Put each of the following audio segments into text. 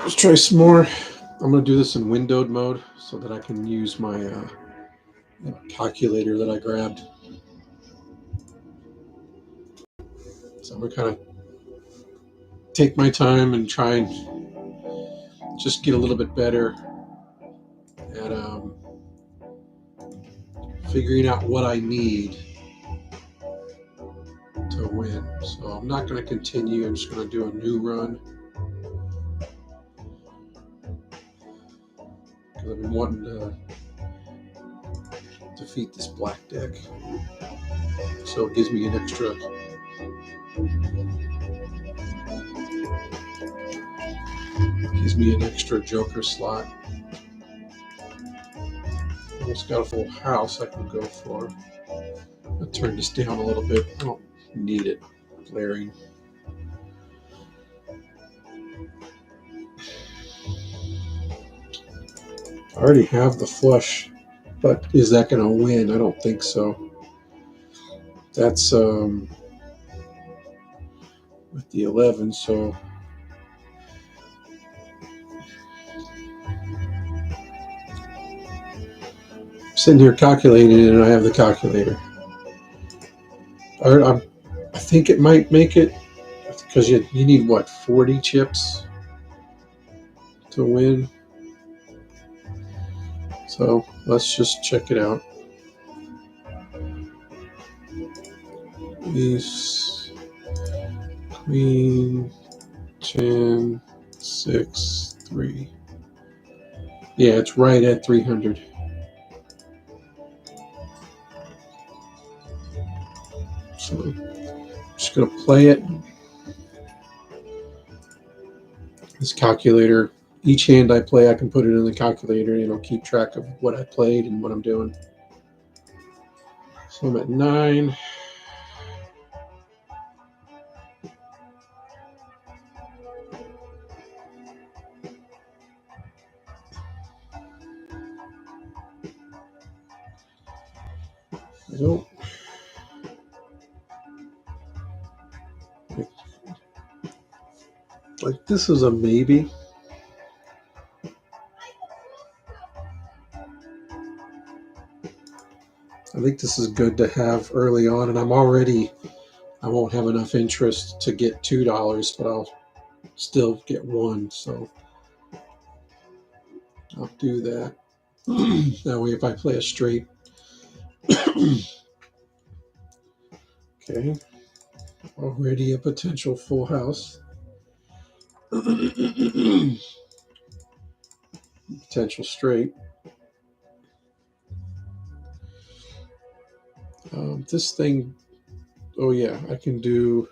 Let's try some more. I'm going to do this in windowed mode so that I can use my calculator that I grabbed. So I'm going to kind of take my time and try and just get a little bit better at figuring out what I need to win. So I'm not going to continue. I'm just going to do a new run because I've been wanting to defeat this black deck. So it gives me an extra joker slot. Almost got a full house I can go for. I'll turn this down a little bit. I don't need it glaring. I already have the flush, but is that going to win? I don't think so. That's with the 11, so I'm sitting here calculating it, and I have the calculator. I think it might make it because you need what, 40 chips to win. So let's just check it out. Ace, Queen, 10, 6, 3. Yeah, it's right at 300. So I'm just going to play it. This calculator, each hand I play, I can put it in the calculator and it'll keep track of what I played and what I'm doing. So I'm at 9. Nope. Like this is a maybe. I think this is good to have early on, and I won't have enough interest to get $2, but I'll still get 1, so I'll do that. That way if I play a straight. Okay, already a potential full house. Potential straight. This thing, oh yeah, I can do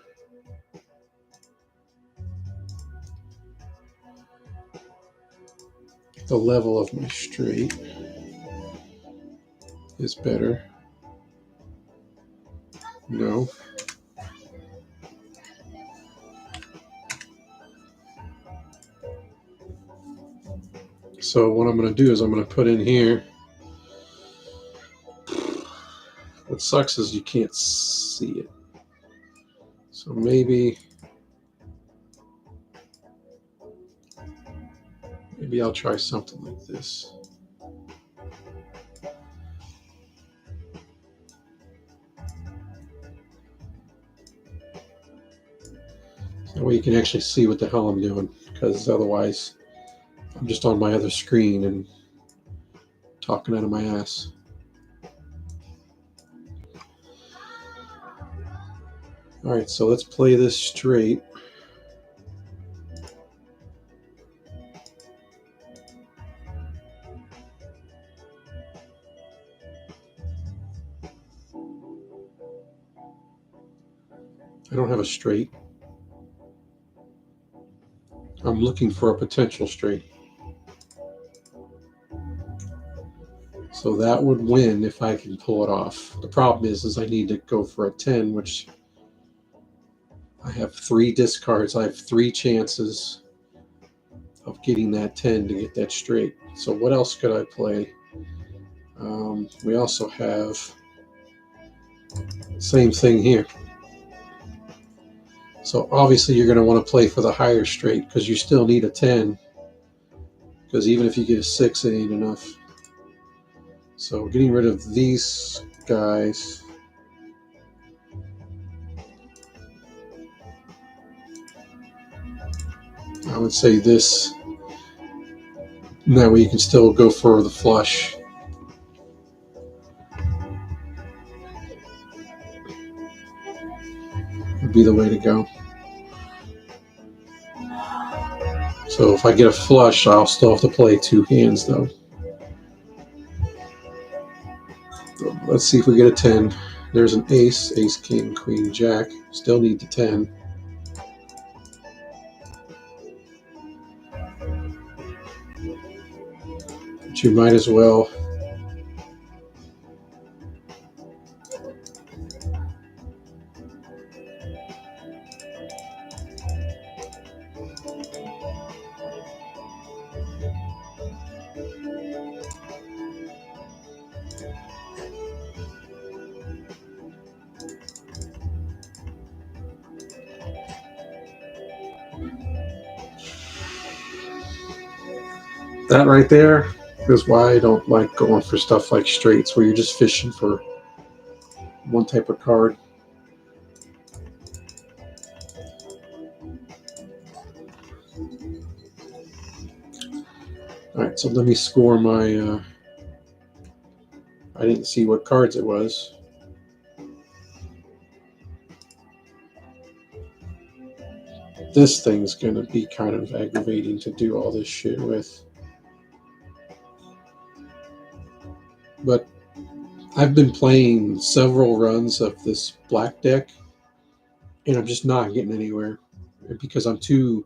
the level of my straight is better. No. So what I'm going to do is I'm going to put in here. What sucks is you can't see it. So maybe I'll try something like this. That way you can actually see what the hell I'm doing, because otherwise I'm just on my other screen and talking out of my ass. All right, so let's play this straight. I don't have a straight. I'm looking for a potential straight. So that would win if I can pull it off. The problem is I need to go for a 10, which I have 3 discards. I have 3 chances of getting that 10 to get that straight. So what else could I play? We also have same thing here. So obviously you're going to want to play for the higher straight because you still need a 10 because even if you get a 6, it ain't enough. So getting rid of these guys. I would say this. And that way you can still go for the flush. Would be the way to go. So if I get a flush, I'll still have to play 2 hands though. So let's see if we get a 10. There's an ace, ace, king, queen, jack. Still need the 10. But you might as well. That right there is why I don't like going for stuff like straights, where you're just fishing for one type of card. All right, so let me score my. I didn't see what cards it was. This thing's gonna be kind of aggravating to do all this shit with. But I've been playing several runs of this black deck, and I'm just not getting anywhere because I feel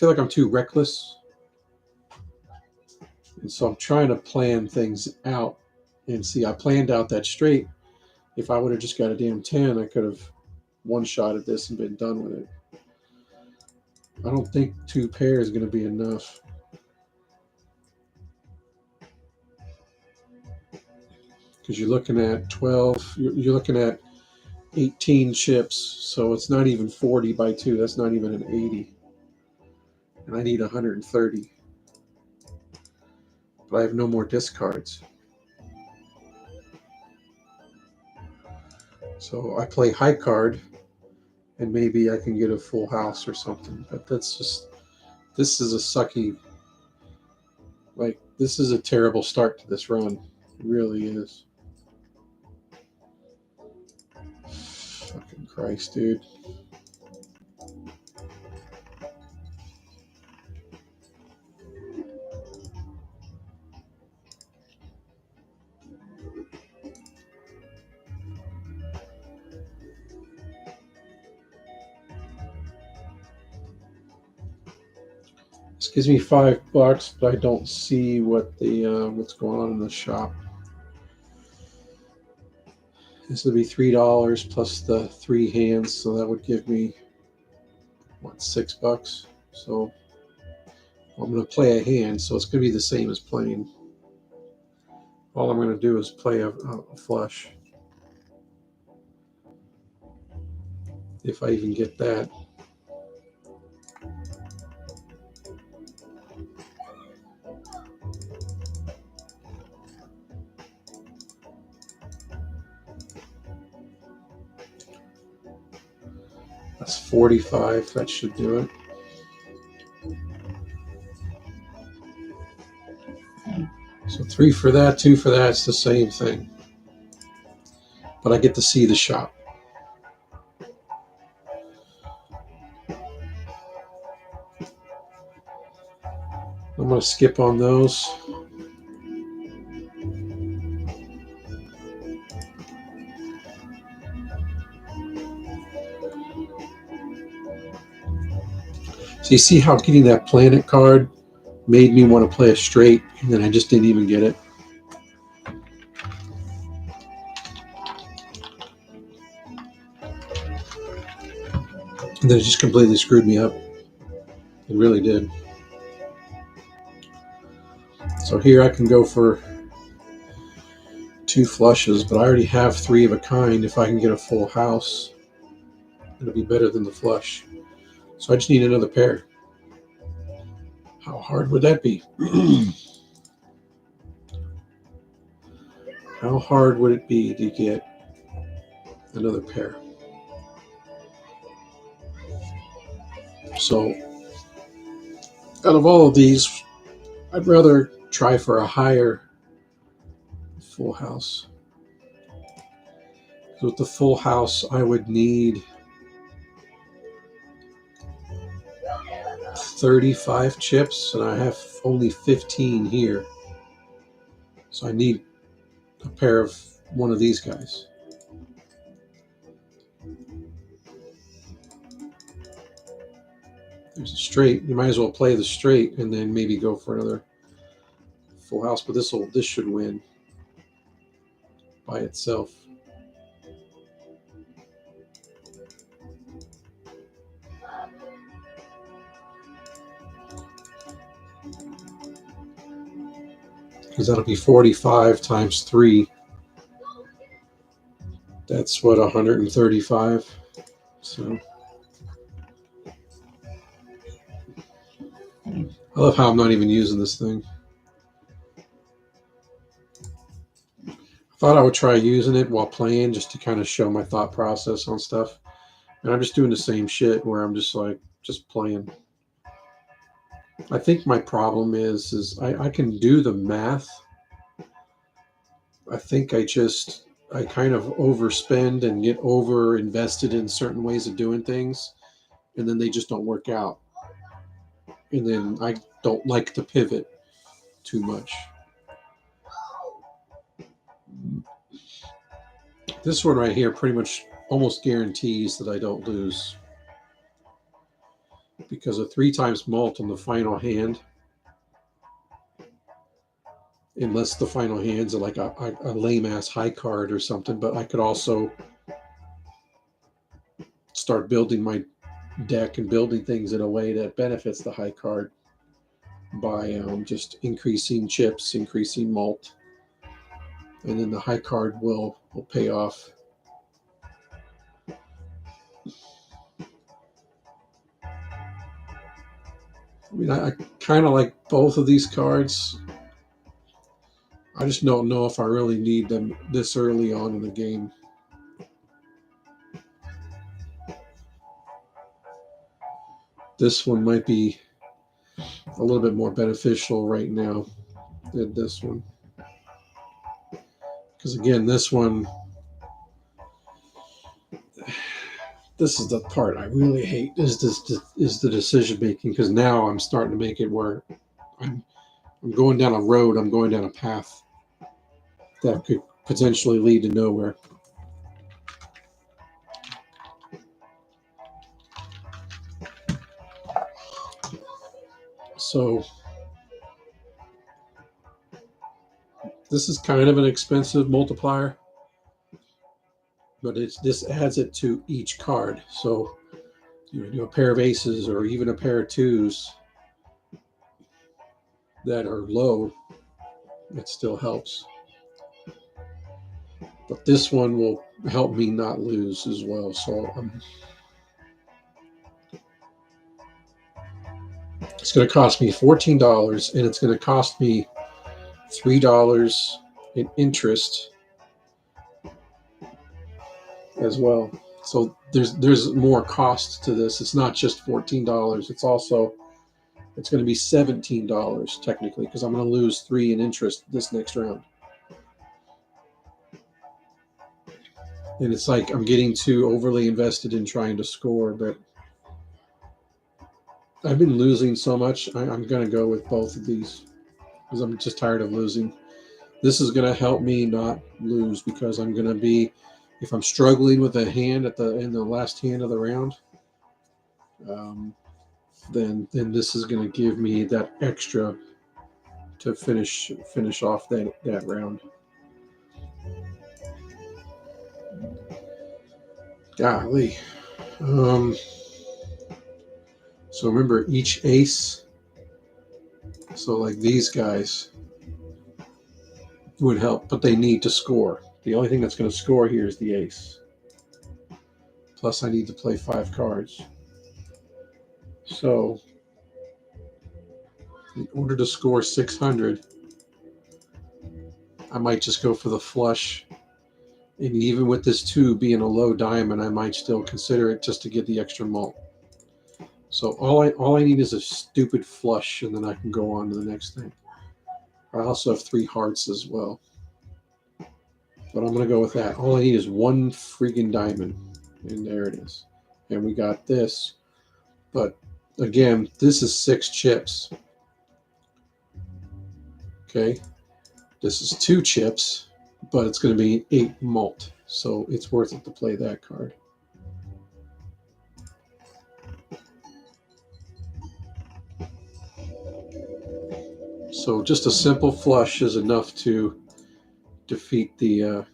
like I'm too reckless. And so I'm trying to plan things out. And see, I planned out that straight. If I would have just got a damn 10, I could have one-shotted this and been done with it. I don't think 2 pairs is going to be enough. Because you're looking at 12, you're looking at 18 chips, so it's not even 40 by 2. That's not even an 80. And I need 130. But I have no more discards. So I play high card, and maybe I can get a full house or something. But that's just, this is a sucky, like, this is a terrible start to this run. It really is. Fucking Christ, dude. This gives me $5, but I don't see what the what's going on in the shop. This would be $3 plus the 3 hands, so that would give me what, $6. So I'm going to play a hand, so it's going to be the same as playing. All I'm going to do is play a flush, if I even get that. That's 45. That should do it. So 3 for that, 2 for that. It's the same thing. But I get to see the shop. I'm going to skip on those. So you see how getting that planet card made me want to play a straight, and then I just didn't even get it. And then it just completely screwed me up. It really did. So here I can go for 2 flushes, but I already have 3 of a kind. If I can get a full house, it'll be better than the flush. So I just need another pair. How hard would that be? How hard would it be to get another pair? So, out of all of these, I'd rather try for a higher full house. With the full house, I would need 35 chips, and I have only 15 here. So I need a pair of one of these guys. There's a straight. You might as well play the straight and then maybe go for another full house. But this should win by itself. Because that'll be 45 times 3. That's what, 135. So I love how I'm not even using this thing. I thought I would try using it while playing just to kind of show my thought process on stuff. And I'm just doing the same shit where I'm just like, just playing. I think my problem is I can do the math. I think I kind of overspend and get over invested in certain ways of doing things, and then they just don't work out. And then I don't like to pivot too much. This one right here pretty much almost guarantees that I don't lose, because a 3 times mult on the final hand, unless the final hand's like a lame ass high card or something, but I could also start building my deck and building things in a way that benefits the high card by just increasing chips, increasing mult, and then the high card will pay off. I mean, I kind of like both of these cards. I just don't know if I really need them this early on in the game. This one might be a little bit more beneficial right now than this one. Because again, this one, this is the part I really hate, is the decision making, because now I'm starting to make it where I'm going down a road, I'm going down a path that could potentially lead to nowhere. So this is kind of an expensive multiplier, but this adds it to each card. So you do a pair of aces or even a pair of twos that are low, it still helps. But this one will help me not lose as well. So it's going to cost me $14, and it's going to cost me $3 in interest as well. So there's more cost to this. It's not just $14. It's going to be $17 technically, because I'm going to lose 3 in interest this next round. And it's like I'm getting too overly invested in trying to score, but I've been losing so much. I'm going to go with both of these because I'm just tired of losing. This is going to help me not lose, because I'm going to be, if I'm struggling with a hand in the last hand of the round, then this is going to give me that extra to finish off that round. Golly. So remember, each ace, so like these guys would help, but they need to score. The only thing that's going to score here is the ace. Plus I need to play 5 cards. So In order to score 600, I might just go for the flush. And even with this 2 being a low diamond, I might still consider it just to get the extra mult. So all I need is a stupid flush, and then I can go on to the next thing. I also have 3 hearts as well. But I'm going to go with that. All I need is 1 freaking diamond. And there it is. And we got this. But again, this is 6 chips. Okay. This is 2 chips, but it's going to be 8 mult. So it's worth it to play that card. So just a simple flush is enough to defeat the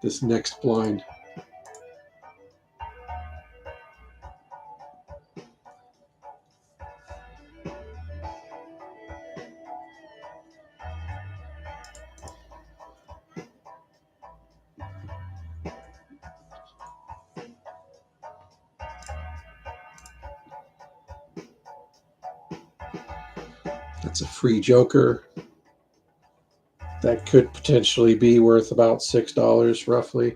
this next blind. That's a free joker. That could potentially be worth about $6 roughly.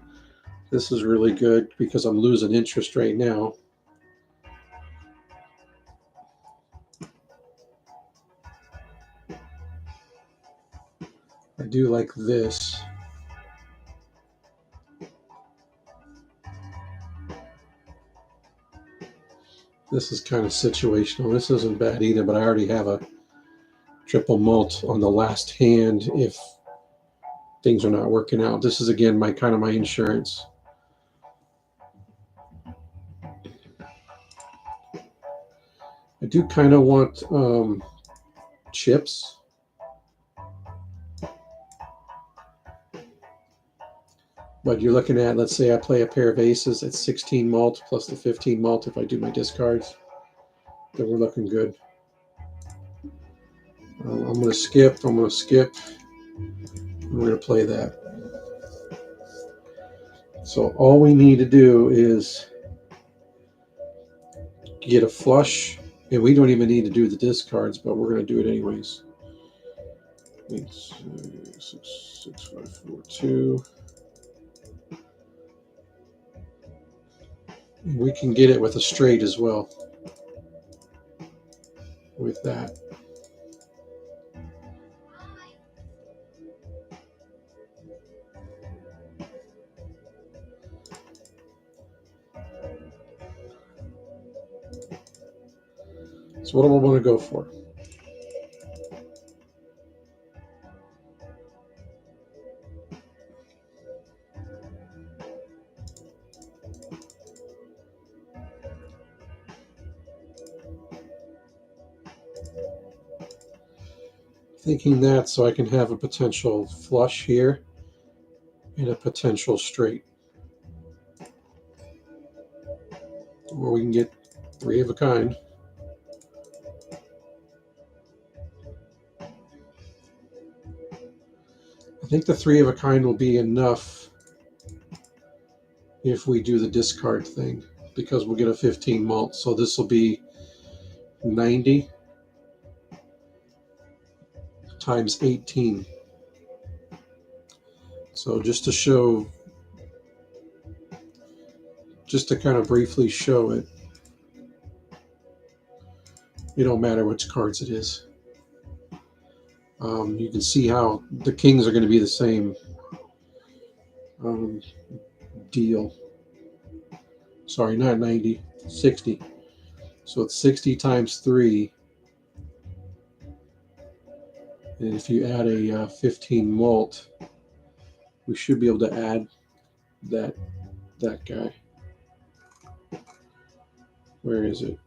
This is really good because I'm losing interest right now. I do like this. This is kind of situational. This isn't bad either, but I already have a triple mult on the last hand if things are not working out. This is again my kind of my insurance. I do kind of want chips. But you're looking at, let's say I play a pair of aces at 16 mult plus the 15 mult if I do my discards. Then we're looking good. I'm going to skip. I'm going to skip. We're going to play that. So all we need to do is get a flush. And we don't even need to do the discards, but we're going to do it anyways. 8, 6, 6, 5, 4, 2. And we can get it with a straight as well. With that. So what do I want to go for? Thinking that so I can have a potential flush here and a potential straight. Or we can get 3 of a kind. I think the 3 of a kind will be enough if we do the discard thing because we'll get a 15 mult. So this will be 90 times 18. So just to show, just to kind of briefly show it, it don't matter which cards it is. You can see how the kings are going to be the same deal. Sorry, not 90, 60. So it's 60 times 3. And if you add a 15 mult, we should be able to add that guy. Where is it?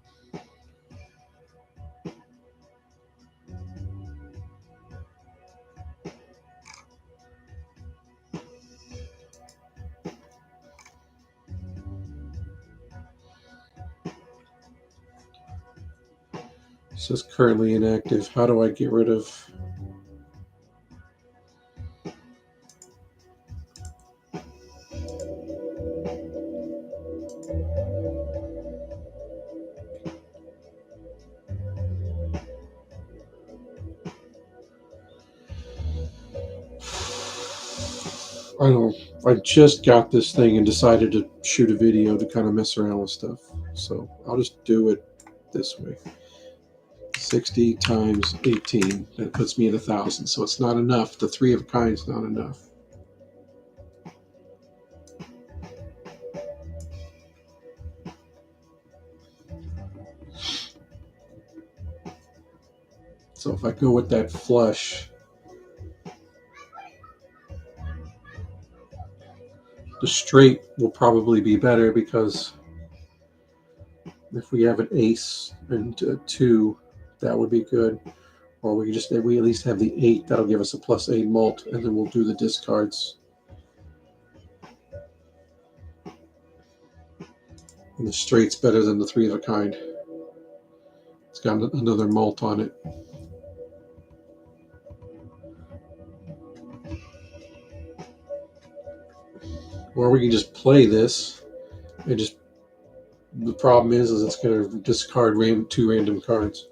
It says currently inactive. How do I get rid of? I don't. I just got this thing and decided to shoot a video to kind of mess around with stuff. So I'll just do it this way. 60 times 18. That puts me at 1,000. So it's not enough. The 3 of a kind is not enough. So if I go with that flush, the straight will probably be better, because if we have an ace and 2, that would be good. Or we at least have the 8. That'll give us a +8 mult, and then we'll do the discards. And the straight's better than the 3 of a kind. It's got another mult on it. Or we can just play this and just. The problem is it's going to discard 2 random cards.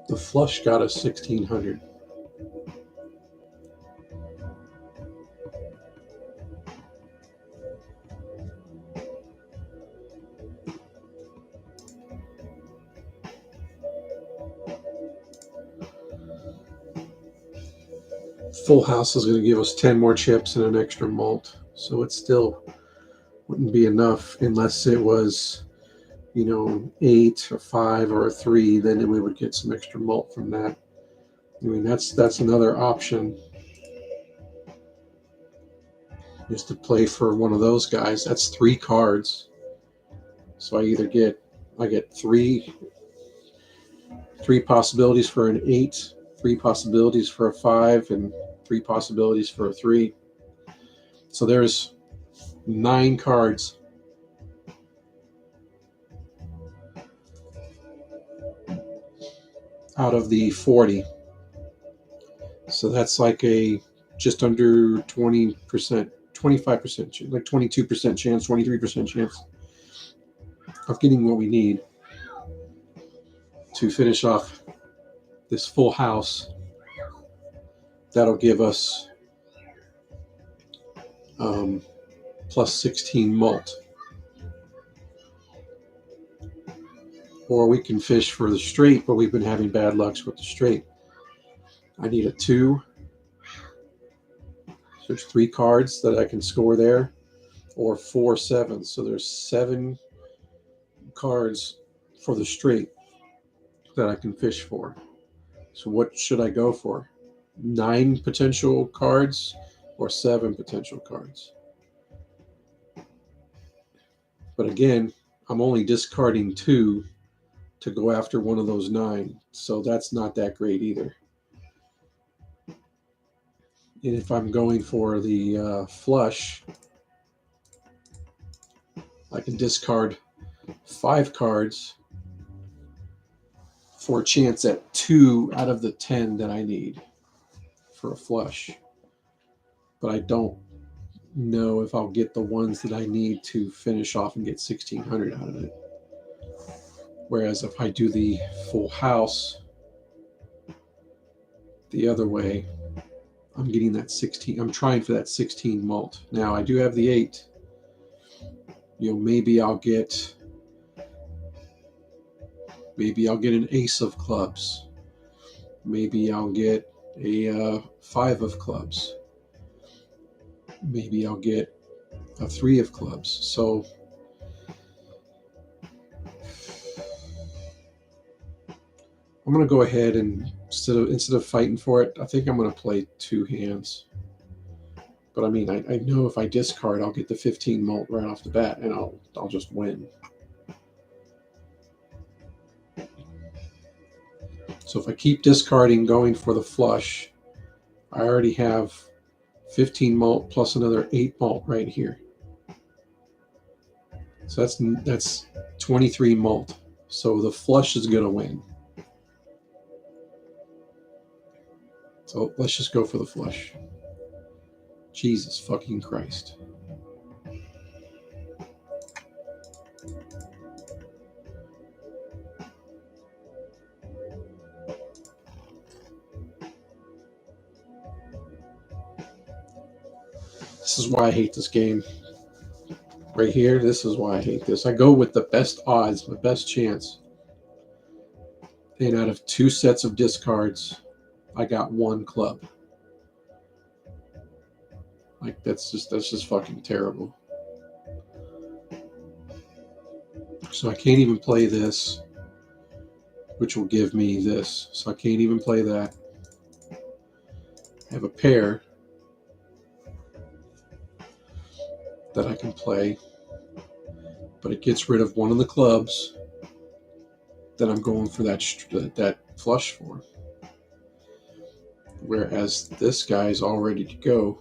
The flush got us 1,600. Full house is going to give us 10 more chips and an extra malt. So it still wouldn't be enough unless it was, 8 or 5 or a 3. Then we would get some extra malt from that. I mean, that's another option, is to play for one of those guys. That's 3 cards. So I get three possibilities for an 8, 3 possibilities for a 5, and 3 possibilities for a 3. So there's 9 cards. Out of the 40. So that's like a just under 20%, 25%, like 22% chance, 23% chance of getting what we need to finish off this full house. That'll give us plus 16 malt. Or we can fish for the straight, but we've been having bad lucks with the straight. I need a 2. So there's 3 cards that I can score there, or 4 7s. So there's 7 cards for the straight that I can fish for. So what should I go for? 9 potential cards or 7 potential cards? But again, I'm only discarding 2 to go after one of those 9. So that's not that great either. And if I'm going for the flush, I can discard 5 cards for a chance at 2 out of the 10 that I need for a flush. But I don't know if I'll get the ones that I need to finish off and get 1,600 out of it. Whereas if I do the full house the other way, I'm getting that 16. I'm trying for that 16 malt. Now I do have the 8. Maybe I'll get an ace of clubs. Maybe I'll get a 5 of clubs. Maybe I'll get a 3 of clubs. So I'm going to go ahead and instead of fighting for it, I think I'm going to play 2 hands. But I mean, I know if I discard, I'll get the 15 malt right off the bat, and I'll just win. So if I keep discarding, going for the flush, I already have 15 malt plus another 8 malt right here. So that's 23 malt. So the flush is going to win. So let's just go for the flush. Jesus fucking Christ. This is why I hate this game. Right here, this is why I hate this. I go with the best odds, my best chance. And out of 2 sets of discards, I got 1 club. Like that's just fucking terrible. So I can't even play this, which will give me this. So I can't even play that. I have a pair that I can play, but it gets rid of one of the clubs that I'm going for that flush for. Whereas this guy's all ready to go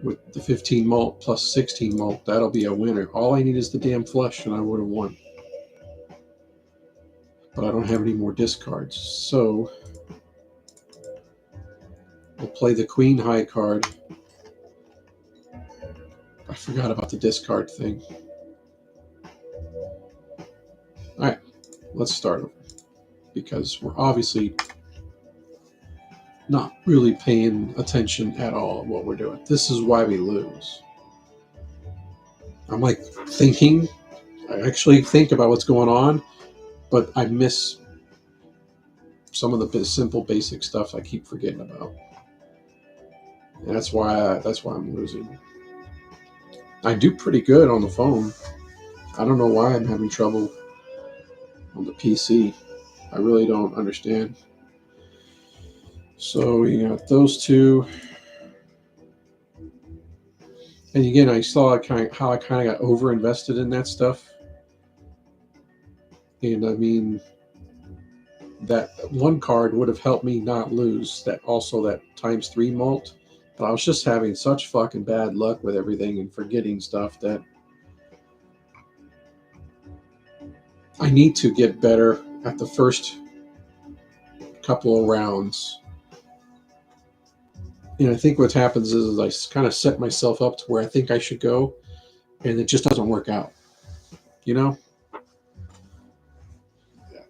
with the 15 mult plus 16 mult. That'll be a winner. All I need is the damn flush, and I would have won. But I don't have any more discards, so we'll play the queen high card. I forgot about the discard thing. Alright, let's start over. Because we're obviously not really paying attention at all at what we're doing. This is why we lose. I'm like thinking, I actually think about what's going on, but I miss some of the simple basic stuff I keep forgetting about. And that's why I'm losing. I do pretty good on the phone. I don't know why I'm having trouble on the PC. I really don't understand. So you got those two. And again, I saw how I kind of got over-invested in that stuff. And I mean, that one card would have helped me not lose. That times 3 mult. But I was just having such fucking bad luck with everything and forgetting stuff that I need to get better at the first couple of rounds. And I think what happens is I kind of set myself up to where I think I should go, and it just doesn't work out. You know?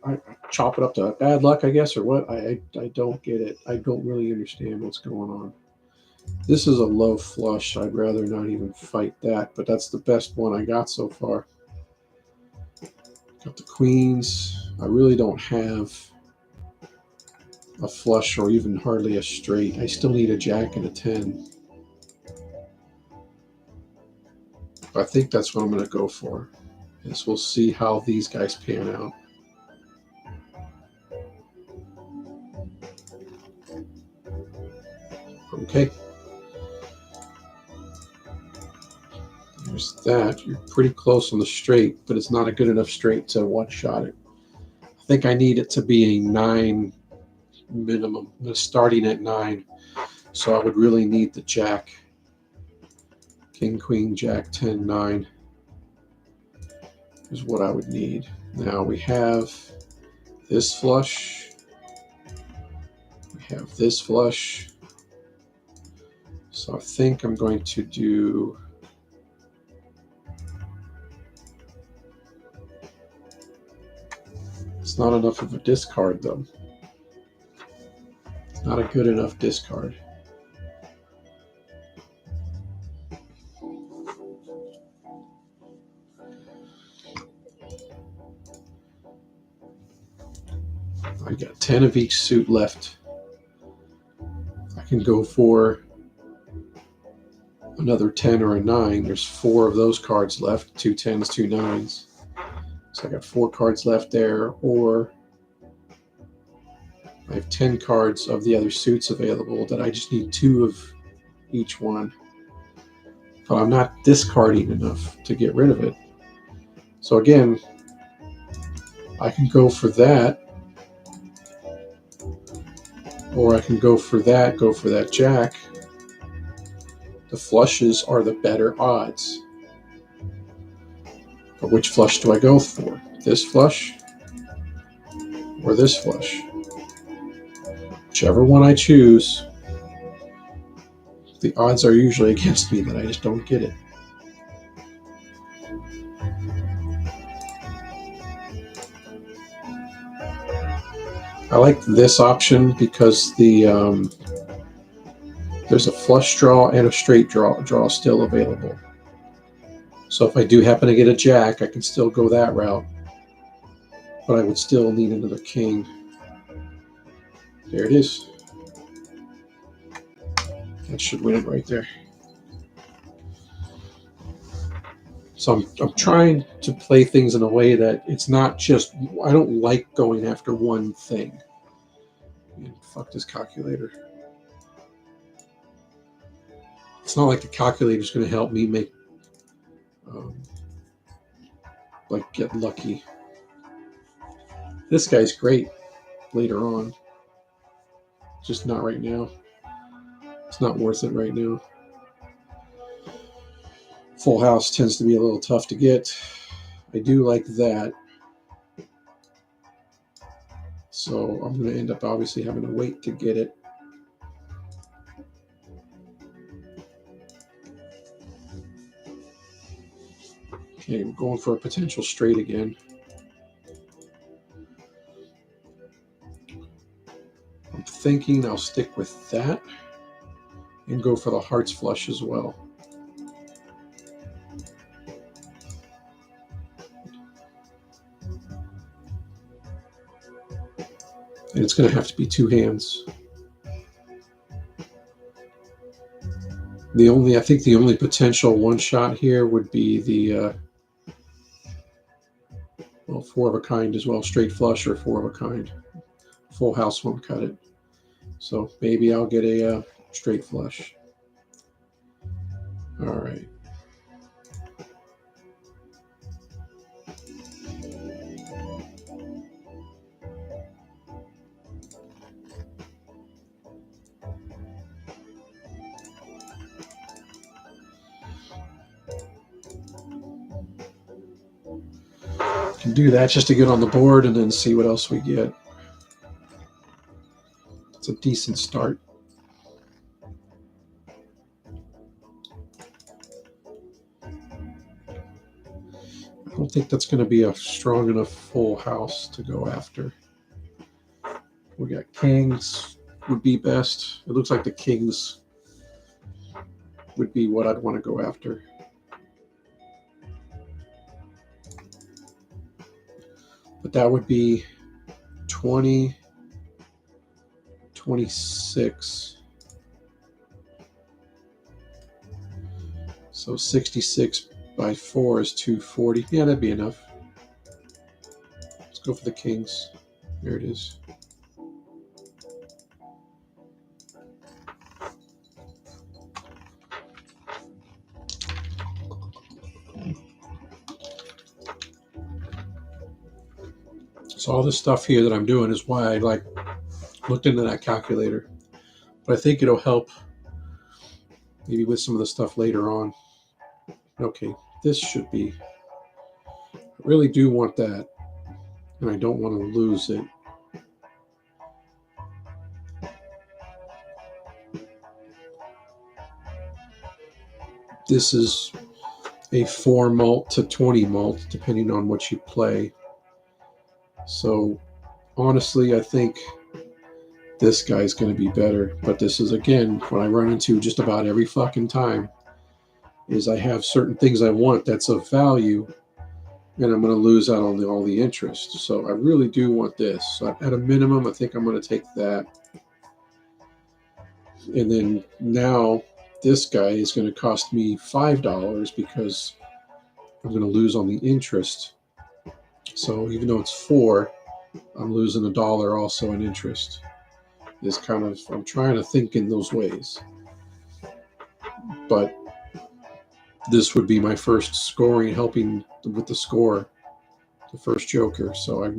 I chop it up to bad luck, I guess, or what? I don't get it. I don't really understand what's going on. This is a low flush. I'd rather not even fight that, but that's the best one I got so far. Got the queens. I really don't have a flush or even hardly a straight. I still need a jack and a 10. I think that's what I'm going to go for. Is we'll see how these guys pan out. Okay. There's that. You're pretty close on the straight, but it's not a good enough straight to one-shot it. I think I need it to be a 9 minimum. I'm starting at 9. So I would really need the jack. King, queen, jack, 10, 9 is what I would need. Now we have this flush. We have this flush. So I think I'm going to do it's not enough of a discard though. It's not a good enough discard. I got 10 of each suit left. I can go for another 10 or a 9. There's 4 of those cards left. 2 10s, 2 9s. So I got 4 cards left there, or I have 10 cards of the other suits available that I just need 2 of each one. But I'm not discarding enough to get rid of it. So again, I can go for that, or I can go for that jack. The flushes are the better odds. But which flush do I go for? This flush or this flush? Whichever one I choose, the odds are usually against me that I just don't get it. I like this option because there's a flush draw and a straight draw still available. So if I do happen to get a jack, I can still go that route. But I would still need another king. There it is. That should win it right there. So I'm trying to play things in a way that it's not just, I don't like going after one thing. Man, fuck this calculator. It's not like the calculator's going to help me make, get lucky. This guy's great later on. Just not right now. It's not worth it right now. Full house tends to be a little tough to get. I do like that. So I'm going to end up obviously having to wait to get it. Okay, I'm going for a potential straight again. I'm thinking I'll stick with that and go for the hearts flush as well. And it's going to have to be two hands. I think the only potential one shot here would be the, four of a kind as well, straight flush or four of a kind. Full house won't cut it. So maybe I'll get a straight flush. All right. Can do that just to get on the board and then see what else we get. It's a decent start. I don't think that's going to be a strong enough full house to go after. We got kings would be best. It looks like the kings would be what I'd want to go after. But that would be 20, 26. So 66 by 4 is 240. Yeah, that'd be enough. Let's go for the kings. There it is. So all this stuff here that I'm doing is why I looked into that calculator. But I think it'll help maybe with some of the stuff later on. Okay, this should be, I really do want that, and I don't want to lose it. This is a 4 mult to 20 mult, depending on what you play. So honestly, I think this guy's going to be better. But this is, again, what I run into just about every fucking time, is I have certain things I want that's of value, and I'm going to lose out on all the interest. So I really do want this. So at a minimum, I think I'm going to take that. And then now this guy is going to cost me $5 because I'm going to lose on the interest. So even though it's 4, I'm losing $1 also in interest. Is kind of, I'm trying to think in those ways. But this would be my first scoring, helping with the score, the first joker. So I'd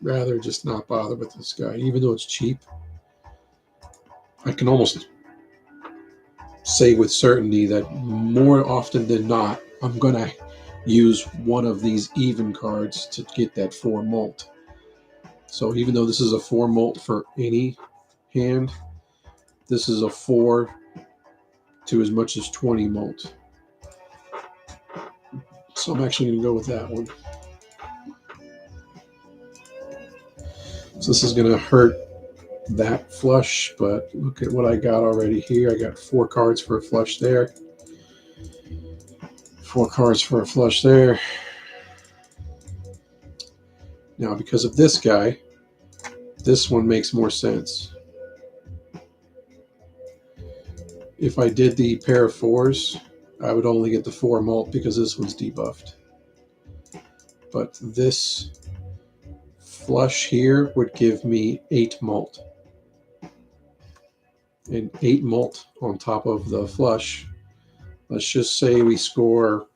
rather just not bother with this guy, even though it's cheap. I can almost say with certainty that more often than not, I'm going to use one of these even cards to get that 4 mult. So even though this is a 4 mult for any hand, this is a 4 to as much as 20 mult. So I'm actually going to go with that one. So this is going to hurt that flush, but look at what I got already here. I got 4 cards for a flush there. 4 cards for a flush there. Now, because of this guy, this one makes more sense. If I did the pair of 4s, I would only get the 4 mult because this one's debuffed. But this flush here would give me 8 mult. And 8 mult on top of the flush. Let's just say we score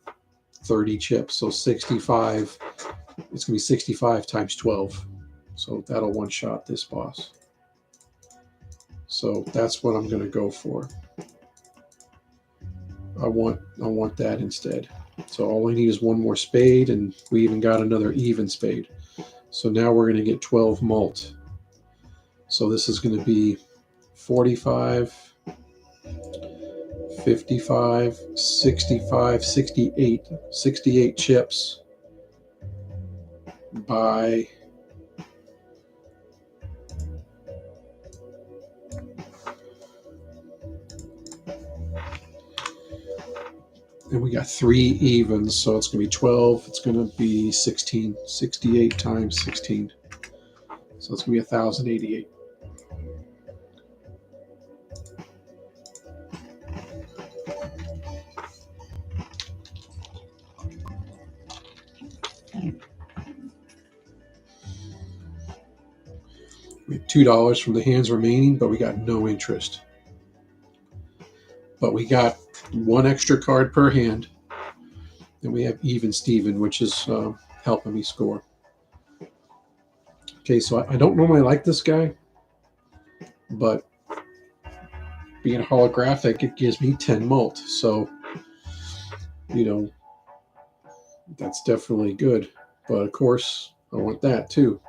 30 chips, so 65. It's going to be 65 times 12. So that'll one-shot this boss. So that's what I'm going to go for. I want that instead. So all I need is 1 more spade, and we even got another even spade. So now we're going to get 12 mult. So this is going to be 45, 55, 65, 68 chips by and we got 3 evens, so it's going to be 12. It's going to be 16. 68 times 16. So it's going to be 1,088. We have $2 from the hands remaining, but we got no interest. But we got 1 extra card per hand, and we have even Steven, which is helping me score. Okay, so I don't normally like this guy, but being holographic, it gives me 10 mult. So, you know, that's definitely good. But of course, I want that too.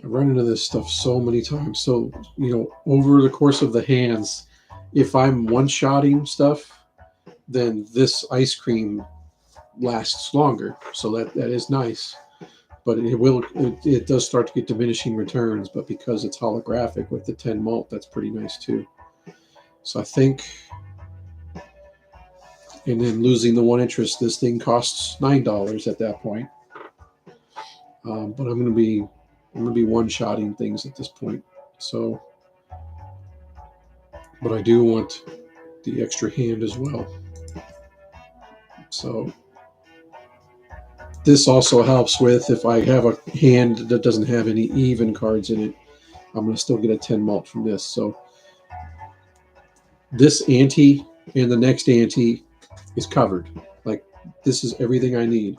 I run into this stuff so many times. So, you know, over the course of the hands, if I'm one-shotting stuff, then this ice cream lasts longer. So that is nice. But it does start to get diminishing returns. But because it's holographic with the 10 mult, that's pretty nice too. So I think, and then losing the 1 interest, this thing costs $9 at that point. But I'm going to be one-shotting things at this point. So, but I do want the extra hand as well. So this also helps with if I have a hand that doesn't have any even cards in it, I'm going to still get a 10 mult from this. So this ante and the next ante is covered. Like, this is everything I need.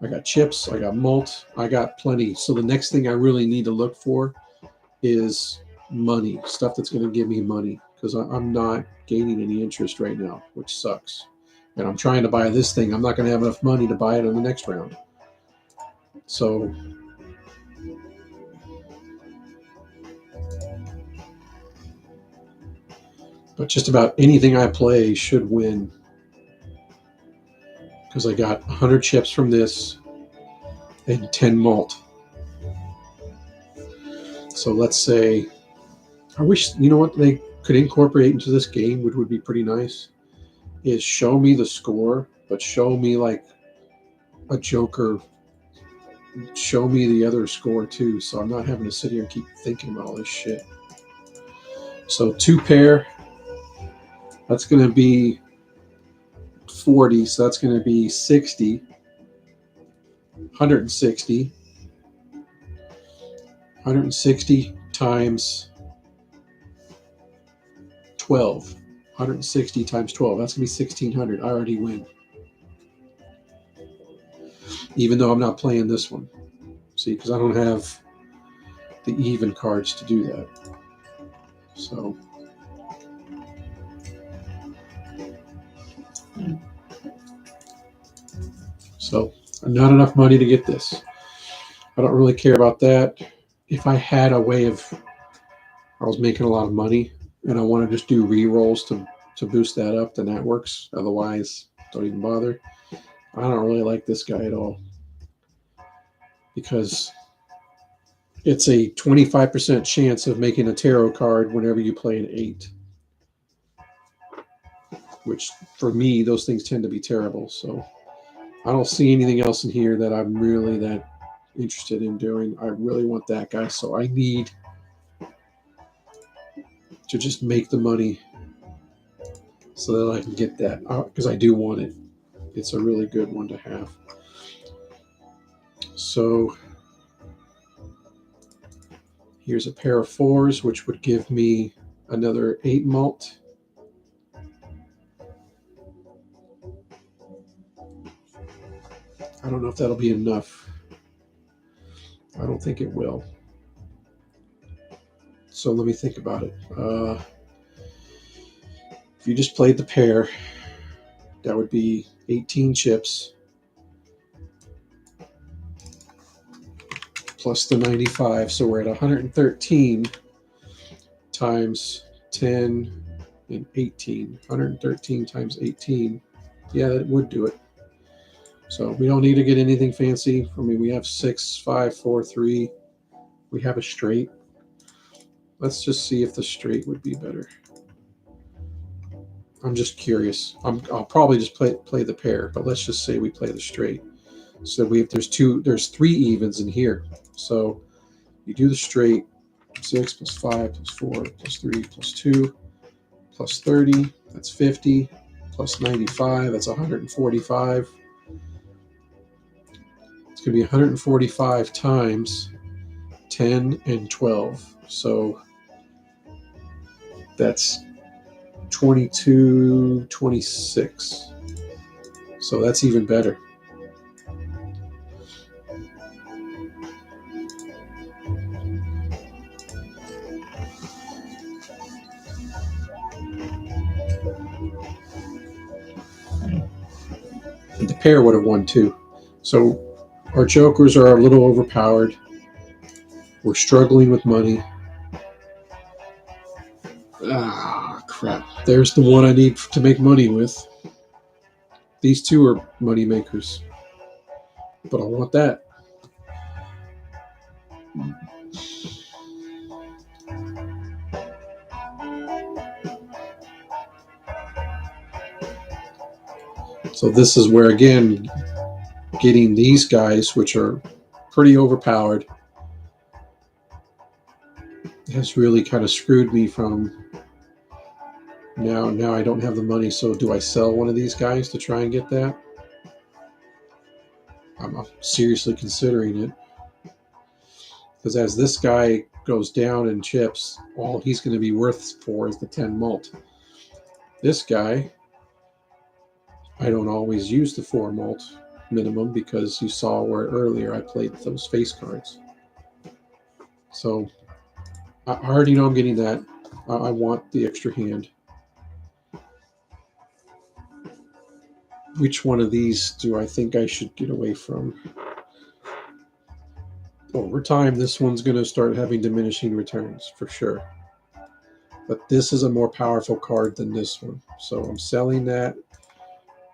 I got chips, I got mult, I got plenty. So the next thing I really need to look for is money, stuff that's going to give me money, because I'm not gaining any interest right now, which sucks. And I'm trying to buy this thing. I'm not going to have enough money to buy it on the next round. So but just about anything I play should win, because I got 100 chips from this and 10 mult. So let's say, I wish, you know what they could incorporate into this game, which would be pretty nice, is show me the score, but show me like a joker. Show me the other score too, so I'm not having to sit here and keep thinking about all this shit. So 2 pair, that's going to be 40, so that's going to be 60, 160, 160 times 12. 160 times 12. That's going to be 1,600. I already win. Even though I'm not playing this one. See, because I don't have the even cards to do that. So Not enough money to get this. I don't really care about that. If I had a way of, I was making a lot of money and I want to just do re-rolls to boost that up, then that works. Otherwise, don't even bother. I don't really like this guy at all because it's a 25% chance of making a tarot card whenever you play an 8, which for me, those things tend to be terrible. So I don't see anything else in here that I'm really that interested in doing. I really want that guy, so I need to just make the money so that I can get that because I do want it. It's a really good one to have. So here's a pair of 4s, which would give me another 8 malt. I don't know if that'll be enough. I don't think it will. So let me think about it. If you just played the pair, that would be 18 chips plus the 95. So we're at 113 times 10 and 18. 113 times 18. Yeah, that would do it. So we don't need to get anything fancy. I mean, we have 6, 5, 4, 3. We have a straight. Let's just see if the straight would be better. I'm just curious. I'll probably just play the pair, but let's just say we play the straight. So there's 3 evens in here. So you do the straight, 6 plus 5 plus 4 plus 3 plus 2 plus 30, that's 50, plus 95, that's 145. It's going to be 145 times 10 and 12. So that's 22, 26. So that's even better. The pair would have won too. So our jokers are a little overpowered. We're struggling with money. Ah, crap. There's the one I need to make money with. These two are money makers. But I want that. So this is where, again, getting these guys, which are pretty overpowered, has really kind of screwed me from now I don't have the money. So do I sell one of these guys to try and get that? I'm seriously considering it. Because as this guy goes down in chips, all he's going to be worth for is the 10 malt. This guy, I don't always use the 4 malt minimum because you saw where earlier I played those face cards. So I already know I'm getting that. I want the extra hand. Which one of these do I think I should get away from? Over time, this one's going to start having diminishing returns for sure. But this is a more powerful card than this one. So I'm selling that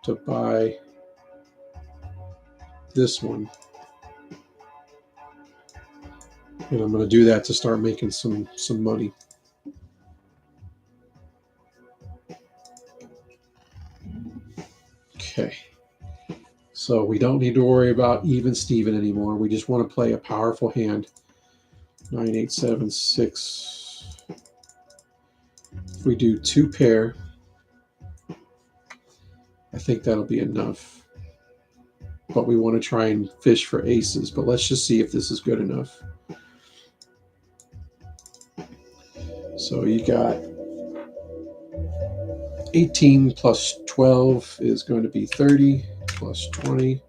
to buy this one. And I'm going to do that to start making some money. Okay. So we don't need to worry about even Steven anymore. We just want to play a powerful hand. 9, 8, 7, 6. If we do 2 pair, I think that'll be enough. But we want to try and fish for aces. But let's just see if this is good enough. So you got 18 plus 12 is going to be 30, plus 20,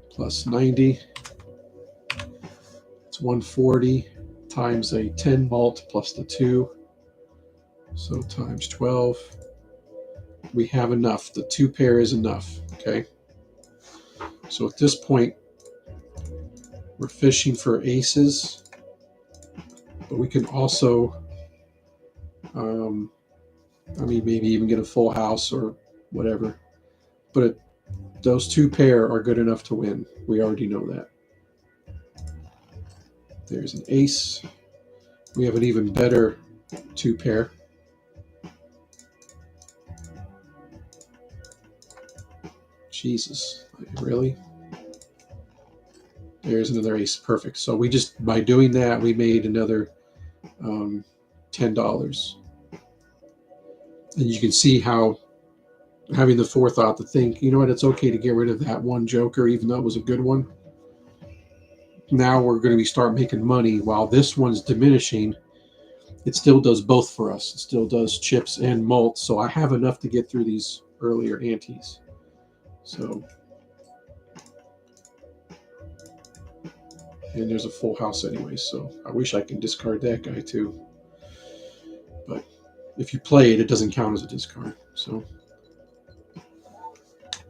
plus 90. It's 140 times a 10 malt plus the 2. So times 12. we have enough. The 2 pair is enough. Okay. So at this point, we're fishing for aces, but we can also, I mean, maybe even get a full house or whatever. But those 2 pair are good enough to win. We already know that. There's an ace. We have an even better 2 pair. Jesus, really? There's another ace. Perfect. So we just, by doing that, we made another $10. And you can see how having the forethought to think, you know what, it's okay to get rid of that one joker, even though it was a good one. Now we're going to start making money while this one's diminishing. It still does both for us. It still does chips and malt. So I have enough to get through these earlier antes. So, and there's a full house anyway. So I wish I could discard that guy too. But if you play it, it doesn't count as a discard. So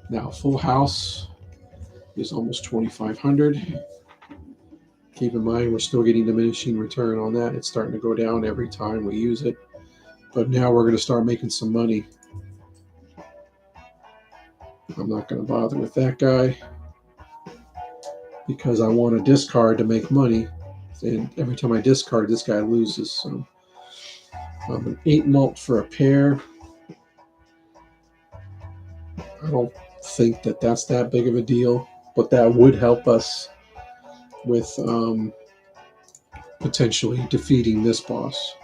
now full house is almost 2,500. Keep in mind, we're still getting diminishing return on that. It's starting to go down every time we use it. But now we're going to start making some money. I'm not going to bother with that guy because I want a discard to make money. And every time I discard, this guy loses. So an 8 malt for a pair. I don't think that that's that big of a deal, but that would help us with potentially defeating this boss.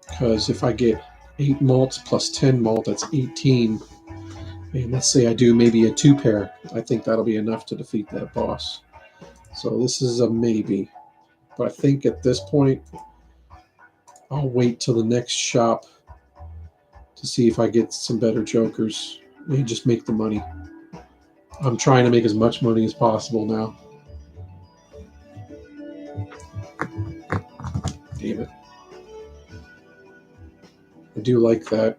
Because if I get 8 malts plus 10 malt, that's 18. And let's say I do maybe a 2 pair. I think that'll be enough to defeat that boss. So this is a maybe. But I think at this point, I'll wait till the next shop to see if I get some better jokers and just make the money. I'm trying to make as much money as possible now. Damn it. I do like that.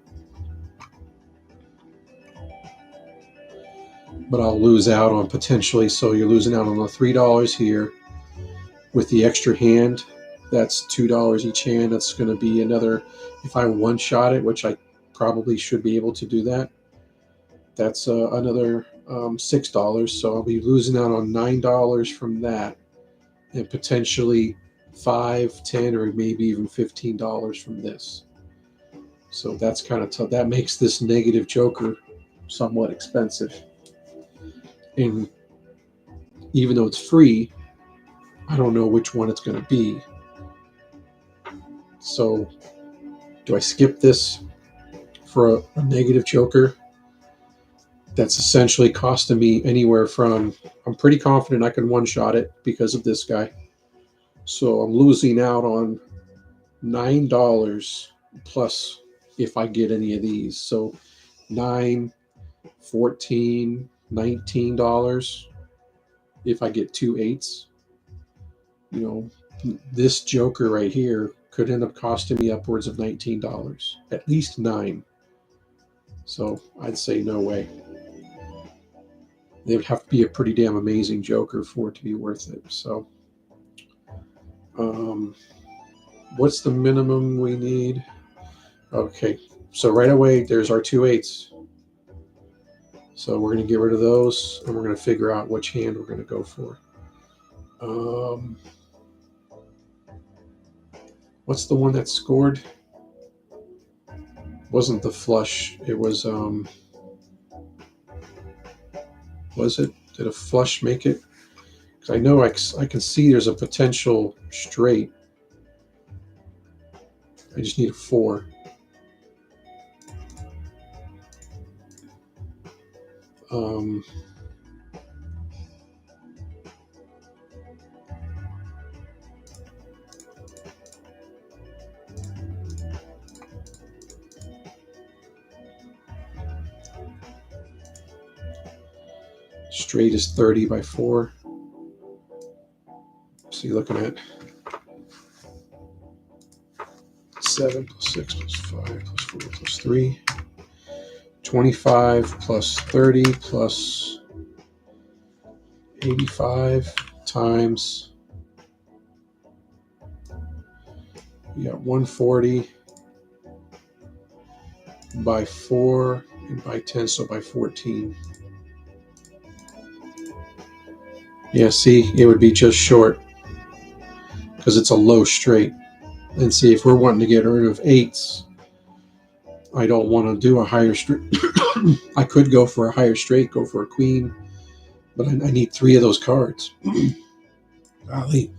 But I'll lose out on potentially, so you're losing out on the $3 here. With the extra hand, that's $2 each hand. That's going to be another, if I one-shot it, which I probably should be able to do that, that's another $6. So I'll be losing out on $9 from that, and potentially $5, $10, or maybe even $15 from this. So that's kind of tough. That makes this negative joker somewhat expensive. And even though it's free, I don't know which one it's going to be. So do I skip this for a negative joker that's essentially costing me anywhere from, I'm pretty confident I can one-shot it because of this guy. So I'm losing out on $9 plus if I get any of these. So $9, $14, $19 if I get 2 8s. You know, this joker right here could end up costing me upwards of $19, at least $9. So I'd say no way. It would have to be a pretty damn amazing joker for it to be worth it. So what's the minimum we need? Okay, so right away there's our 2 8s. So we're going to get rid of those, and we're going to figure out which hand we're going to go for. What's the one that scored? Wasn't the flush? It was it? Did a flush make it? Because I know I can see there's a potential straight. I just need a 4. Straight is 30 by 4. So you're looking at 7 plus 6 plus 5 plus 4 plus 3. 25 plus 30 plus 85 times, we got 140 by 4 and by 10, so by 14. Yeah, see, it would be just short because it's a low straight. And see, if we're wanting to get rid of 8s, I don't want to do a higher straight. I could go for a higher straight, go for a queen, but I need 3 of those cards. Golly.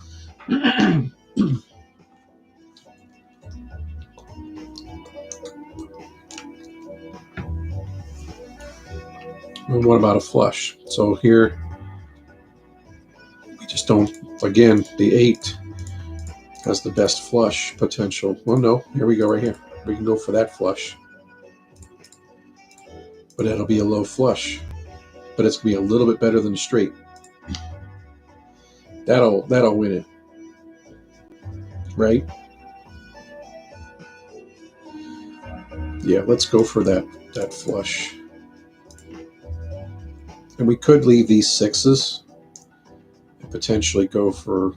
And what about a flush? So here, we just don't, again, the 8 has the best flush potential. Well, no, here we go right here. We can go for that flush. But it'll be a low flush. But it's going to be a little bit better than straight. That'll win it. Right? Yeah, let's go for that flush. And we could leave these 6s and potentially go for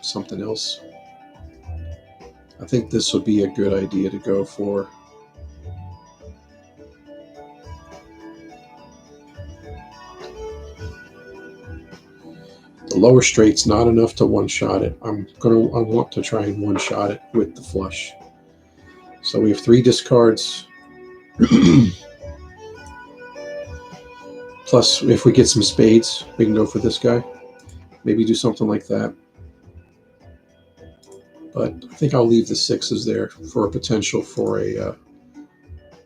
something else. I think this would be a good idea to go for. The lower straight's not enough to one-shot it. I want to try and one-shot it with the flush. So we have 3 discards. Plus, if we get some spades, we can go for this guy. Maybe do something like that. But I think I'll leave the 6s there for a potential for a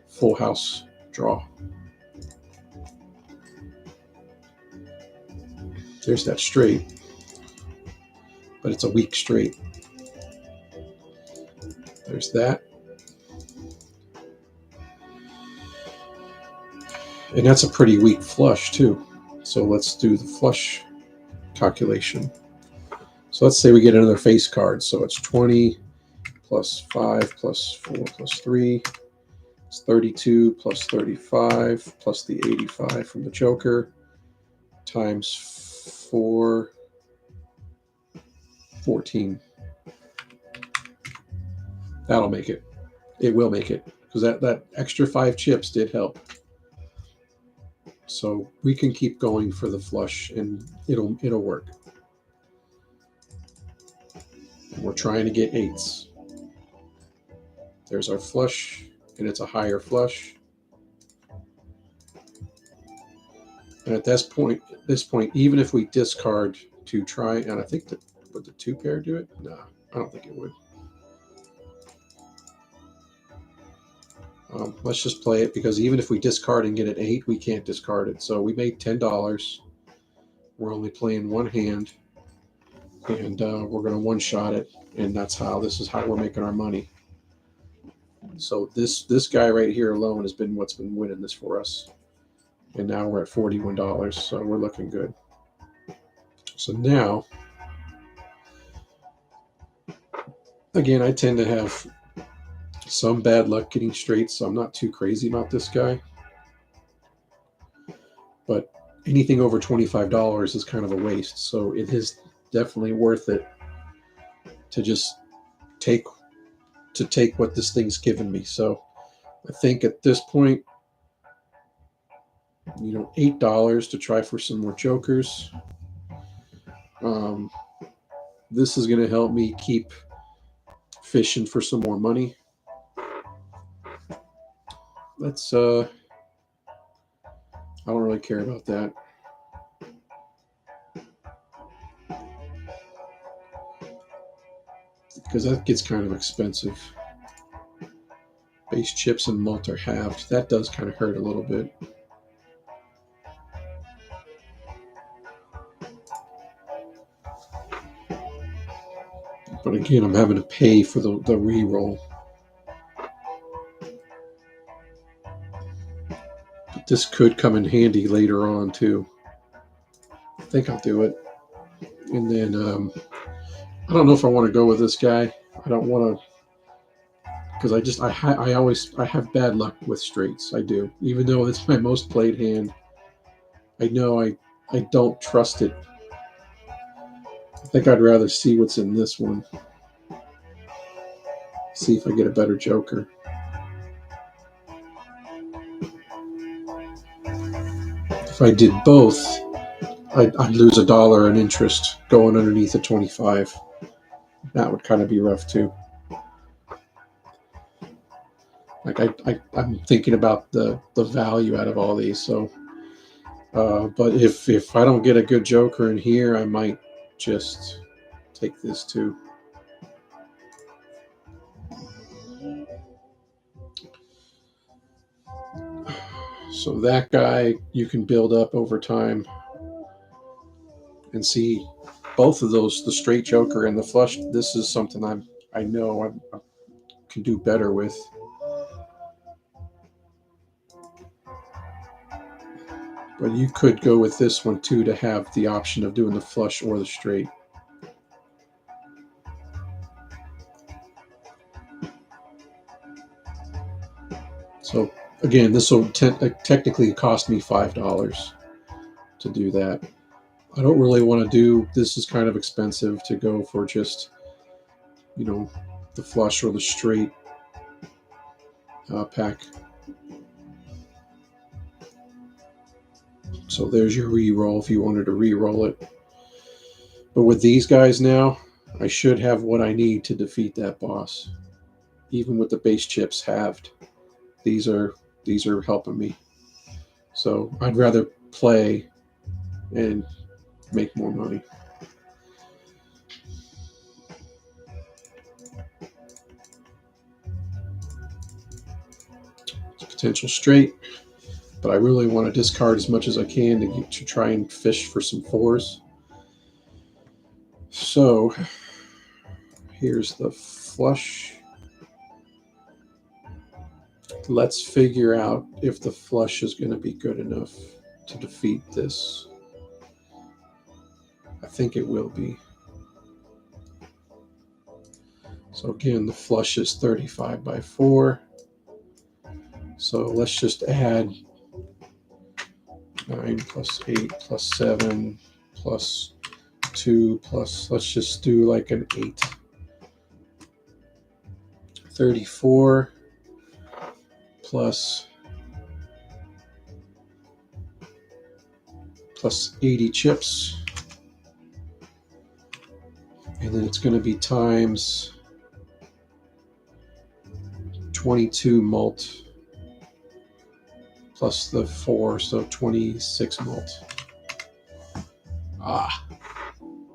full house draw. There's that straight, but it's a weak straight. There's that. And that's a pretty weak flush too. So let's do the flush calculation. So let's say we get another face card. So it's 20 plus 5 plus 4 plus 3. It's 32 plus 35 plus the 85 from the Joker times 4, 14. That'll make it. It will make it because that extra 5 chips did help. So we can keep going for the flush and it'll work. And we're trying to get 8s. There's our flush, and it's a higher flush. And at this point, even if we discard to try, and I think that would the 2 pair do it? No, I don't think it would. Let's just play it because even if we discard and get an 8, we can't discard it. So we made $10. We're only playing 1 hand, and we're going to one-shot it, and this is how we're making our money. So this guy right here alone has been what's been winning this for us, and now we're at $41. So we're looking good. So now, again, I tend to have some bad luck getting straight, so I'm not too crazy about this guy. But anything over $25 is kind of a waste, so it is definitely worth it to just take what this thing's given me. So I think at this point, $8 to try for some more jokers. This is going to help me keep fishing for some more money. Let's I don't really care about that. Because that gets kind of expensive. Base chips and malt are halved. That does kind of hurt a little bit. But again, I'm having to pay for the re-roll. But this could come in handy later on too. I think I'll do it. And then I don't know if I want to go with this guy. I don't want to because I have bad luck with straights. I do, even though it's my most played hand. I know I don't trust it. I think I'd rather see what's in this one. See if I get a better joker. If I did both, I'd lose $1 in interest going underneath a 25. That would kind of be rough too. Like I'm thinking about the value out of all these. So, but if I don't get a good joker in here, I might just take this too. So that guy you can build up over time and see both of those, the straight joker and the flush. This is something I know I can do better with. But you could go with this one too to have the option of doing the flush or the straight. So again, this will technically cost me $5 to do that. I don't really want to do, this is kind of expensive to go for just, the flush or the straight pack. So there's your re-roll if you wanted to re-roll it. But with these guys now, I should have what I need to defeat that boss. Even with the base chips halved. These are helping me. So I'd rather play and make more money. It's a potential straight, but I really want to discard as much as I can to try and fish for some 4s. So here's the flush. Let's figure out if the flush is going to be good enough to defeat this. I think it will be. So again, the flush is 35 by 4. So let's just add 9 plus 8 plus 7 plus 2 plus, let's just do like an 8. 34 plus 80 chips. And then it's going to be times 22 malt plus the 4, so 26 malt.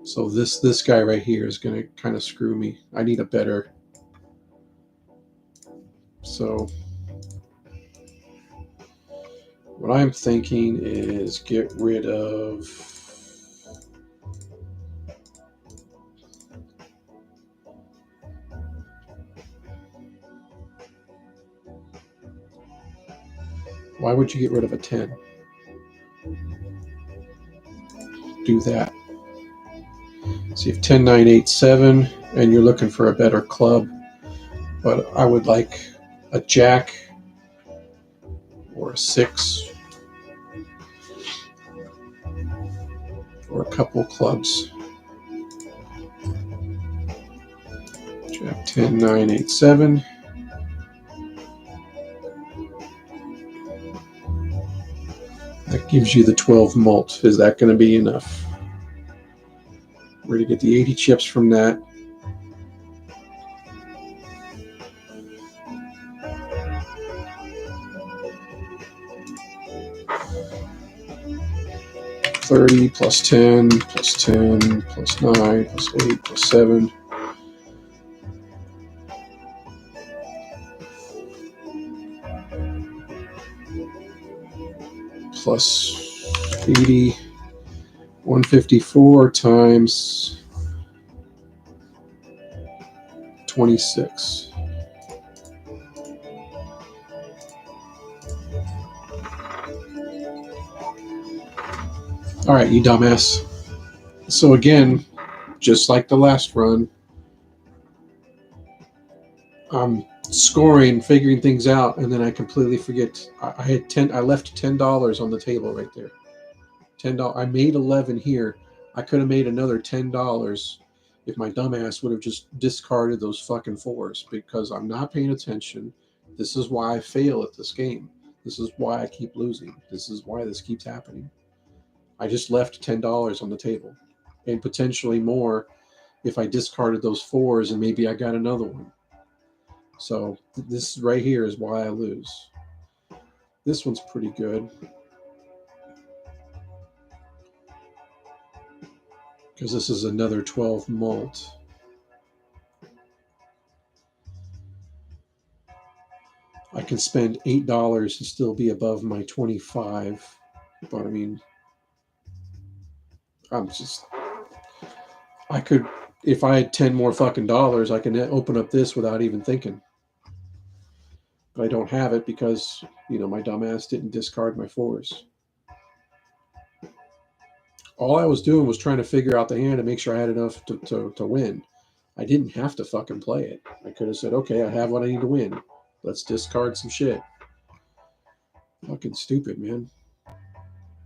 So this guy right here is going to kind of screw me. I need a better. So what I'm thinking is get rid of why would you get rid of a 10? Do that. So you have 10, 9, 8, 7, and you're looking for a better club. But I would like a jack or a 6 or a couple clubs. Jack 10, 9, 8, 7. That gives you the 12 malt. Is that going to be enough? We're going to get the 80 chips from that. $30 plus 10 plus 10 plus 9 plus 8 plus 7. Plus 80, 154 times 26. All right, you dumbass. So again, just like the last run, I'm scoring, figuring things out, and then I completely forget. I had 10. I left $10 on the table right there. $10. I made 11 here. I could have made another $10 if my dumbass would have just discarded those fucking fours because I'm not paying attention. This is why I fail at this game. This is why I keep losing. This is why this keeps happening. I just left $10 on the table and potentially more if I discarded those fours and maybe I got another one. So this right here is why I lose. This one's pretty good because this is another 12 malt. I can spend $8 and still be above my 25. But I mean, I could, if I had 10 more fucking dollars, I can open up this without even thinking. But I don't have it because, my dumbass didn't discard my fours. All I was doing was trying to figure out the hand and make sure I had enough to win. I didn't have to fucking play it. I could have said, okay, I have what I need to win. Let's discard some shit. Fucking stupid, man.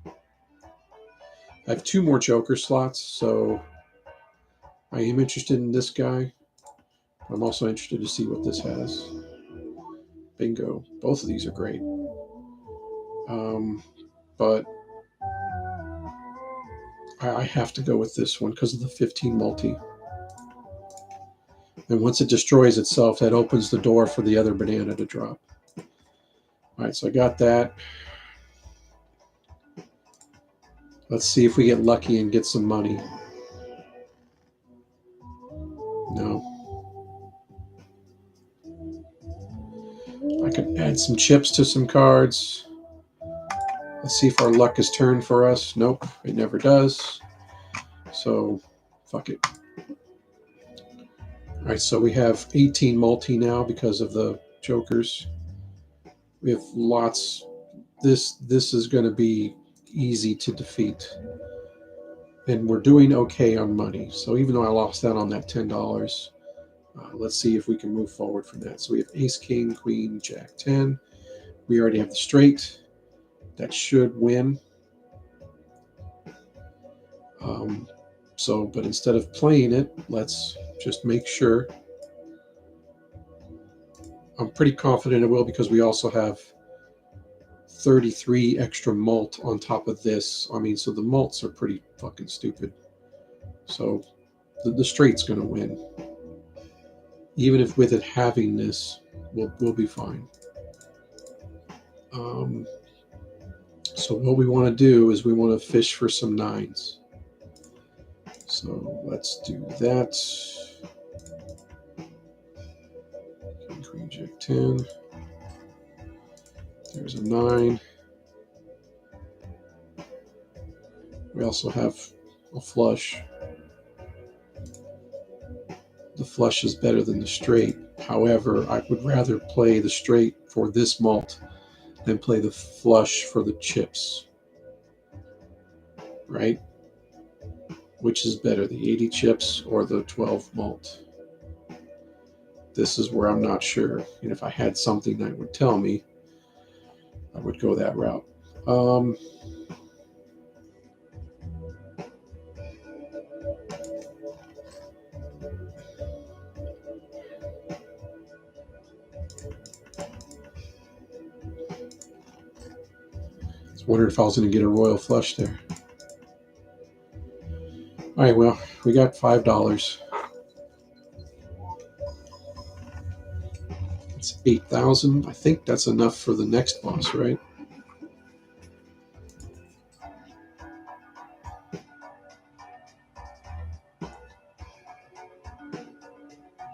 I have 2 more Joker slots, so I am interested in this guy. I'm also interested to see what this has. Bingo. Both of these are great. But I have to go with this one because of the 15 multi. And once it destroys itself, that opens the door for the other banana to drop. All right, so I got that. Let's see if we get lucky and get some money. No. I can add some chips to some cards. Let's see if our luck is turned for us. Nope, it never does. So, fuck it. All right, so we have 18 multi now because of the jokers. We have lots. This is going to be easy to defeat. And we're doing okay on money. So even though I lost out on that $10, let's see if we can move forward from that. So we have ace, king, queen, jack, 10. We already have the straight. That should win. But instead of playing it, let's just make sure. I'm pretty confident it will because we also have 33 extra malt on top of this. I mean, so the malts are pretty fucking stupid. So the straight's going to win. Even if with it having this, we'll be fine. So what we want to do is we want to fish for some 9s. So let's do that. King, queen, jack, 10. There's a 9. We also have a flush. The flush is better than the straight. However, I would rather play the straight for this malt than play the flush for the chips. Right? Which is better, the 80 chips or the 12 malt? This is where I'm not sure. And if I had something that would tell me, I would go that route. I was wondering if I was going to get a royal flush there. All right, well, we got $5. It's 8,000. I think that's enough for the next boss, right?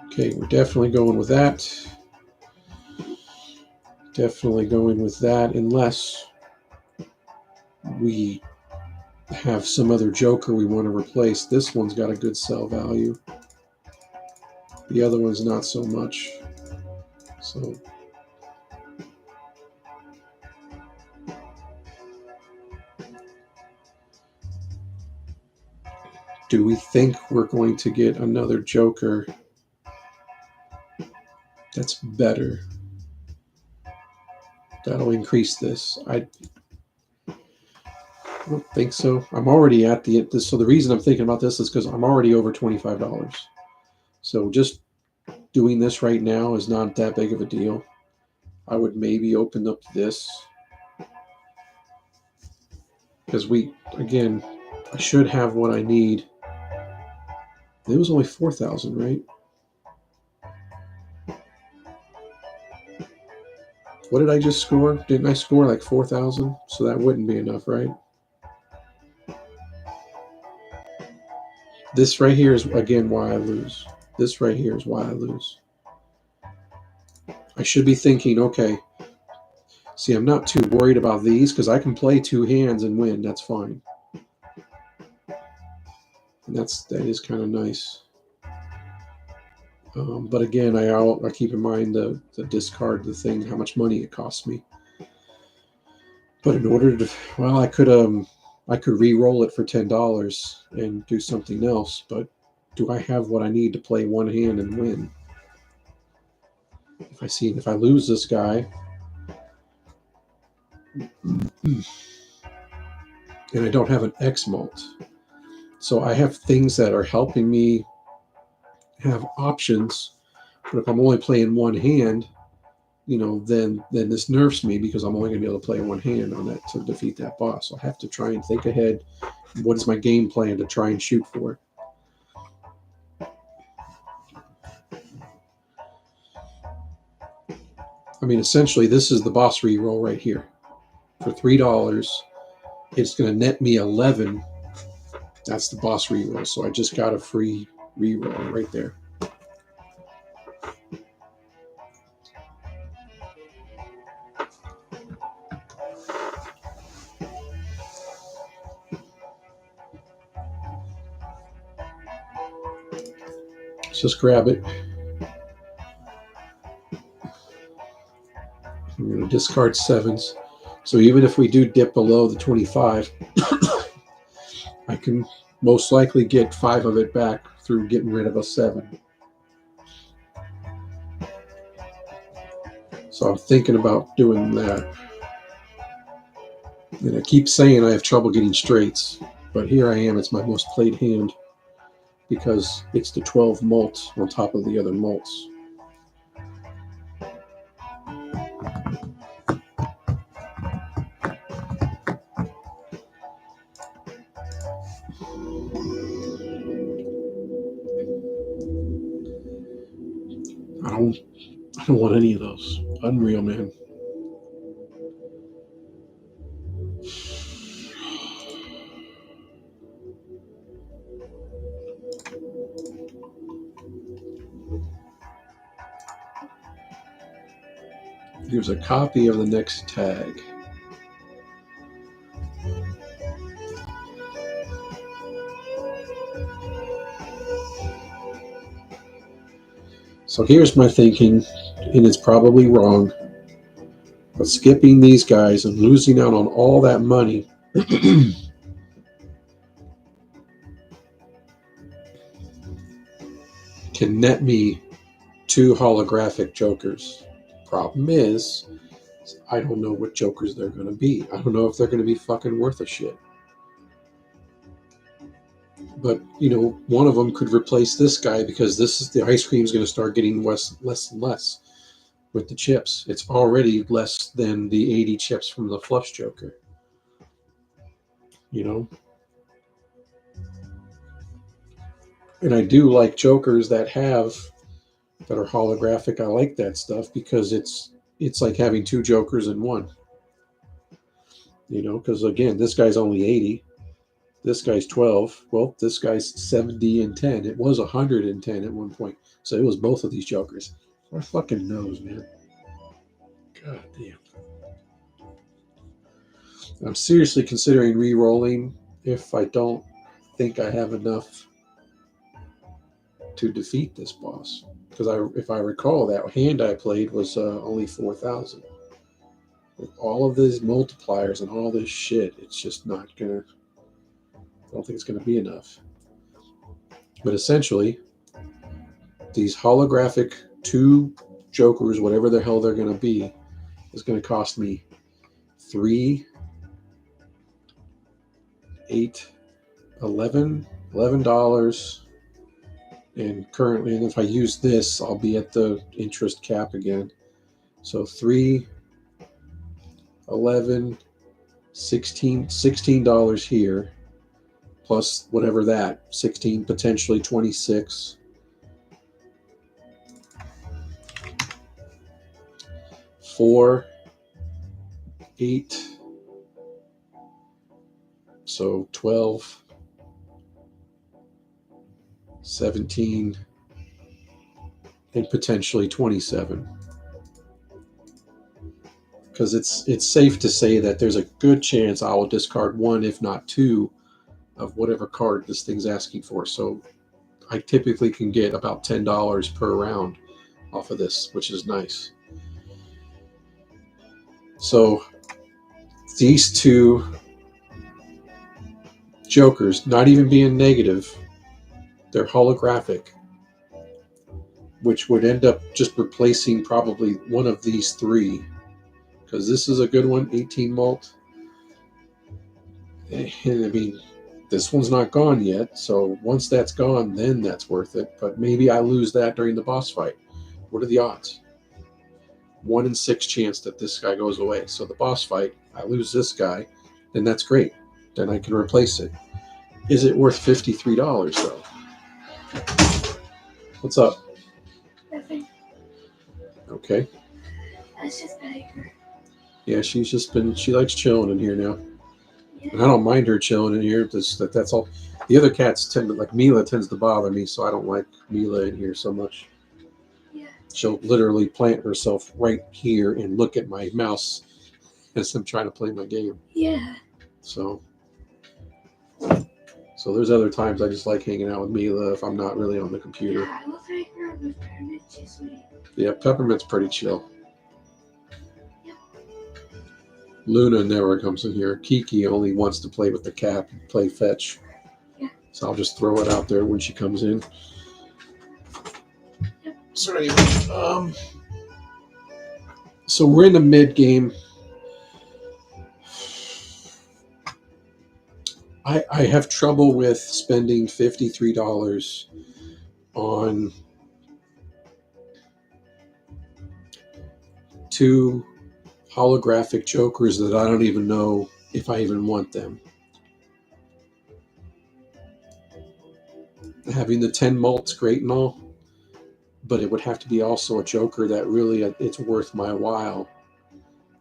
Okay, we're definitely going with that. Definitely going with that, unless we have some other joker we want to replace. This one's got a good sell value. The other one's not so much. So do we think we're going to get another joker That's better. That'll increase this. I don't think so. I'm already at the so the reason I'm thinking about this is because I'm already over $25. So just doing this right now is not that big of a deal. I would maybe open up this because again, I should have what I need. It was only 4,000, right? What did I just score? Didn't I score like 4,000? So that wouldn't be enough, right? This right here is again why I lose. This right here is why I lose. I should be thinking, okay, see, I'm not too worried about these because I can play two hands and win. That's fine. And that is kind of nice. But again, I keep in mind the discard, the thing, how much money it costs me. But in order to, well, I could re-roll it for $10 and do something else. But do I have what I need to play one hand and win? If I lose this guy, and I don't have an X mult, so I have things that are helping me have options. But if I'm only playing one hand, then this nerfs me because I'm only going to be able to play one hand on that to defeat that boss. So I have to try and think ahead. What is my game plan to try and shoot for? I mean, essentially, this is the boss reroll right here. For $3, it's going to net me 11. That's the boss reroll. So I just got a free reroll right there. Let's just grab it. I'm going to discard sevens. So even if we do dip below the 25, I can most likely get 5 of it back through getting rid of a 7. So I'm thinking about doing that. And I keep saying I have trouble getting straights, but here I am. It's my most played hand because it's the 12 mult on top of the other mults. I don't want any of those. Unreal, man. Here's a copy of the next tag. So here's my thinking, and it's probably wrong, but skipping these guys and losing out on all that money can net me 2 holographic jokers. Problem is, I don't know what jokers they're going to be. I don't know if they're going to be fucking worth a shit. But, one of them could replace this guy because the ice cream is going to start getting less and less with the chips. It's already less than the 80 chips from the Flush Joker. And I do like jokers that are holographic. I like that stuff because it's like having 2 jokers in one. Because again, this guy's only 80. This guy's 12. Well, this guy's 70 and 10. It was 110 at one point. So it was both of these jokers. Who fucking knows, man? God damn. I'm seriously considering re-rolling if I don't think I have enough to defeat this boss. Because if I recall, that hand I played was only 4,000. With all of these multipliers and all this shit, it's just not gonna. I don't think it's gonna be enough. But essentially, these holographic 2 jokers, whatever the hell they're going to be, is going to cost me $3, $8, $11. And currently, and if I use this, I'll be at the interest cap again. So $3, $11, $16 here, plus whatever that, 16, potentially 26. $4, $8, so 12, 17, and potentially 27. Because it's safe to say that there's a good chance I will discard one, if not two, of whatever card this thing's asking for. So I typically can get about $10 per round off of this, which is nice. So these two jokers, not even being negative, they're holographic, which would end up just replacing probably one of these three, because this is a good one, 18 malt. And I mean, this one's not gone yet, so once that's gone, then that's worth it. But maybe I lose that during the boss fight. What are the odds? 1 in 6 chance that this guy goes away. So the boss fight, I lose this guy, then that's great. Then I can replace it. Is it worth $53 though? What's up? Nothing. Okay. That's just better. Yeah, she likes chilling in here now. Yeah. And I don't mind her chilling in here. That's all. The other cats tend to, like Mila tends to bother me, so I don't like Mila in here so much. Yeah. She'll literally plant herself right here and look at my mouse as I'm trying to play my game. Yeah. So there's other times I just like hanging out with Mila if I'm not really on the computer. Yeah, I love hanging around with Peppermint. She's sweet. Yeah, Peppermint's pretty chill. Yep. Luna never comes in here. Kiki only wants to play with the cat and play fetch. Yeah. So I'll just throw it out there when she comes in. Yep. So anyway, so we're in the mid game. I have trouble with spending $53 on 2 holographic jokers that I don't even know if I even want them. Having the 10 malt's great and all, but it would have to be also a joker that really it's worth my while.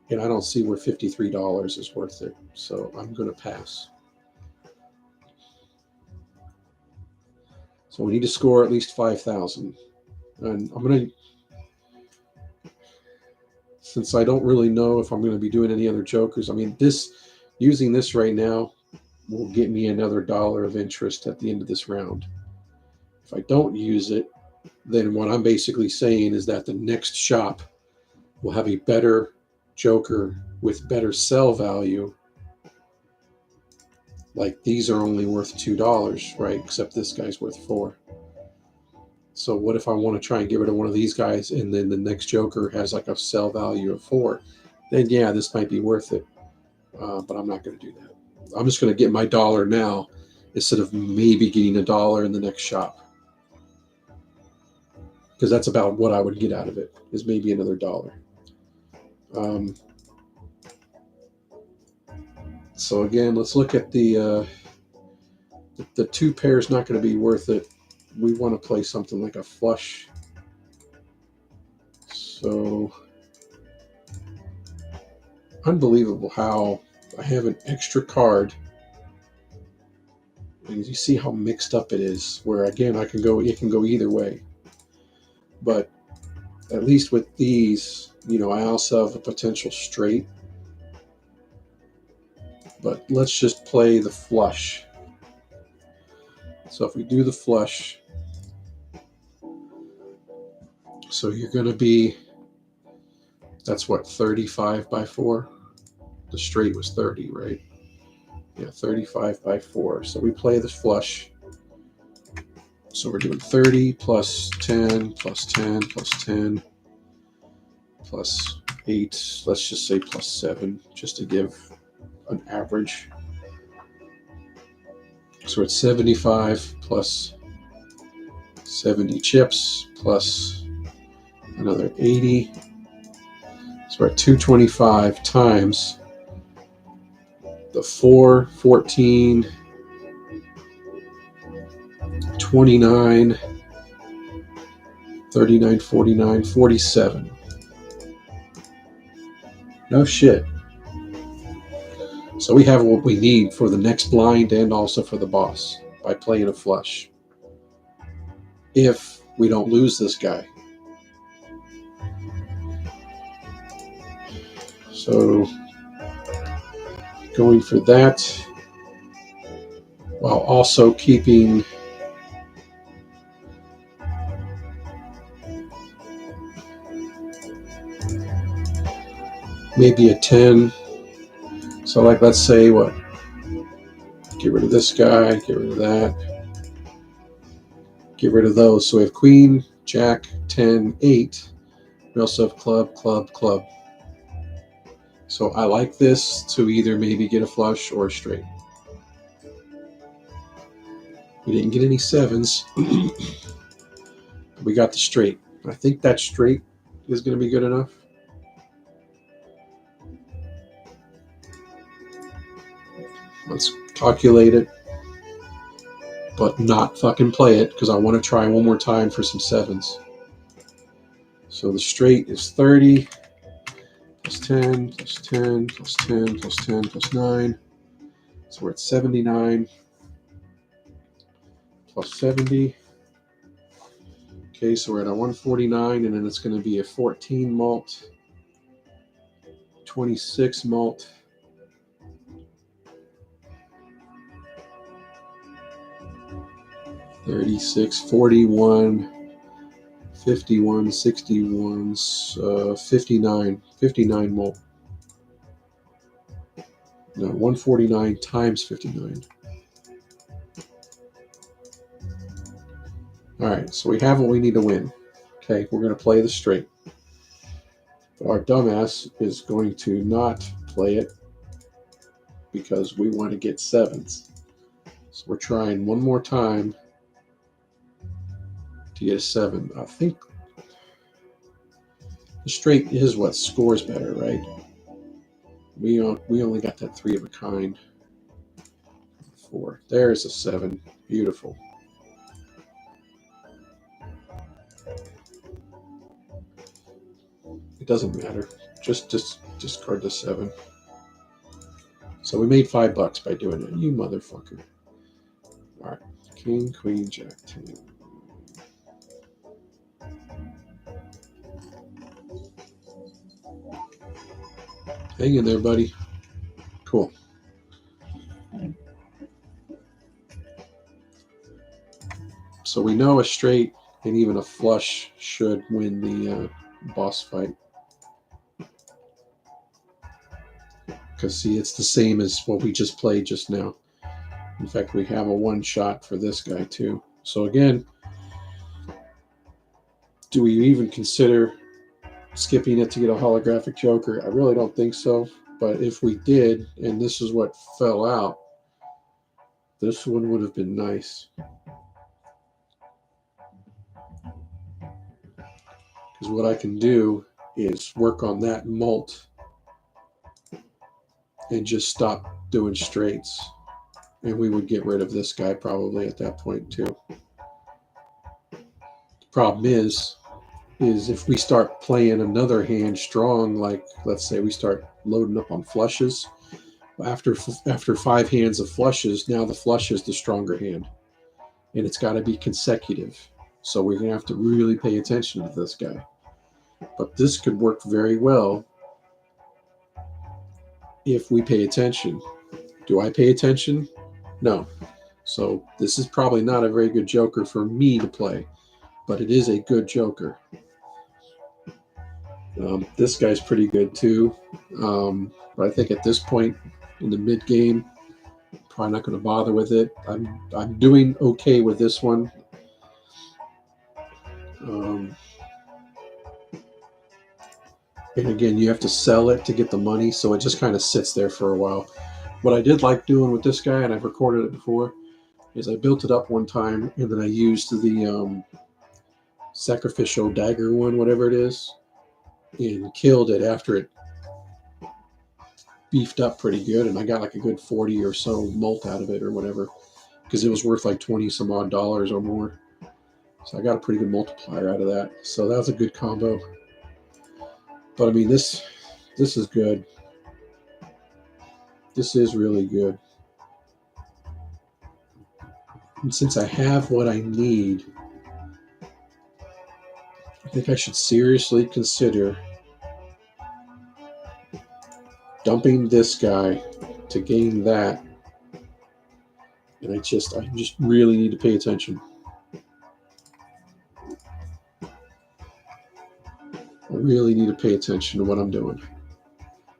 And I don't see where $53 is worth it. So I'm going to pass. So we need to score at least 5,000. And I'm going to, since I don't really know if I'm going to be doing any other jokers, I mean, using this right now will get me another $1 of interest at the end of this round. If I don't use it, then what I'm basically saying is that the next shop will have a better joker with better sell value. Like these are only worth $2, right? Except this guy's worth $4. So what if I want to try and get rid of one of these guys and then the next joker has like a sell value of $4? Then yeah, this might be worth it. But I'm not going to do that. I'm just going to get my $1 now instead of maybe getting $1 in the next shop. Because that's about what I would get out of it, is maybe another $1. So again, let's look at the 2 pairs. Not going to be worth it. We want to play something like a flush. So unbelievable how I have an extra card, and you see how mixed up it is. Where again, it can go either way. But at least with these, I also have a potential straight. But let's just play the flush. So if we do the flush, so you're going to be, that's what, 35 by 4? The straight was 30, right? Yeah, 35 by 4. So we play the flush. So we're doing 30 plus 10 plus 10 plus 10. plus 8. Let's just say plus 7, just to give an average. So it's 75 plus 70 chips plus another 80. So we're at 225 times the 4, 14, 29, 39, 49, 47. No shit. So we have what we need for the next blind and also for the boss by playing a flush. If we don't lose this guy. So going for that while also keeping maybe a 10. So like let's say what? Get rid of this guy, get rid of that. Get rid of those. So we have queen, jack, 10, 8. We also have club, club, club. So I like this to either maybe get a flush or a straight. We didn't get any 7s. We got the straight. I think that straight is going to be good enough. Let's calculate it, but not fucking play it because I want to try one more time for some 7s. So the straight is 30 plus 10 plus 10 plus 10 plus 10 plus 9. So we're at 79 plus 70. Okay, so we're at a 149, and then it's going to be a 14 malt, 26 malt, 36, 41, 51, 61, 59 malt. No, 149 times 59. All right, so we have what we need to win. Okay, we're going to play the straight. But our dumbass is going to not play it because we want to get 7s. So we're trying one more time to get a 7. I think the straight is what scores better, right? We only got that 3 of a kind. 4. There's a 7. Beautiful. It doesn't matter. Just discard the 7. So we made $5 by doing it. You motherfucker. All right. King, queen, jack, 10. Hang in there, buddy. Cool. So we know a straight and even a flush should win the boss fight. Because, see, it's the same as what we just played just now. In fact, we have a 1 shot for this guy, too. So, again, do we even consider skipping it to get a holographic Joker? I really don't think so. But if we did, and this is what fell out, this one would have been nice. Because what I can do is work on that mult and just stop doing straights. And we would get rid of this guy probably at that point too. The problem is if we start playing another hand strong, like let's say we start loading up on flushes, after 5 hands of flushes, now the flush is the stronger hand. And it's got to be consecutive. So we're going to have to really pay attention to this guy. But this could work very well if we pay attention. Do I pay attention? No. So this is probably not a very good Joker for me to play, but it is a good Joker. This guy's pretty good too, but I think at this point in the mid game, probably not going to bother with it. I'm doing okay with this one. And again, you have to sell it to get the money, so it just kind of sits there for a while. What I did like doing with this guy, and I've recorded it before, is I built it up one time, and then I used the sacrificial dagger one, whatever it is, and killed it after it beefed up pretty good, and I got like a good 40 or so molt out of it or whatever, because it was worth like 20 some odd dollars or more. So I got a pretty good multiplier out of that. So that was a good combo. But I mean, this is good. This is really good. And since I have what I need, I think I should seriously consider dumping this guy to gain that. And I just really need to pay attention. I really need to pay attention to what I'm doing.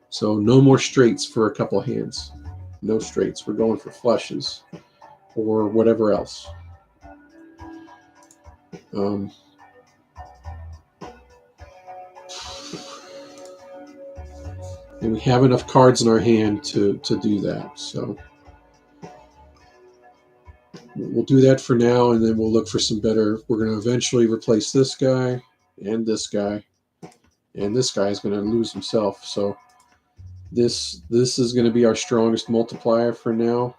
So no more straights for a couple hands. No straights. We're going for flushes or whatever else. And we have enough cards in our hand to do that. So we'll do that for now, and then we'll look for some better. We're going to eventually replace this guy and this guy, and this guy is going to lose himself. So this is going to be our strongest multiplier for now.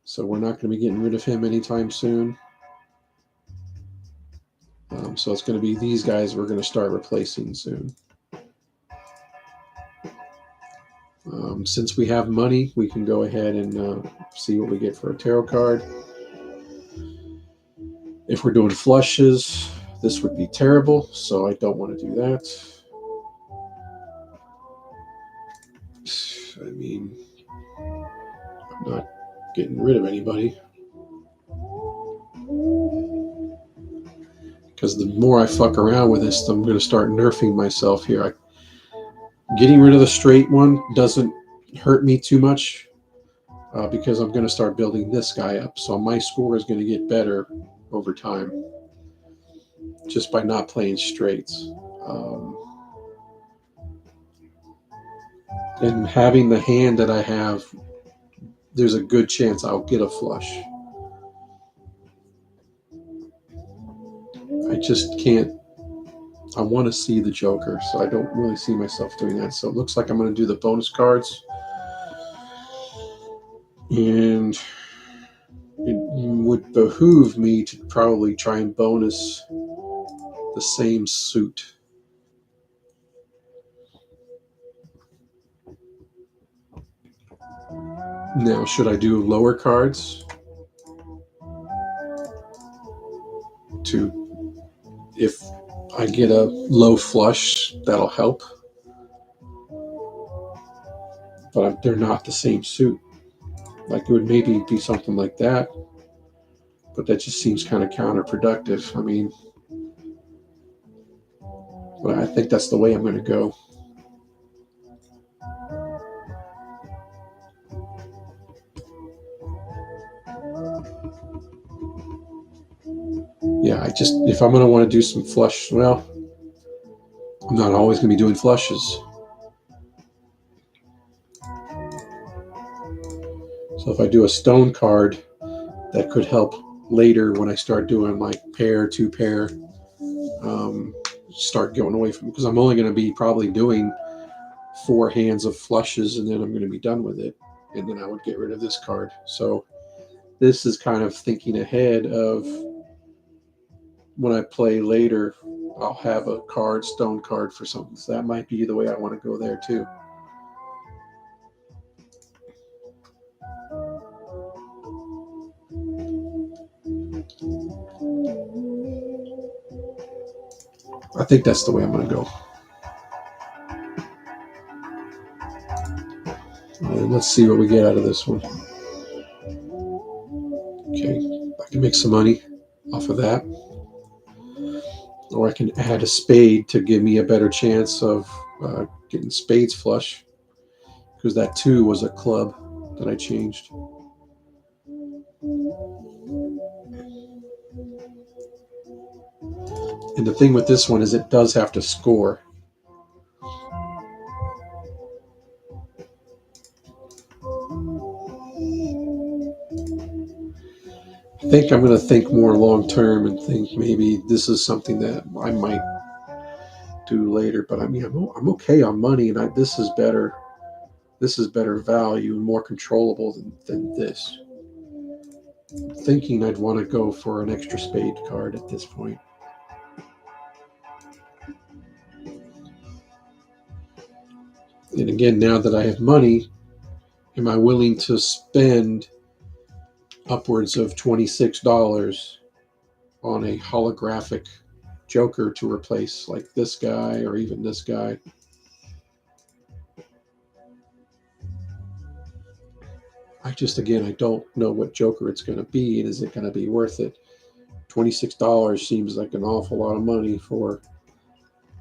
So we're not going to be getting rid of him anytime soon. So it's going to be these guys we're going to start replacing soon. Since we have money, we can go ahead and see what we get for a tarot card. If we're doing flushes, this would be terrible, so I don't want to do that. I mean, I'm not getting rid of anybody. Because the more I fuck around with this, I'm going to start nerfing myself here. Getting rid of the straight one doesn't hurt me too much because I'm going to start building this guy up. So my score is going to get better over time just by not playing straights. And having the hand that I have, there's a good chance I'll get a flush. I just can't. I want to see the Joker, so I don't really see myself doing that. So it looks like I'm going to do the bonus cards. And it would behoove me to probably try and bonus the same suit. Now, should I do lower cards to, if I get a low flush, that'll help. But they're not the same suit. Like it would maybe be something like that, but that just seems kind of counterproductive. I mean, but I think that's the way I'm going to go. Yeah, if I'm going to want to do some flush, well, I'm not always going to be doing flushes. So if I do a stone card, that could help later when I start doing like pair, two pair, start going away from, because I'm only going to be probably doing 4 hands of flushes and then I'm going to be done with it. And then I would get rid of this card. So this is kind of thinking ahead of when I play later, I'll have a stone card for something. So that might be the way I want to go there too. I think that's the way I'm going to go. And let's see what we get out of this one. Okay, I can make some money off of that. Or I can add a spade to give me a better chance of getting spades flush. Because that 2 was a club that I changed. And the thing with this one is it does have to score. I think I'm going to think more long term and think maybe this is something that I might do later. But I mean, I'm okay on money, and this is better. This is better value and more controllable than this. I'm thinking I'd want to go for an extra spade card at this point. And again, now that I have money, am I willing to spend upwards of $26 on a holographic Joker to replace like this guy or even this guy? I don't know what Joker it's going to be, and is it going to be worth it? $26 seems like an awful lot of money for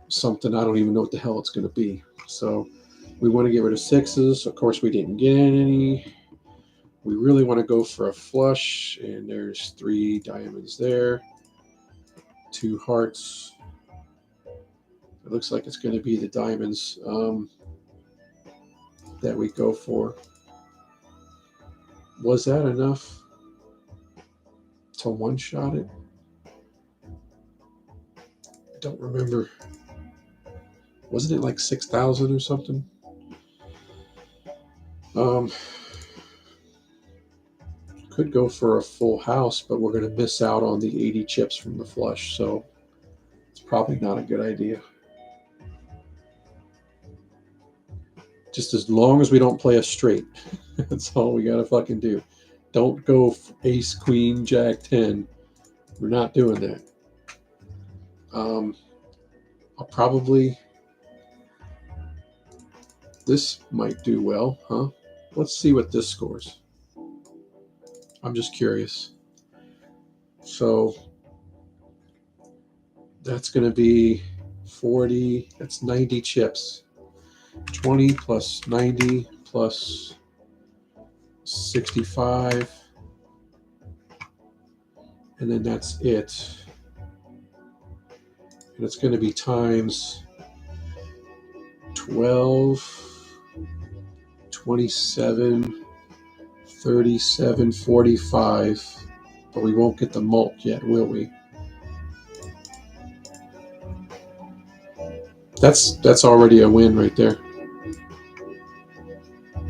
something I don't even know what the hell it's going to be. So we want to get rid of sixes. Of course, we didn't get any. We really want to go for a flush, and there's 3 diamonds there, 2 hearts. It looks like it's going to be the diamonds that we go for. Was that enough to one-shot it? I don't remember. Wasn't it like 6,000 or something? Could go for a full house, but we're going to miss out on the 80 chips from the flush, so it's probably not a good idea. Just as long as we don't play a straight. That's all we got to fucking do. Don't go ace, queen, jack, 10. We're not doing that. I'll probably... This might do well, huh? Let's see what this scores. I'm just curious. So that's going to be 40. That's 90 chips. 20 plus 90 plus 65. And then that's it. And it's going to be times 12, 27, 37, 45. But we won't get the mult yet, will we? That's already a win right there.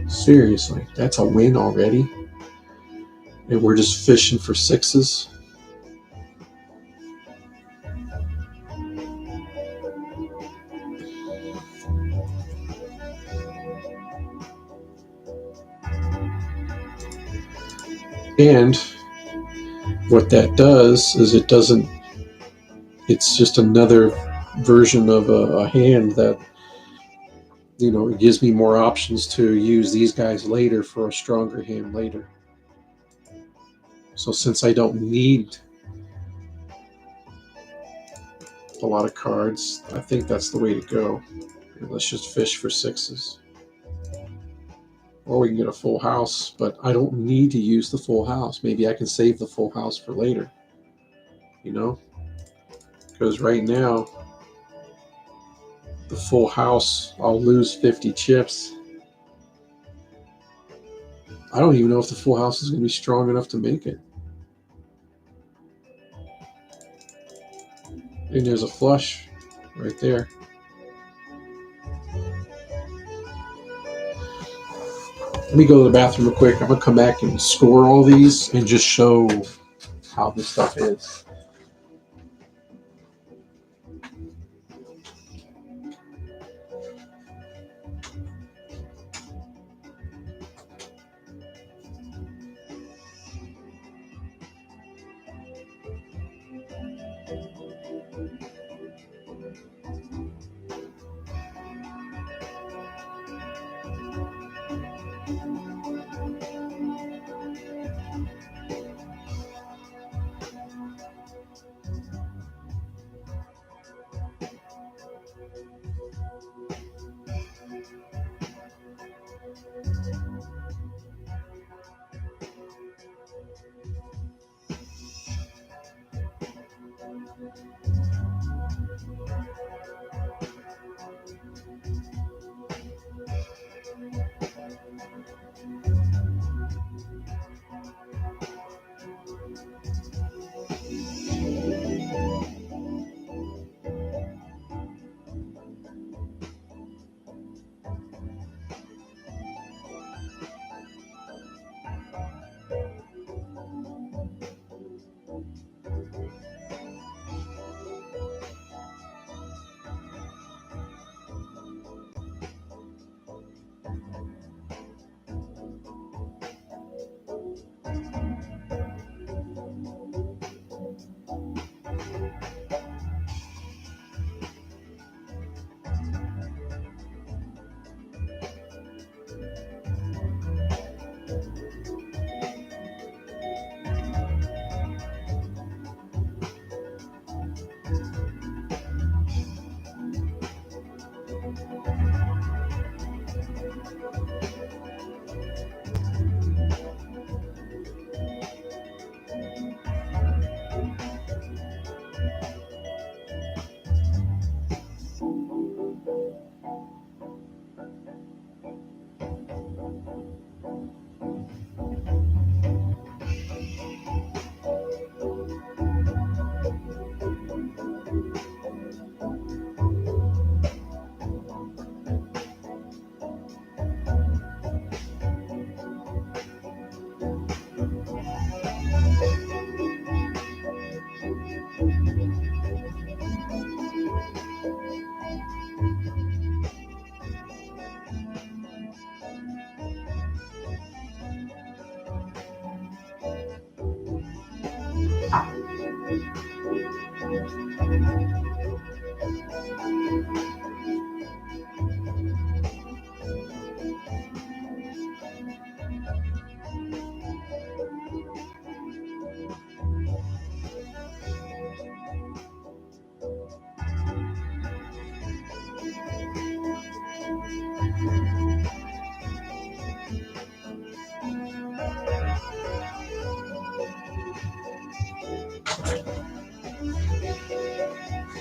Seriously, that's a win already? And we're just fishing for sixes? And what that does is it's just another version of a hand that, it gives me more options to use these guys later for a stronger hand later. So since I don't need a lot of cards, I think that's the way to go. Let's just fish for sixes. Or we can get a full house, but I don't need to use the full house. Maybe I can save the full house for later. Because right now, the full house, I'll lose 50 chips. I don't even know if the full house is going to be strong enough to make it. And there's a flush right there. Let me go to the bathroom real quick. I'm going to come back and score all these and just show how this stuff is.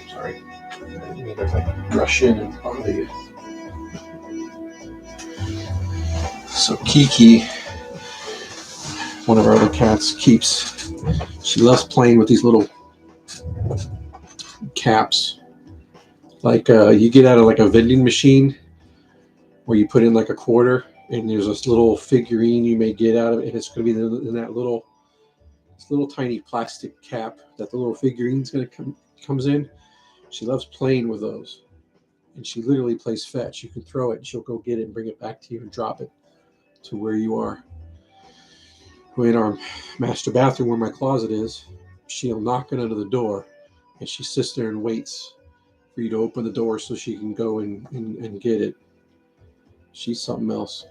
Sorry. I didn't mean to rush in and bother you. So Kiki, one of our other cats, she loves playing with these little caps. Like you get out of like a vending machine where you put in like a quarter and there's this little figurine you may get out of it, and it's going to be in that little tiny plastic cap that the little figurine's going to comes in. She loves playing with those, and she literally plays fetch. You can throw it, and she'll go get it and bring it back to you and drop it to where you are. In our master bathroom where my closet is, she'll knock it under the door, and she sits there and waits for you to open the door so she can go and get it. She's something else.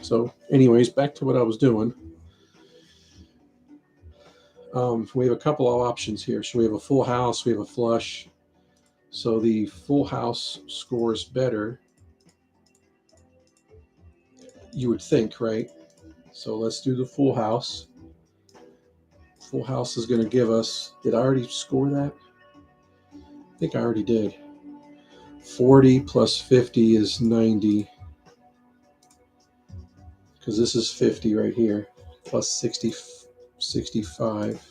So anyways, back to what I was doing. We have a couple of options here. So we have a full house, we have a flush. So the full house scores better, you would think, right? So let's do the full house. Full house is going to give us, did I already score that? I think I already did. 40 plus 50 is 90. Because this is 50 right here. Plus 60, 65.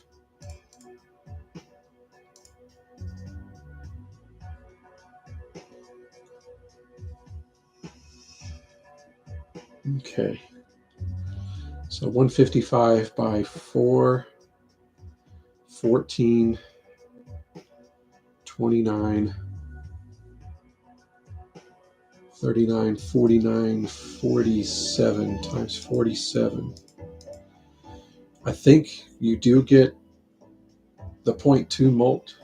Okay. So 155 by 4, 14, 29, 39, 49, 47 times 47. I think you do get the 0.2 molt,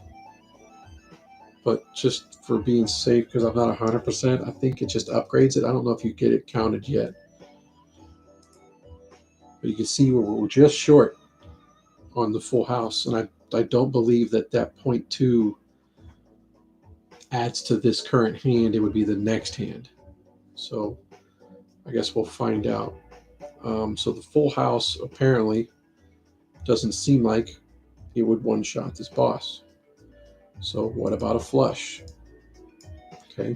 but just for being safe, because I'm not 100%, I think it just upgrades it. I don't know if you get it counted yet. But you can see we're just short on the full house, and I don't believe that 0.2 adds to this current hand. It would be the next hand. So I guess we'll find out. So the full house apparently doesn't seem like it would one-shot this boss. So what about a flush? Okay.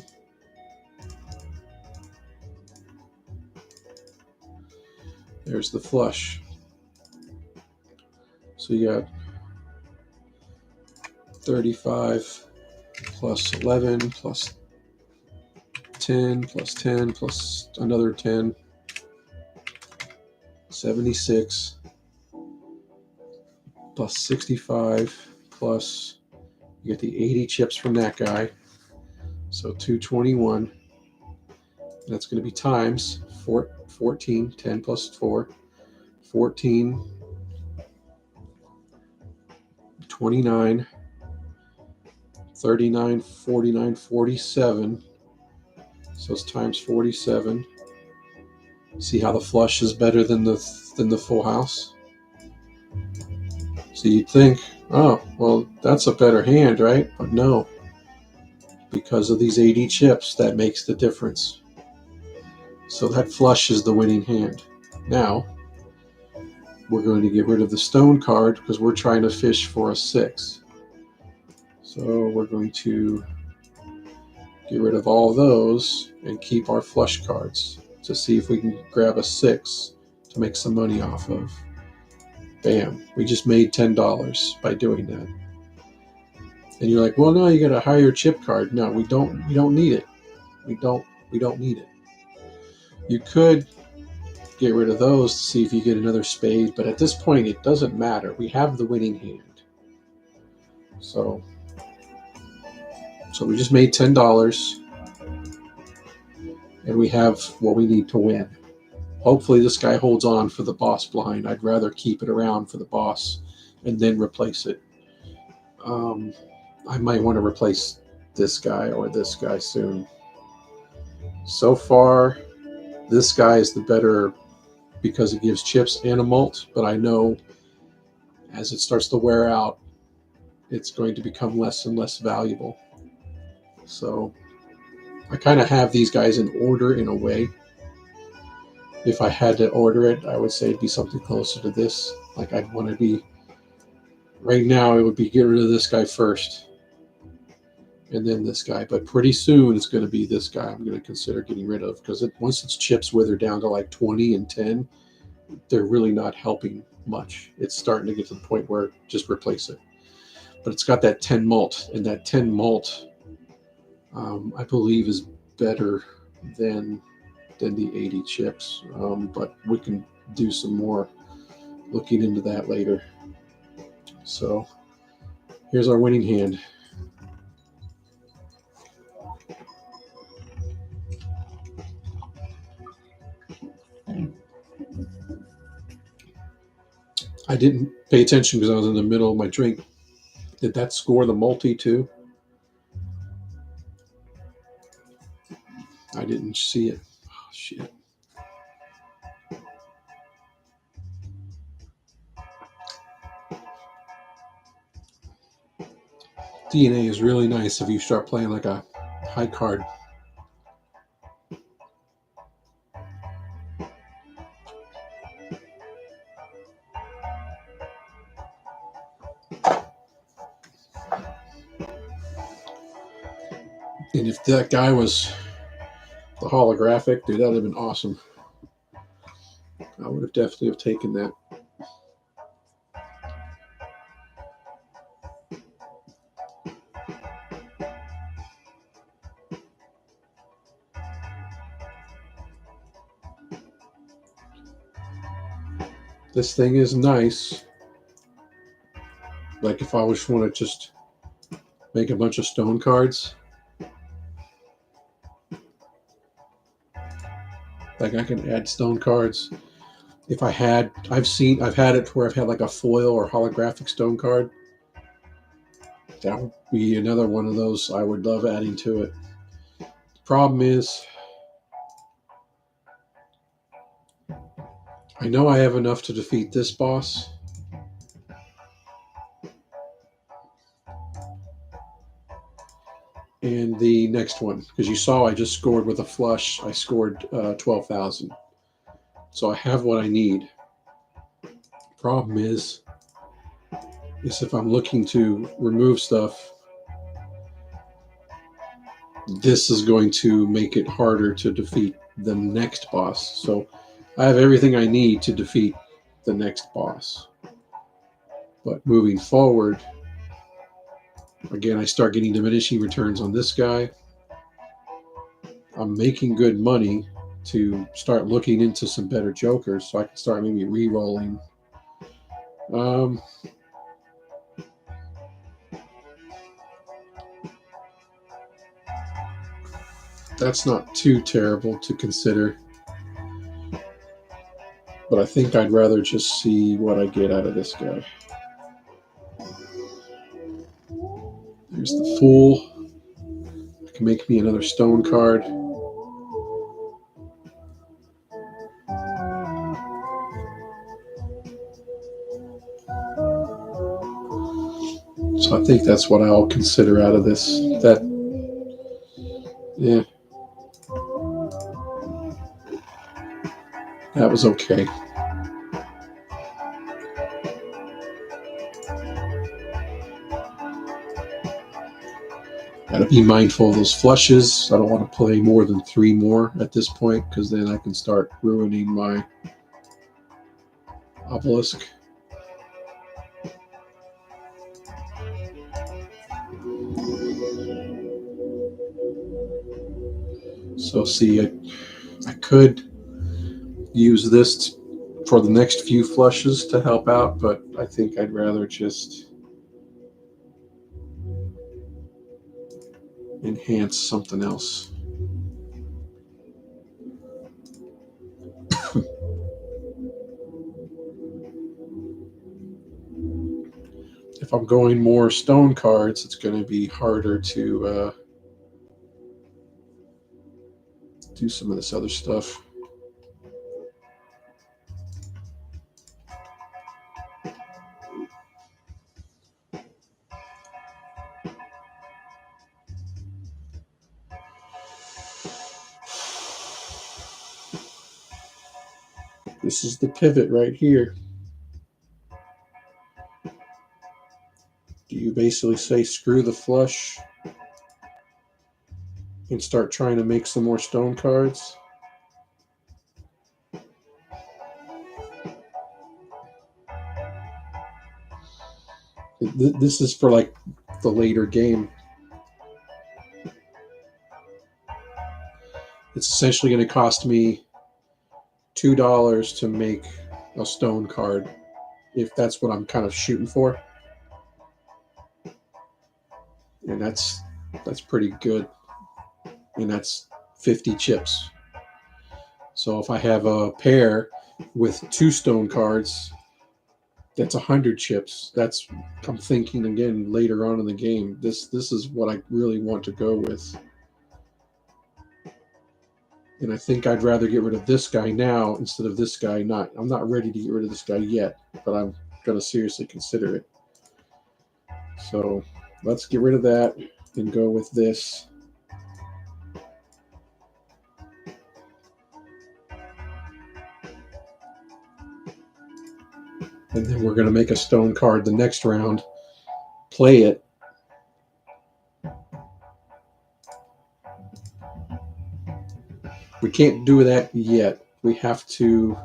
There's the flush. So you got 35 plus 11 plus 10 plus 10 plus another 10. 76 plus 65 plus, you get the 80 chips from that guy. So 221. That's going to be times 14, 10 plus 4, 14, 29, 39, 49, 47. So it's times 47. See how the flush is better than the full house? So you'd think, oh, well, that's a better hand, right? But no. Because of these 80 chips, that makes the difference. So that flush is the winning hand. Now, we're going to get rid of the stone card because we're trying to fish for a 6. So we're going to get rid of all those and keep our flush cards to see if we can grab a 6 to make some money off of. Bam, we just made $10 by doing that. And you're like, well, no, you got a higher chip card. No, we don't. You don't need it. We don't need it. You could get rid of those to see if you get another spade, but at this point, it doesn't matter. We have the winning hand. So we just made $10, and we have what we need to win. Hopefully this guy holds on for the boss blind. I'd rather keep it around for the boss and then replace it. I might want to replace this guy or this guy soon. So far, this guy is the better because it gives chips and a malt, but I know as it starts to wear out, it's going to become less and less valuable. So I kind of have these guys in order in a way. If I had to order it, I would say it'd be something closer to this. Like I'd want to be right now, it would be get rid of this guy first and then this guy. But pretty soon it's going to be this guy I'm going to consider getting rid of because once its chips wither down to like 20 and 10, they're really not helping much. It's starting to get to the point where just replace it. But it's got that 10 malt, and that 10 malt, I believe, is better than the 80 chips. But we can do some more looking into that later. So here's our winning hand. I didn't pay attention because I was in the middle of my drink. Did that score the multi too? I didn't see it. Oh, shit. DNA is really nice if you start playing like a high card. And if that guy was the holographic, dude, that would have been awesome. I would have definitely have taken that. This thing is nice. Like if I just want to just make a bunch of stone cards, like I can add stone cards. If I had, I've had it where I've had like a foil or holographic stone card. That would be another one of those I would love adding to it. The problem is, I know I have enough to defeat this boss. And the next one, because you saw I just scored with a flush. I scored 12,000. So I have what I need. Problem is if I'm looking to remove stuff, this is going to make it harder to defeat the next boss. So I have everything I need to defeat the next boss. But moving forward, again, I start getting diminishing returns on this guy. I'm making good money to start looking into some better jokers so I can start maybe re-rolling. That's not too terrible to consider. But I think I'd rather just see what I get out of this guy. There's the Fool. It can make me another stone card. So I think that's what I'll consider out of this. Yeah, that was okay. Got to be mindful of those flushes. I don't want to play more than 3 more at this point because then I can start ruining my obelisk. So see, I could use this for the next few flushes to help out, but I think I'd rather just enhance something else. if I'm going more stone cards, it's going to be harder to do some of this other stuff. This is the pivot right here. Do you basically say screw the flush and start trying to make some more stone cards? This is for like the later game. It's essentially going to cost me $2 to make a stone card, if that's what I'm kind of shooting for. And that's pretty good. And that's 50 chips. So if I have a pair with 2 stone cards, that's 100 chips. That's, I'm thinking again later on in the game. This is what I really want to go with. And I think I'd rather get rid of this guy now instead of this guy. I'm not ready to get rid of this guy yet, but I'm going to seriously consider it. So let's get rid of that and go with this. And then we're going to make a stone card the next round, play it. We can't do that yet. We have to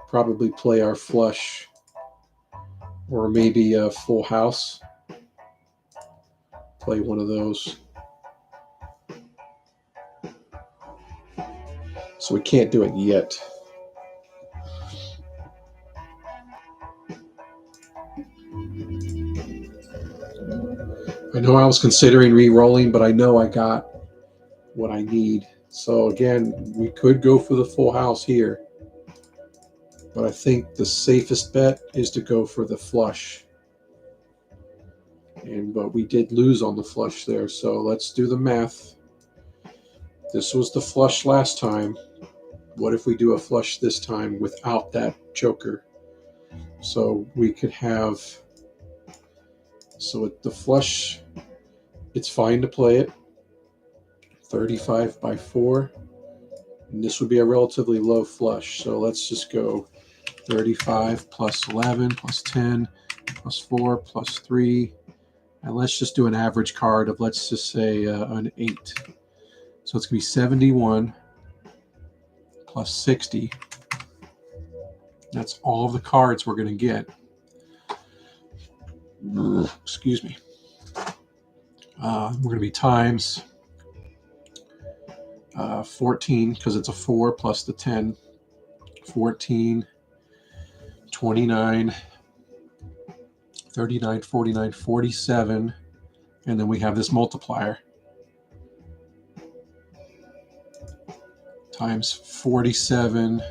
probably play our flush or maybe a full house. Play one of those. So we can't do it yet. I know I was considering re-rolling, but I know I got what I need. So again, we could go for the full house here, but I think the safest bet is to go for the flush. But we did lose on the flush there, so let's do the math. This was the flush last time. What if we do a flush this time without that joker? So we could have, so the flush, it's fine to play it. 35 by 4. And this would be a relatively low flush. So let's just go 35 plus 11 plus 10 plus 4 plus 3. And let's just do an average card of, let's just say an 8. So it's going to be 71 plus 60. That's all of the cards we're going to get. Excuse me. We're going to be times 14, because it's a 4 plus the 10. 14, 29, 39, 49, 47. And then we have this multiplier. Times 47.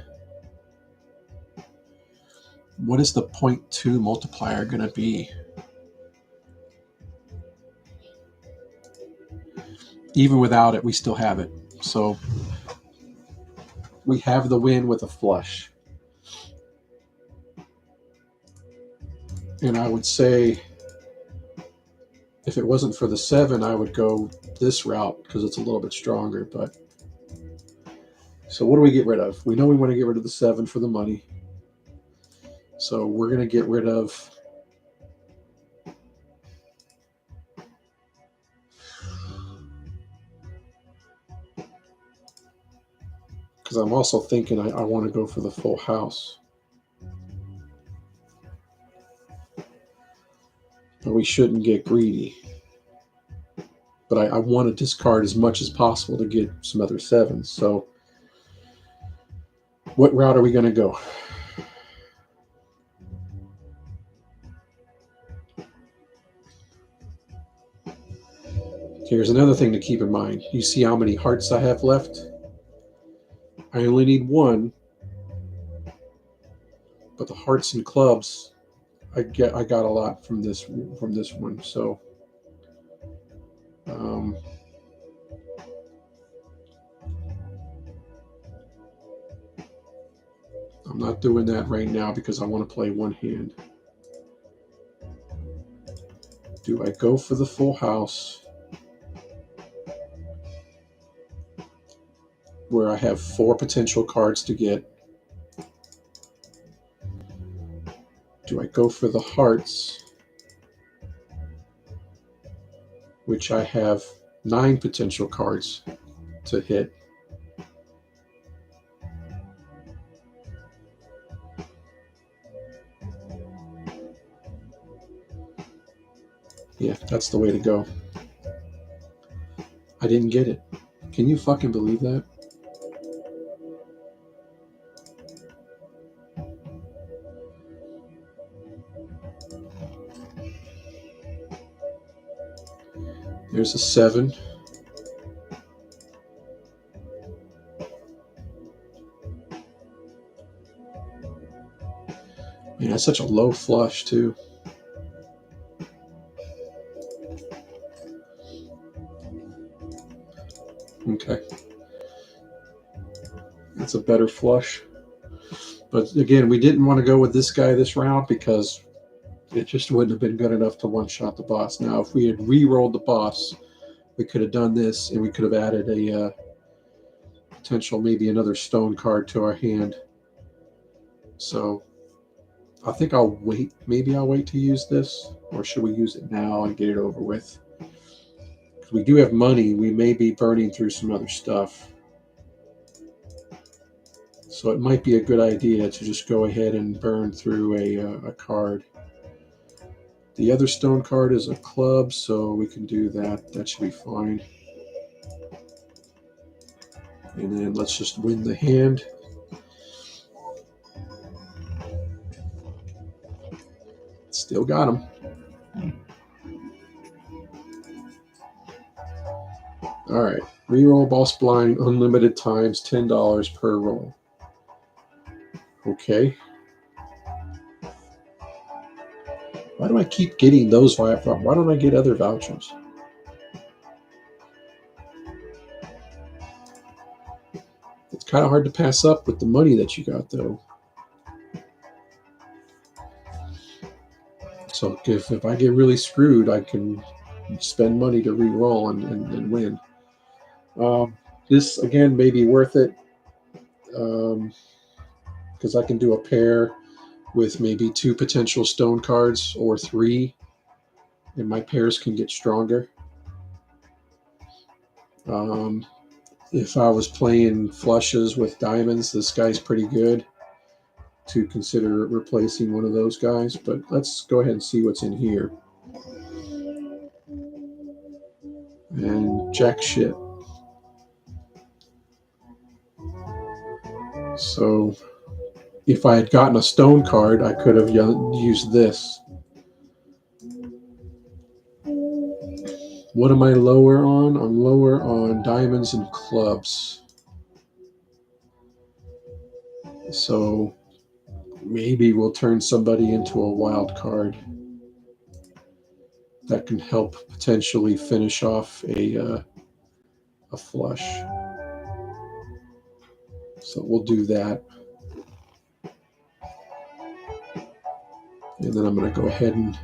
What is the 0.2 multiplier going to be? Even without it, we still have it. So we have the win with a flush. And I would say, if it wasn't for the 7, I would go this route because it's a little bit stronger. But so what do we get rid of? We know we want to get rid of the 7 for the money. So we're going to get rid of because I'm also thinking I want to go for the full house. But we shouldn't get greedy. But I want to discard as much as possible to get some other 7s. So what route are we going to go? Here's another thing to keep in mind. You see how many hearts I have left? I only need 1. But the hearts and clubs I got a lot from this one. So um, I'm not doing that right now because I want to play one hand. Do I go for the full house where I have 4 potential cards to get? Do I go for the hearts, which I have 9 potential cards to hit? Yeah, that's the way to go. I didn't get it. Can you fucking believe that? There's a 7. Man, that's such a low flush, too. Okay. That's a better flush. But again, we didn't want to go with this guy this round because it just wouldn't have been good enough to one-shot the boss. Now, if we had re-rolled the boss, we could have done this, and we could have added a potential, maybe another stone card to our hand. So I think I'll wait. Maybe I'll wait to use this, or should we use it now and get it over with? Because we do have money. We may be burning through some other stuff. So it might be a good idea to just go ahead and burn through a card. The other stone card is a club, so we can do that. That should be fine. And then let's just win the hand. Still got him. All right. Reroll boss blind, unlimited times, $10 per roll. Okay. Why do I keep getting those? Why don't I get other vouchers? It's kind of hard to pass up with the money that you got, though. So if I get really screwed, I can spend money to re-roll and win. This, again, may be worth it because I can do a pair with maybe 2 potential stone cards or 3, and my pairs can get stronger. If I was playing flushes with diamonds, this guy's pretty good to consider replacing one of those guys. But let's go ahead and see what's in here. And jack shit. So if I had gotten a stone card, I could have used this. What am I lower on? I'm lower on diamonds and clubs. So maybe we'll turn somebody into a wild card that can help potentially finish off a flush. So we'll do that. And then I'm going to go ahead and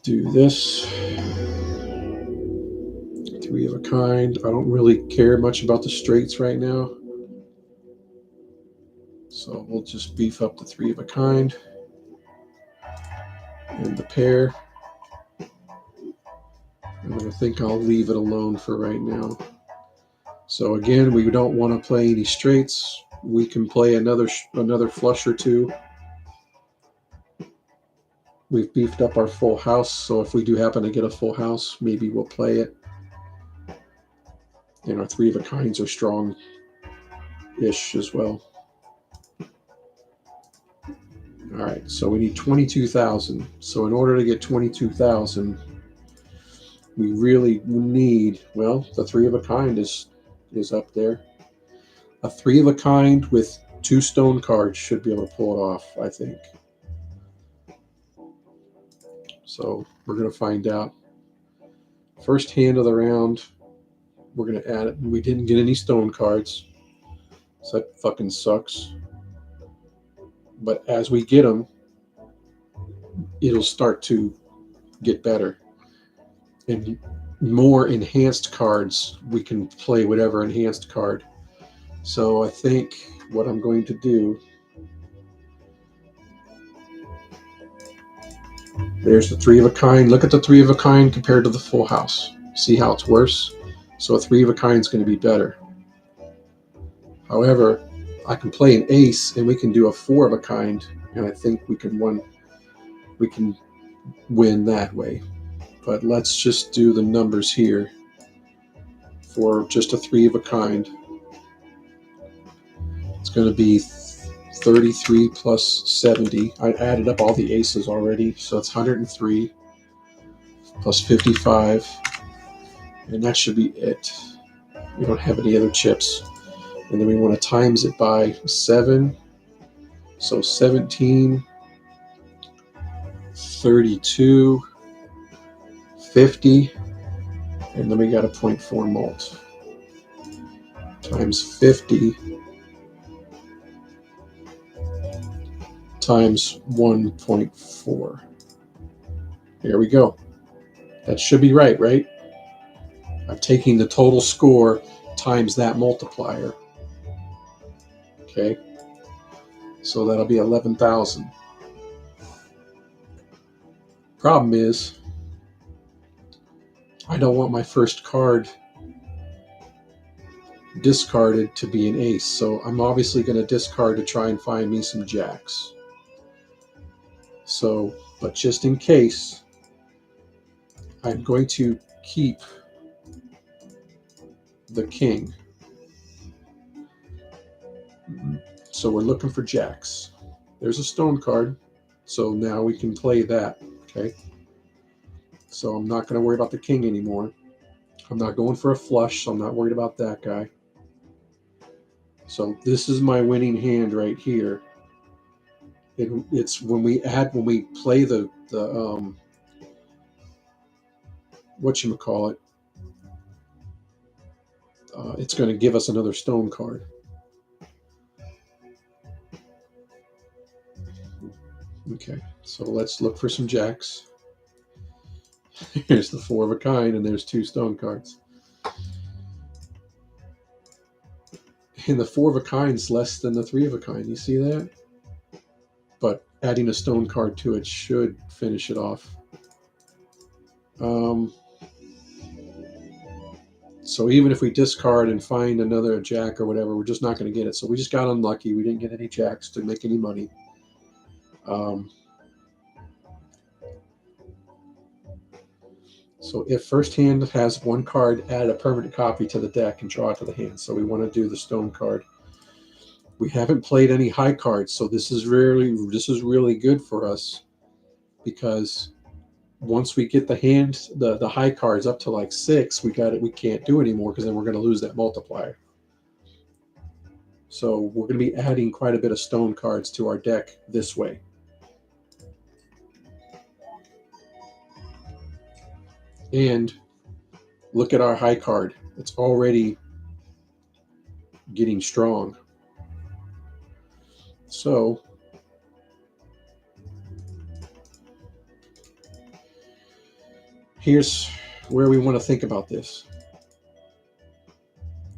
do this. 3 of a kind. I don't really care much about the straights right now. So we'll just beef up the 3 of a kind. And the pair. I think I'll leave it alone for right now. So again, we don't want to play any straights. We can play another flush or 2. We've beefed up our full house, so if we do happen to get a full house, maybe we'll play it. And our 3 of a kinds are strong-ish as well. All right, so we need 22,000. So in order to get 22,000, we really need, well, the 3 of a kind is up there. A 3 of a kind with 2 stone cards should be able to pull it off, I think. So we're going to find out. First hand of the round, we're going to add it. We didn't get any stone cards, so that fucking sucks. But as we get them, it'll start to get better. And more enhanced cards, we can play whatever enhanced card. So I think what I'm going to do, there's the three of a kind. Look at the three of a kind compared to the full house. See how it's worse? So a three of a kind is going to be better. However, I can play an ace and we can do a four of a kind, and I think we can win that way. But let's just do the numbers here for just a three of a kind. It's going to be 33 plus 70. I added up all the aces already, so it's 103 plus 55, and that should be it. We don't have any other chips. And then we want to times it by 7. So 17, 32, 50, and then we got a 0.4 mult times 50 times 1.4. There we go. That should be right, right? I'm taking the total score times that multiplier. Okay. So that'll be 11,000. Problem is, I don't want my first card discarded to be an ace. So I'm obviously going to discard to try and find me some jacks. So, but just in case, I'm going to keep the king. So we're looking for jacks. There's a stone card. So now we can play that. Okay. So I'm not going to worry about the king anymore. I'm not going for a flush, so I'm not worried about that guy. So this is my winning hand right here. It's when we play the whatchamacallit, it's going to give us another stone card. Okay, so let's look for some jacks. Here's the four of a kind, and there's two stone cards. And the four of a kind is less than the three of a kind. You see that? But adding a stone card to it should finish it off. So even if we discard and find another jack or whatever, we're just not going to get it. So we just got unlucky. We didn't get any jacks to make any money. So if first hand has one card, add a permanent copy to the deck and draw it to the hand. So we want to do the stone card. We haven't played any high cards, so this is really good for us, because once we get the high cards up to like 6, we can't do anymore, because then we're going to lose that multiplier. So we're going to be adding quite a bit of stone cards to our deck this way. And look at our high card. It's already getting strong. So here's where we want to think about this.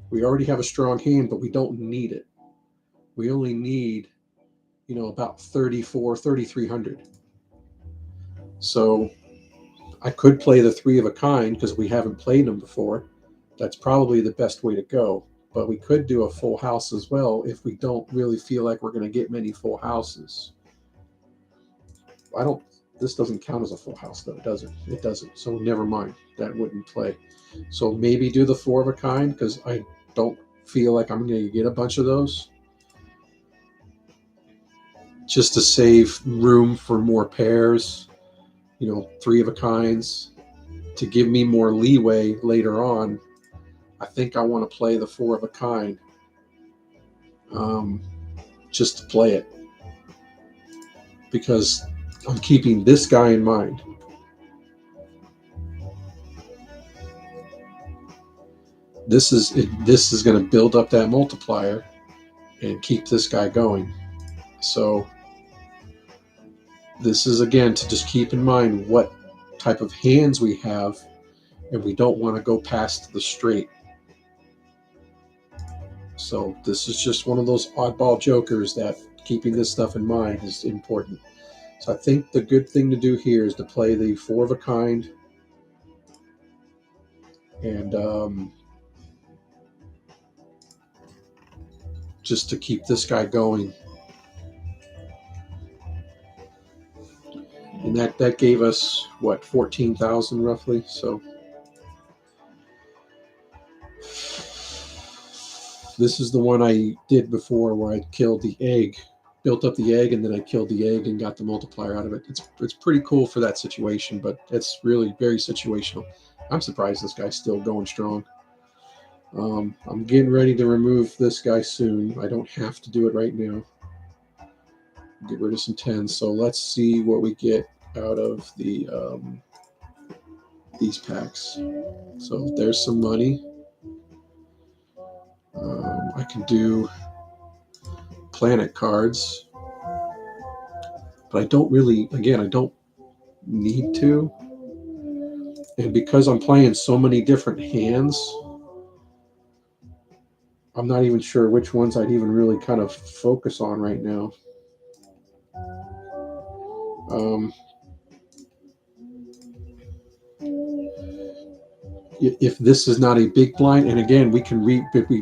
We already have a strong hand, but we don't need it. We only need, about 3,300. So I could play the three of a kind because we haven't played them before. That's probably the best way to go. But we could do a full house as well if we don't really feel like we're going to get many full houses. This doesn't count as a full house, though, does it? It doesn't. So never mind. That wouldn't play. So maybe do the four of a kind, because I don't feel like I'm going to get a bunch of those. Just to save room for more pairs, three of a kinds, to give me more leeway later on. I think I want to play the four of a kind, just to play it, because I'm keeping this guy in mind. this is going to build up that multiplier and keep this guy going. So this is, again, to just keep in mind what type of hands we have, and we don't want to go past the straight. So this is just one of those oddball jokers that keeping this stuff in mind is important. So I think the good thing to do here is to play the 4 of a kind, and just to keep this guy going. And that gave us, what, 14,000 roughly? So this is the one I did before where I killed the egg, built up the egg, and then I killed the egg and got the multiplier out of it. It's pretty cool for that situation, but it's really very situational. I'm surprised this guy's still going strong. I'm getting ready to remove this guy soon. I don't have to do it right now. Get rid of some 10s. So let's see what we get out of the these packs. So there's some money. I can do planet cards, but I don't really, again, I don't need to. And because I'm playing so many different hands, I'm not even sure which ones I'd even really kind of focus on right now. If this is not a big blind, and again, we can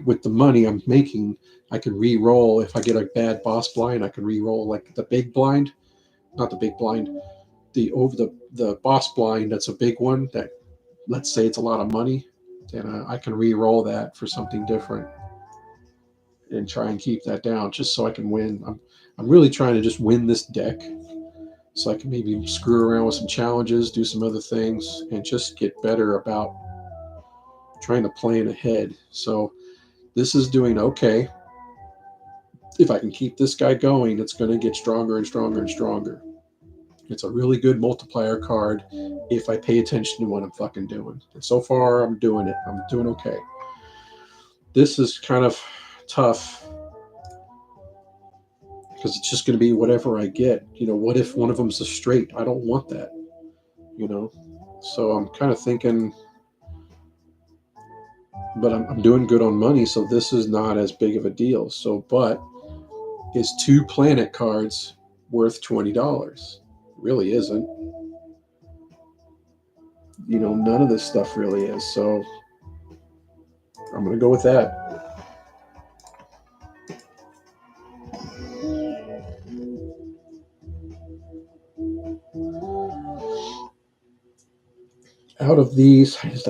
with the money I'm making, I can re-roll. If I get a bad boss blind, I can re-roll like the big blind, not the big blind, the boss blind. That's a big one. That, let's say it's a lot of money, then I can re-roll that for something different and try and keep that down just so I can win. I'm really trying to just win this deck, so I can maybe screw around with some challenges, do some other things, and just get better about trying to plan ahead. So this is doing okay. If I can keep this guy going, it's going to get stronger and stronger and stronger. It's a really good multiplier card if I pay attention to what I'm fucking doing. And so far, I'm doing it. I'm doing okay. This is kind of tough because it's just going to be whatever I get. What if one of them's a straight? I don't want that. So I'm kind of thinking, but I'm doing good on money, so this is not as big of a deal. So, but is 2 planet cards worth $20? Really isn't. None of this stuff really is. So I'm going to go with that. Out of these, I've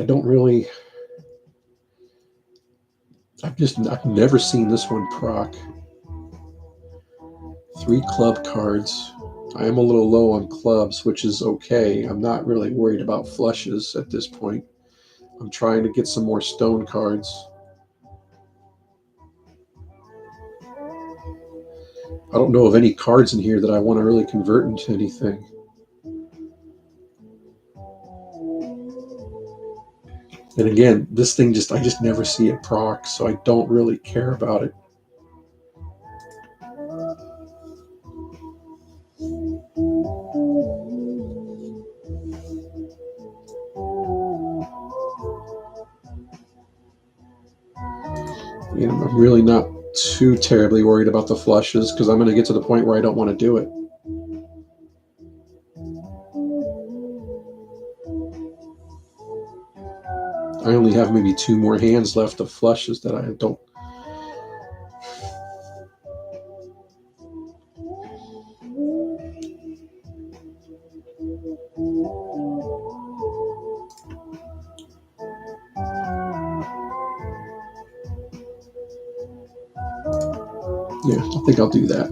never seen this one proc. 3 club cards. I am a little low on clubs, which is okay. I'm not really worried about flushes at this point. I'm trying to get some more stone cards. I don't know of any cards in here that I want to really convert into anything. And again, this thing I just never see it proc, so I don't really care about it. I'm really not too terribly worried about the flushes because I'm going to get to the point where I don't want to do it. I only have maybe 2 more hands left of flushes that I don't. Yeah, I think I'll do that.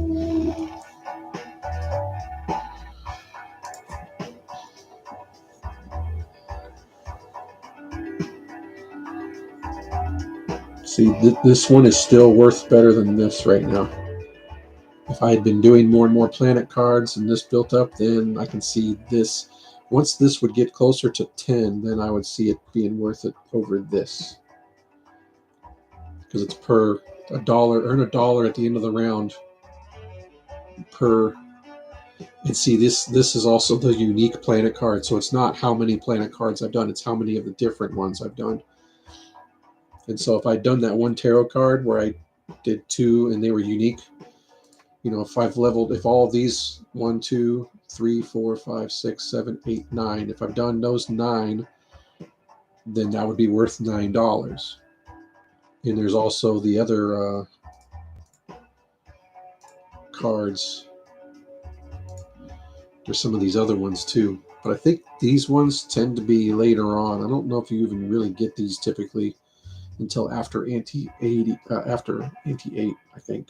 See, this one is still worth better than this right now. If I had been doing more and more planet cards and this built up, then I can see this. Once this would get closer to 10, then I would see it being worth it over this. because it's per a dollar. Earn a dollar at the end of the round per. And see, this is also the unique planet card. So it's not how many planet cards I've done, it's how many of the different ones I've done. And so if I'd done that one tarot card where I did 2 and they were unique, if I've leveled, if all of these 1, 2, 3, 4, 5, 6, 7, 8, 9, if I've done those 9, then that would be worth $9. And there's also the other cards. There's some of these other ones too, but I think these ones tend to be later on. I don't know if you even really get these typically until after Ante 80, after Ante 8, I think.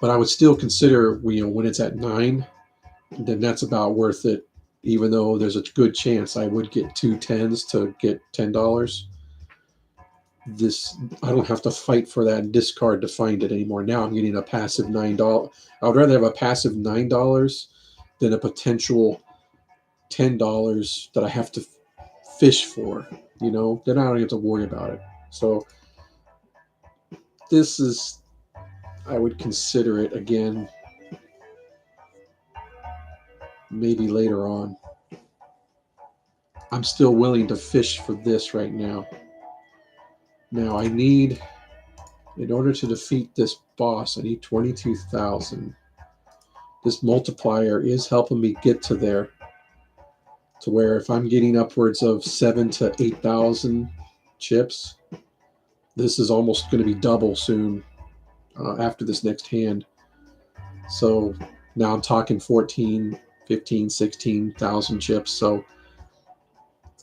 But I would still consider, when it's at 9, then that's about worth it. Even though there's a good chance I would get 2 10s to get $10. I don't have to fight for that discard to find it anymore. Now I'm getting a passive $9. I would rather have a passive $9 than a potential $10 that I have to fish for. Then I don't have to worry about it. So this is, I would consider it again, maybe later on. I'm still willing to fish for this right now. Now I need, in order to defeat this boss, I need 22,000. This multiplier is helping me get to there, to where if I'm getting upwards of 7,000 to 8,000 chips, this is almost going to be double soon after this next hand. So now I'm talking 14, 15, 16,000 chips. So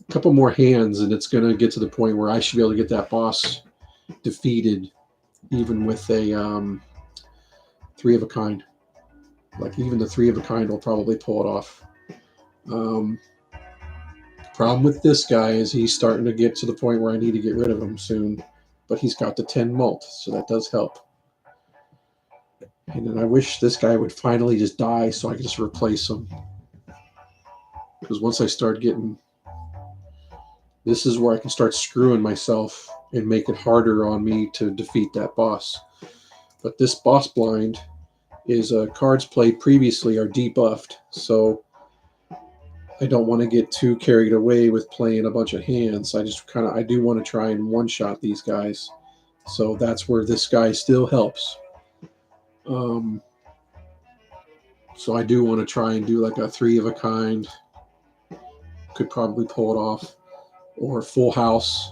a couple more hands and it's going to get to the point where I should be able to get that boss defeated, even with a 3 of a kind. Like even the 3 of a kind will probably pull it off. Problem with this guy is he's starting to get to the point where I need to get rid of him soon, but he's got the 10 mult, so that does help. And then I wish this guy would finally just die so I could just replace him. Because once I start getting, this is where I can start screwing myself and make it harder on me to defeat that boss. But this boss blind is cards played previously are debuffed, so I don't want to get too carried away with playing a bunch of hands. I do want to try and one-shot these guys. So that's where this guy still helps. So I do want to try and do like a 3 of a kind. Could probably pull it off. Or full house.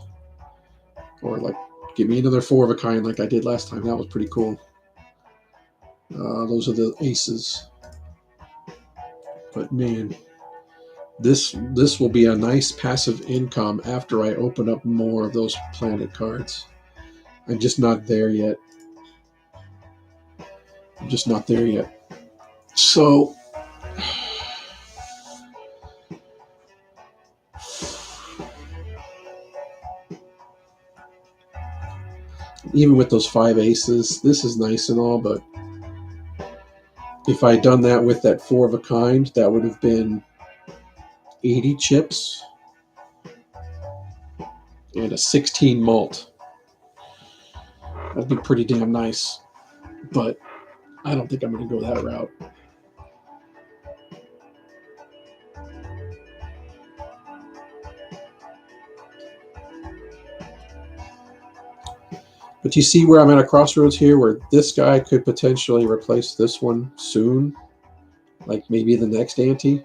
Or like give me another 4 of a kind like I did last time. That was pretty cool. Those are the aces. But man, this will be a nice passive income after I open up more of those planet cards. I'm just not there yet. So even with those 5 aces, this is nice and all, but if I had done that with that 4 of a kind, that would have been 80 chips and a 16 mult. That'd be pretty damn nice, but I don't think I'm going to go that route. But you see where I'm at a crossroads here, where this guy could potentially replace this one soon, like maybe the next ante,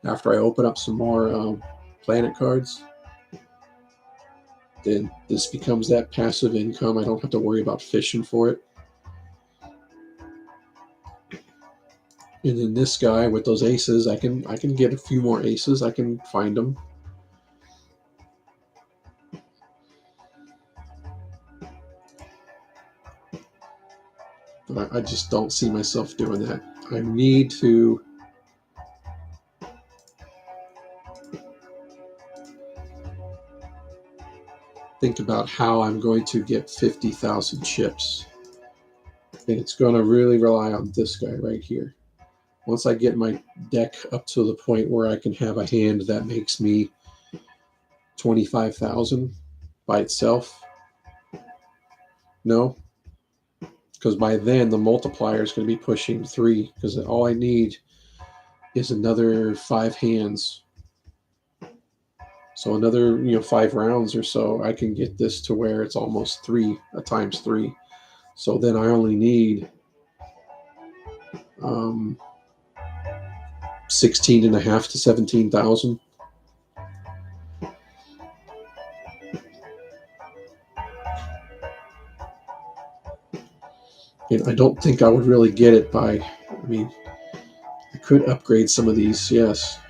after I open up some more planet cards. Then this becomes that passive income. I don't have to worry about fishing for it. And then this guy with those aces, I can get a few more aces. I can find them. But I just don't see myself doing that. I need to think about how I'm going to get 50,000 chips. And it's going to really rely on this guy right here. Once I get my deck up to the point where I can have a hand that makes me 25,000 by itself? No, because by then the multiplier is going to be pushing 3, because all I need is another 5 hands. So another 5 rounds or so, I can get this to where it's almost 3 times 3. So then I only need 16 and a half to 17,000. And I don't think I would really get it by, I mean, I could upgrade some of these, yes.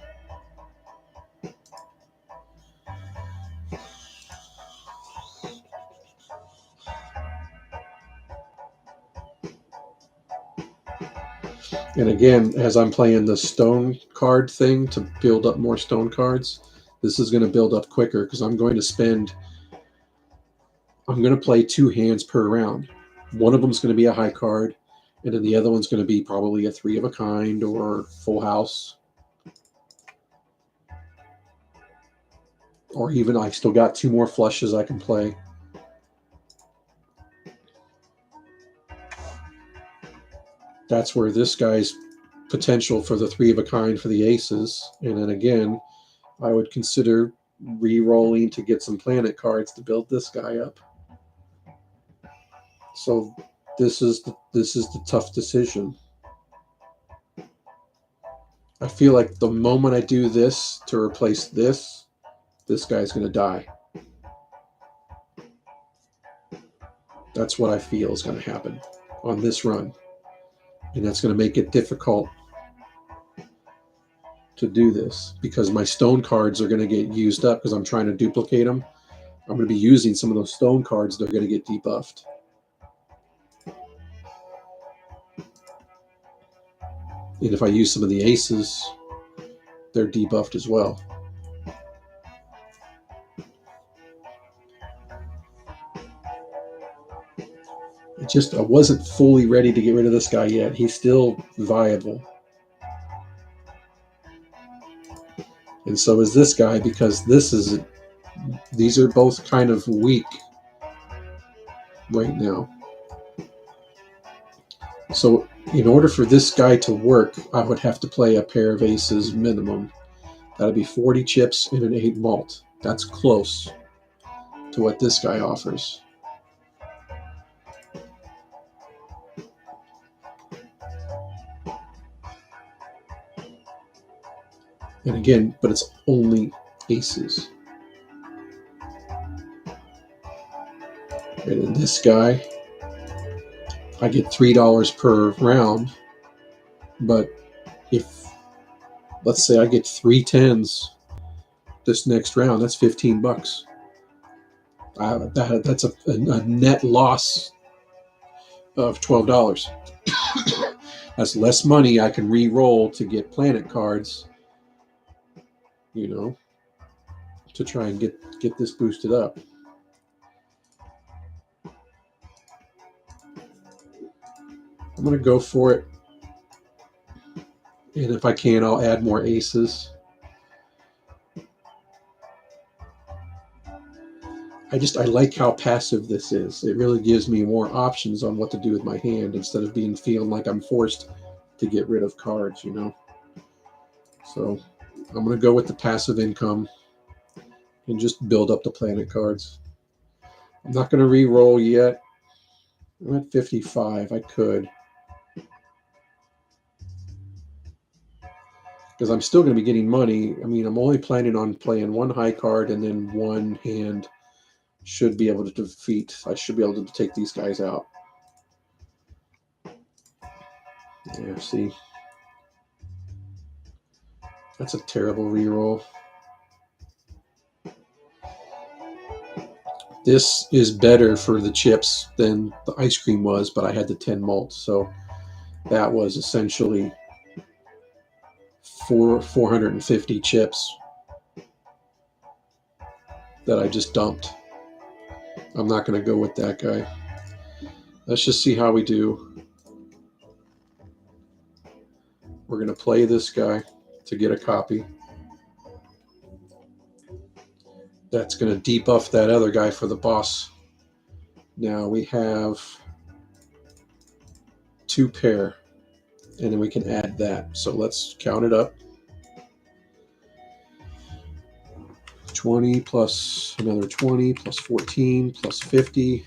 And again, as I'm playing the stone card thing to build up more stone cards, this is going to build up quicker because I'm going to play 2 hands per round. One of them is going to be a high card, and then the other one's going to be probably a 3 of a kind or full house. Or even I still got 2 more flushes I can play. That's where this guy's potential for the 3 of a kind for the aces. And then again, I would consider re-rolling to get some planet cards to build this guy up. So this is the tough decision. I feel like the moment I do this to replace this guy's going to die. That's what I feel is going to happen on this run. And that's going to make it difficult to do this because my stone cards are going to get used up because I'm trying to duplicate them. I'm going to be using some of those stone cards. They're going to get debuffed. And if I use some of the aces, they're debuffed as well. I wasn't fully ready to get rid of this guy yet. He's still viable. And so is this guy, because these are both kind of weak right now. So in order for this guy to work, I would have to play a pair of aces minimum. That'd be 40 chips and an 8 malt. That's close to what this guy offers. And again, but it's only aces. And in this guy, I get $3 per round. But if, let's say I get 3 tens this next round, that's $15. That's a net loss of $12. That's less money I can re-roll to get planet cards, to try and get this boosted up. I'm going to go for it. And if I can, I'll add more aces. I like how passive this is. It really gives me more options on what to do with my hand instead of feeling like I'm forced to get rid of cards, So I'm going to go with the passive income and just build up the planet cards. I'm not going to re-roll yet. I'm at 55. I could. Because I'm still going to be getting money. I mean, I'm only planning on playing 1 high card and then 1 hand should be able to defeat. I should be able to take these guys out. Yeah, see. That's a terrible reroll. This is better for the chips than the ice cream was, but I had the 10 malt, so that was essentially 450 chips that I just dumped. I'm not going to go with that guy. Let's just see how we do. We're going to play this guy to get a copy. That's going to debuff that other guy for the boss. Now we have 2 pair, and then we can add that. So let's count it up. 20 plus another 20 plus 14 plus 50.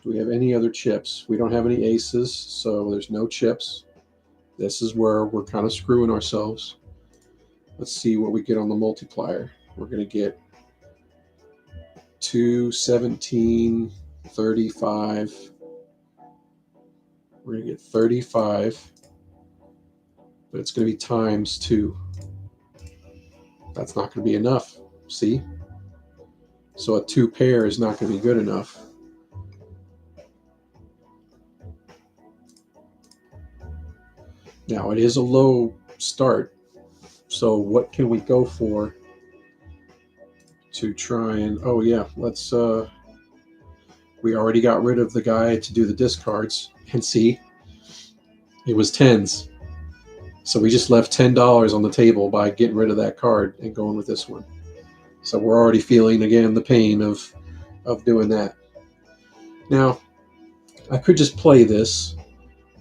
Do we have any other chips? We don't have any aces, so there's no chips. This is where we're kind of screwing ourselves. Let's see what we get on the multiplier. We're going to get 2, 17, 35. We're going to get 35, but it's going to be times 2. That's not going to be enough. See? So a 2 pair is not going to be good enough. Now it is a low start. So what can we go for to try and, oh yeah, let's, we already got rid of the guy to do the discards, and see, it was tens. So we just left $10 on the table by getting rid of that card and going with this one. So we're already feeling, again, the pain of doing that. Now, I could just play this,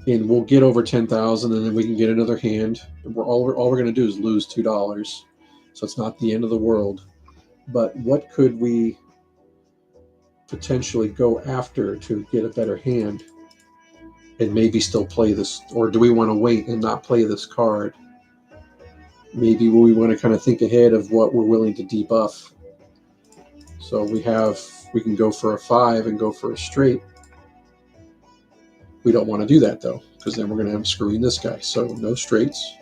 and we'll get over 10,000, and then we can get another hand. All we're going to do is lose $2, so it's not the end of the world. But what could we potentially go after to get a better hand and maybe still play this? Or do we want to wait and not play this card? Maybe we want to kind of think ahead of what we're willing to debuff. So we can go for a 5 and go for a straight. We don't want to do that though, because then we're going to have screwing this guy. So no straights.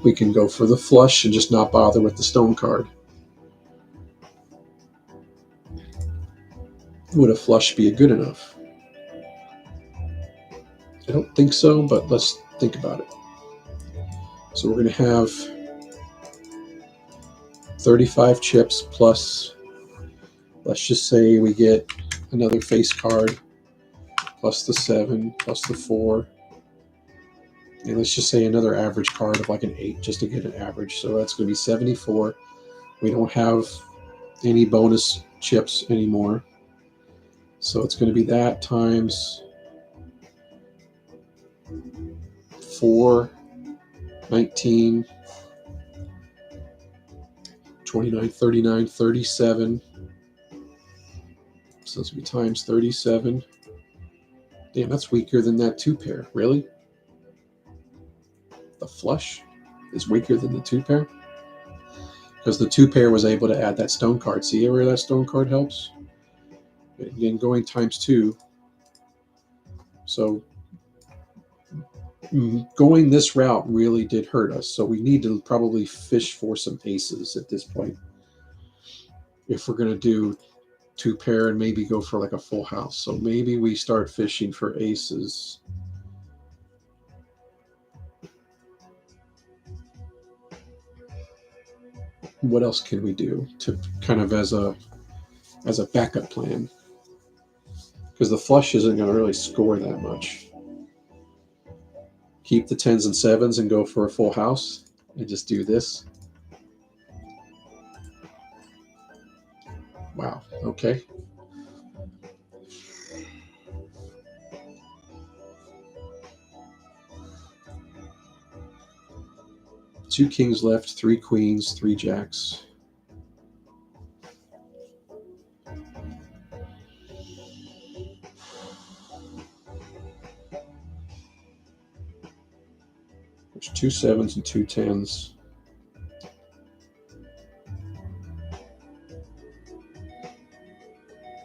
We can go for the flush and just not bother with the stone card. Would a flush be good enough? I don't think so, but let's think about it. So we're going to have 35 chips plus, let's just say we get another face card plus the 7 plus the 4. And let's just say another average card of like an 8 just to get an average. So that's going to be 74. We don't have any bonus chips anymore. So it's going to be that times 4, 19, 29, 39, 37. So it's going to be times 37. Damn, that's weaker than that 2 pair. Really? The flush is weaker than the 2 pair? Because the 2 pair was able to add that stone card. See where that stone card helps? Again, going times 2. So going this route really did hurt us. So we need to probably fish for some aces at this point. If we're going to do 2 pair and maybe go for like a full house. So maybe we start fishing for aces. What else can we do to kind of as a backup plan? Because the flush isn't going to really score that much. Keep the 10s and 7s and go for a full house and just do this. Wow, okay. Two kings left, 3 queens, 3 jacks. There's 2 7s and 2 10s.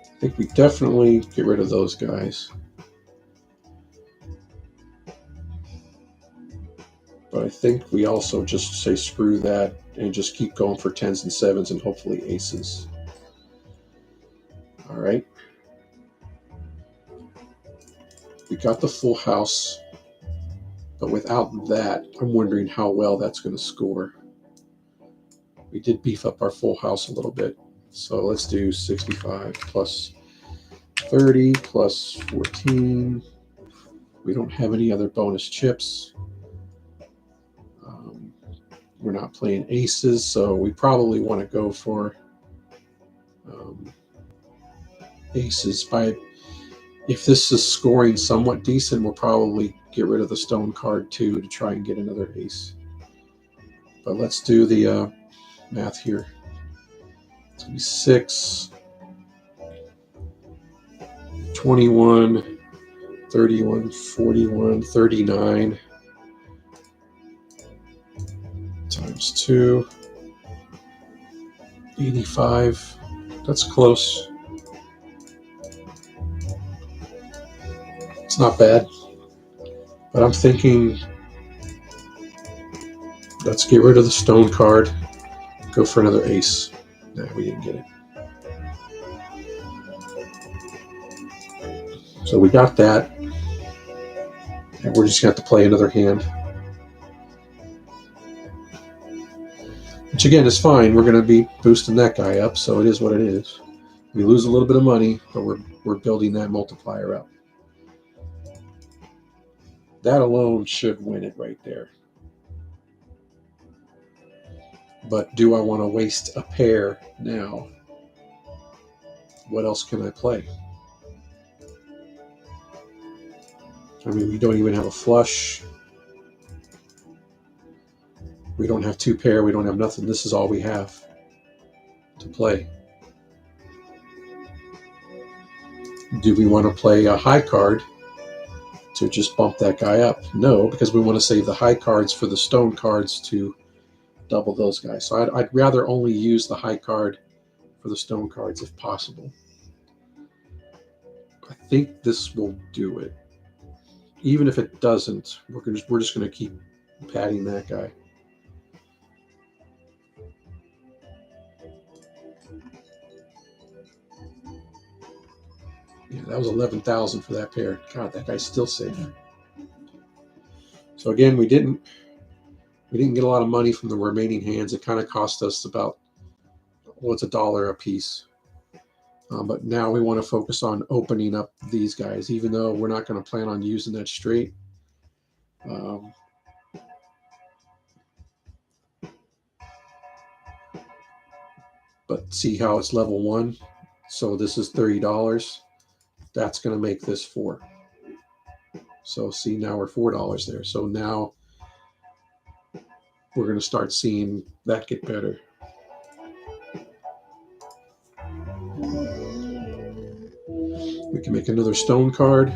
I think we definitely get rid of those guys. But I think we also just say screw that and just keep going for 10s and 7s and hopefully aces. All right. We got the full house, but without that, I'm wondering how well that's going to score. We did beef up our full house a little bit. So let's do 65 plus 30 plus 14. We don't have any other bonus chips. We're not playing aces, so we probably want to go for aces. If this is scoring somewhat decent, we'll probably get rid of the stone card too to try and get another ace. But let's do the math here. It's going to be 6, 21, 31, 41, 39 times 2, 85. That's close. It's not bad. But I'm thinking, let's get rid of the stone card. Go for another ace. No, we didn't get it. So we got that. And we're just going to have to play another hand. Which again is fine. We're going to be boosting that guy up, so it is what it is. We lose a little bit of money, but we're building that multiplier up. That alone should win it right there. But do I want to waste a pair now? What else can I play? I mean, we don't even have a flush. We don't have two pair. We don't have nothing. This is all we have to play. Do we want to play a high card to just bump that guy up? No, because we want to save the high cards for the stone cards to double those guys. So I'd rather only use the high card for the stone cards if possible. I think this will do it. Even if it doesn't, we're just going to keep patting that guy. Yeah, that was 11,000 for that pair. God, that guy's still safe. So again, we didn't get a lot of money from the remaining hands. It kind of cost us about, well, it's $1 a piece. But now we want to focus on opening up these guys, even though we're not going to plan on using that straight. But see how it's level 1? So this is $30. That's going to make this 4. So see, now we're $4 there. So now we're going to start seeing that get better. We can make another stone card.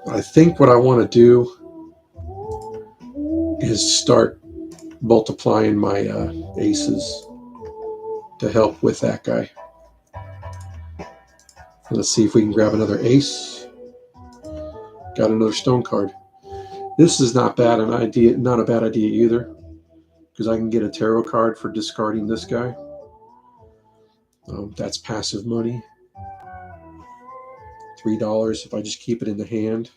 I think what I want to do is start multiplying my aces to help with that guy. Let's see if we can grab another ace. Got another stone card. This is not bad an idea, not a bad idea either, because I can get a tarot card for discarding this guy. That's passive money. $3 if I just keep it in the hand.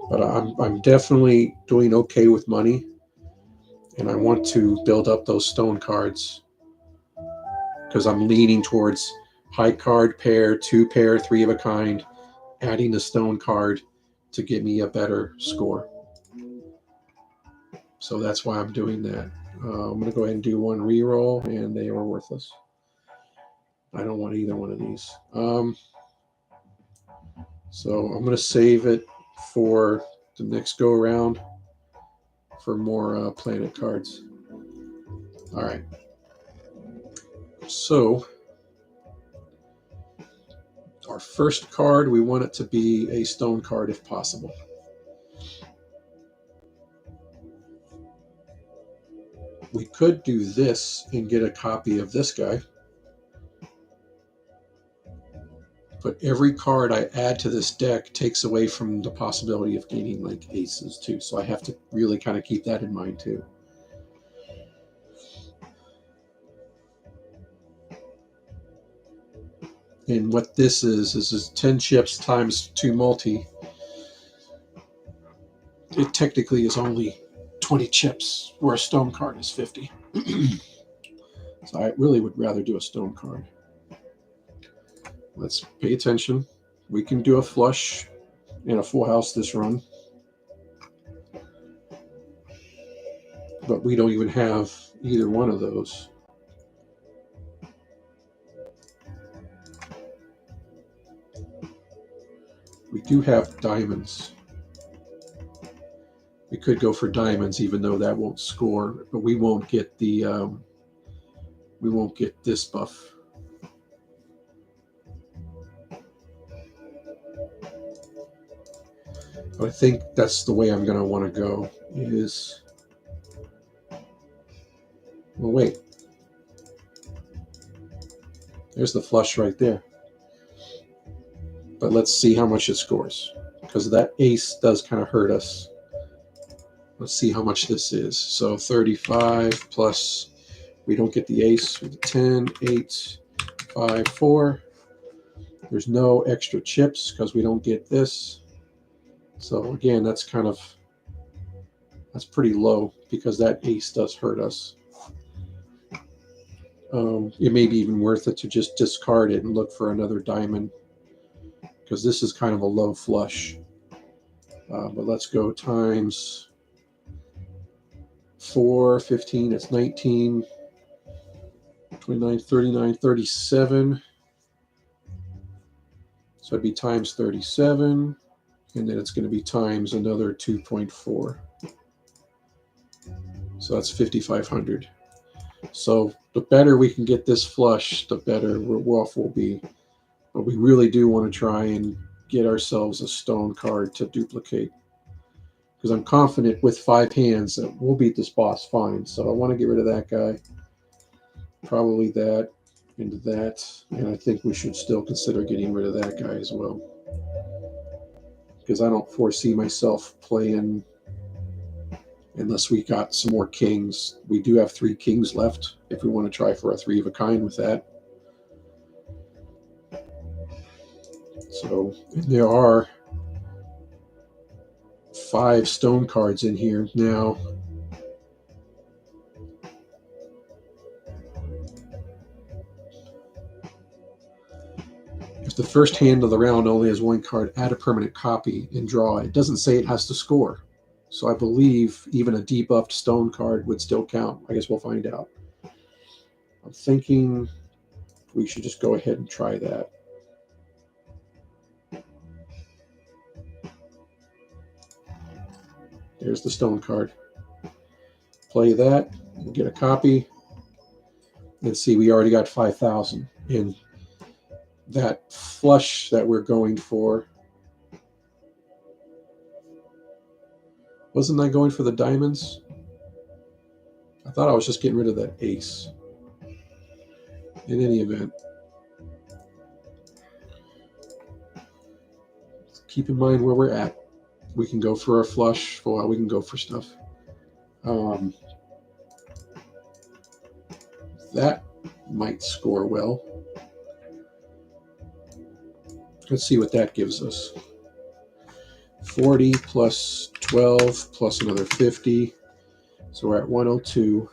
But I'm definitely doing okay with money, and I want to build up those stone cards because I'm leaning towards high card pair, 2 pair, 3 of a kind, adding the stone card to get me a better score. So that's why I'm doing that. I'm going to go ahead and do one reroll, and they are worthless. I don't want either one of these. So I'm going to save it for the next go around for more planet cards. All right. So our first card, we want it to be a stone card if possible. We could do this and get a copy of this guy. But every card I add to this deck takes away from the possibility of gaining like aces too. So I have to really kind of keep that in mind too. And what this is 10 chips times 2 multi. It technically is only 20 chips, where a stone card is 50. So I really would rather do a stone card. Let's pay attention. We can do a flush and a full house this run. but we don't even have either one of those. We do have diamonds. We could go for diamonds, even though that won't score, but we won't get the we won't get this buff. But I think that's the way I'm going to want to go. Is well, wait. There's the flush right there. But let's see how much it scores, because that ace does kind of hurt us. Let's see how much this is. So 35 plus, we don't get the ace with the 10, 8, 5, 4. There's no extra chips because we don't get this. So again, that's pretty low because that ace does hurt us. It may be even worth it to just discard it and look for another diamond, because this is kind of a low flush. But let's go times 4, 15, it's 19, 29, 39, 37. So it'd be times 37, and then it's going to be times another 2.4. So that's 5,500. So the better we can get this flush, the better off we'll be. But we really do want to try and get ourselves a stone card to duplicate, because I'm confident with 5 hands that we'll beat this boss fine. So I want to get rid of that guy. Probably that into that. And I think we should still consider getting rid of that guy as well, because I don't foresee myself playing unless we got some more kings. We do have 3 kings left if we want to try for a 3 of a kind with that. So there are 5 stone cards in here now. If the first hand of the round only has 1 card, add a permanent copy and draw. It doesn't say it has to score. So I believe even a debuffed stone card would still count. I guess we'll find out. I'm thinking we should just go ahead and try that. There's the stone card. Play that. We'll get a copy. And see, we already got 5,000. And that flush that we're going for, wasn't I going for the diamonds? I thought I was just getting rid of that ace. In any event, keep in mind where we're at. We can go for a flush for a while. We can go for stuff. That might score well. Let's see what that gives us. 40 plus 12 plus another 50. So we're at 102.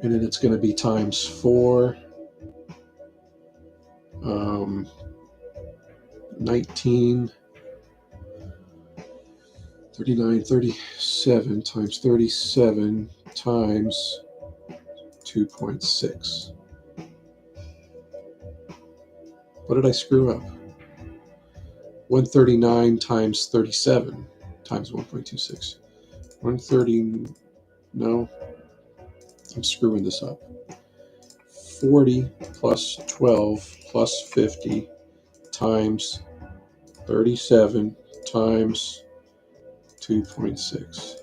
And then it's going to be times 4. 19. 39, 37 times 37 times 2.6. What did I screw up? 139 times 37 times 1.26. 130, no, I'm screwing this up. 40 plus 12 plus 50 times 37 times 2.6.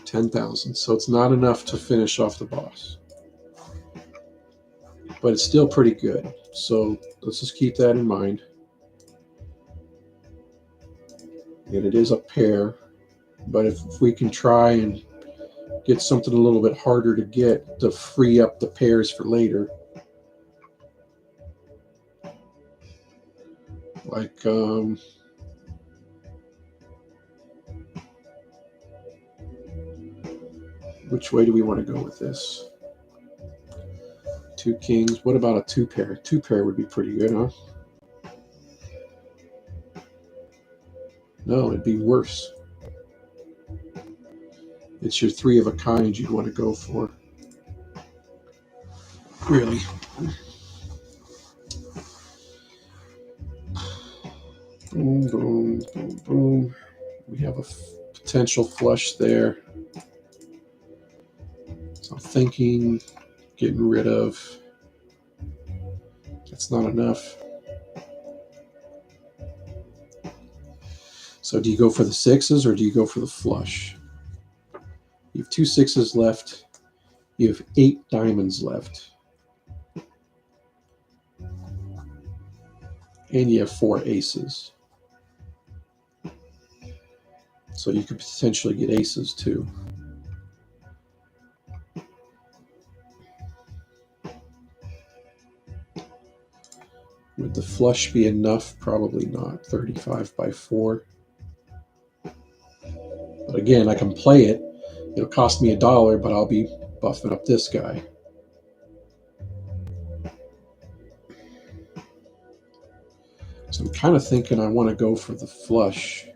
10,000. So it's not enough to finish off the boss, but it's still pretty good. So let's just keep that in mind. And it is a pair, but if we can try and get something a little bit harder to get to free up the pairs for later, like which way do we want to go with this? 2 kings. What about a 2 pair? 2 pair would be pretty good, huh? No, it'd be worse. It's your three of a kind you'd want to go for. Really. Boom, boom, boom, boom. We have a potential flush there. So I'm thinking, getting rid of. That's not enough. So do you go for the sixes or do you go for the flush? You have 2 6s left. You have 8 diamonds left. And you have 4 aces. So you could potentially get aces too. Would the flush be enough? Probably not. 35 by 4. But again, I can play it. It'll cost me $1, but I'll be buffing up this guy. So I'm kind of thinking I want to go for the flush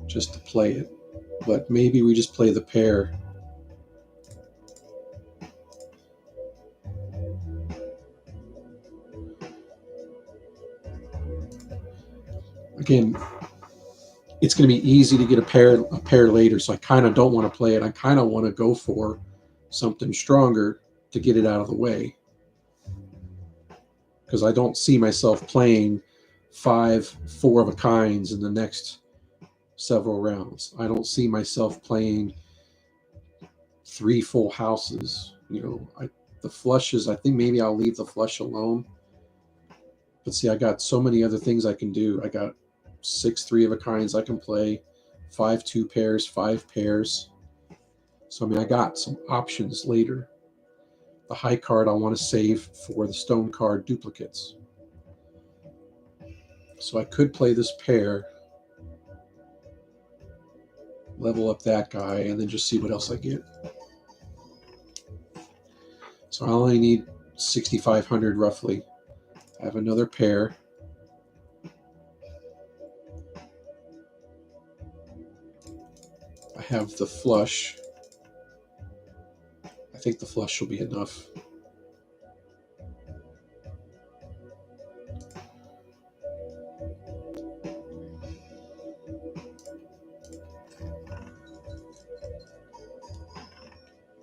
just to play it. But maybe we just play the pair. Again, it's going to be easy to get a pair later, so I kind of don't want to play it. I kind of want to go for something stronger to get it out of the way, because I don't see myself playing 5 4 of a kinds in the next several rounds. I don't see myself playing 3 full houses. The flushes, I think maybe I'll leave the flush alone. But see, I got so many other things I can do. I got 6 3 of a kinds I can play, 5 2 pairs, 5 pairs. So I got some options later. The high card I want to save for the stone card duplicates. So I could play this pair, level up that guy, and then just see what else I get. So I only need 6,500 roughly. I have another pair. I have the flush. I think the flush will be enough.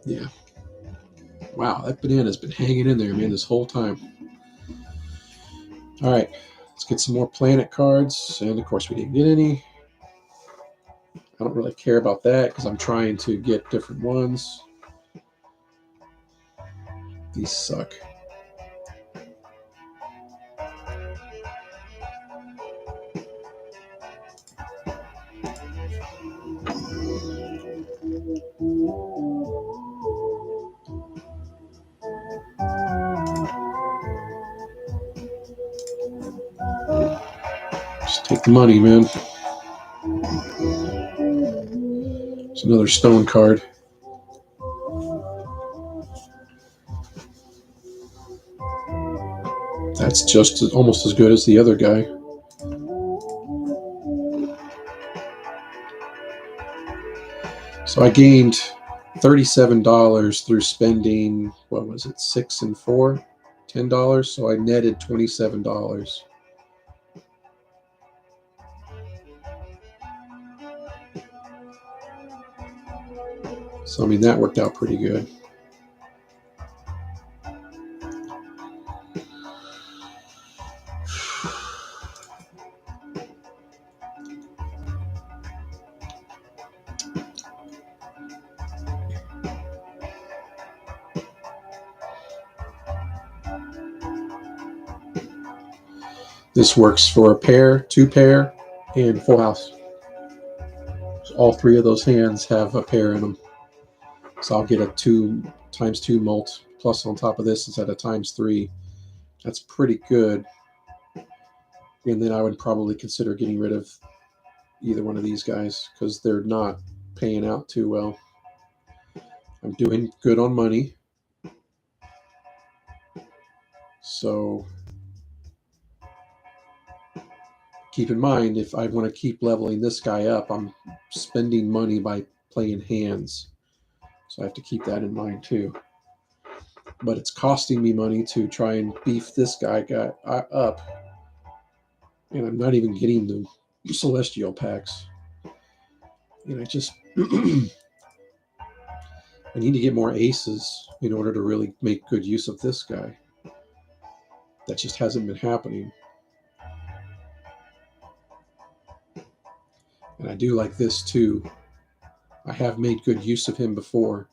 Yeah. Wow, that banana's been hanging in there, man, this whole time. All right, let's get some more planet cards. And, of course, we didn't get any. I don't really care about that because I'm trying to get different ones. These suck. Just take the money, man. It's another stone card. That's just almost as good as the other guy. So I gained $37 through spending, what was it, 6 and 4? $10. So I netted $27. So, that worked out pretty good. This works for a pair, 2 pair, and full house. All 3 of those hands have a pair in them. So I'll get a 2 times 2 mult plus on top of this instead of times 3. That's pretty good. And then I would probably consider getting rid of either one of these guys because they're not paying out too well. I'm doing good on money. So keep in mind, if I want to keep leveling this guy up, I'm spending money by playing hands. So I have to keep that in mind too. But it's costing me money to try and beef this guy up. And I'm not even getting the celestial packs. And I just I need to get more aces in order to really make good use of this guy. That just hasn't been happening. And I do like this too. I have made good use of him before.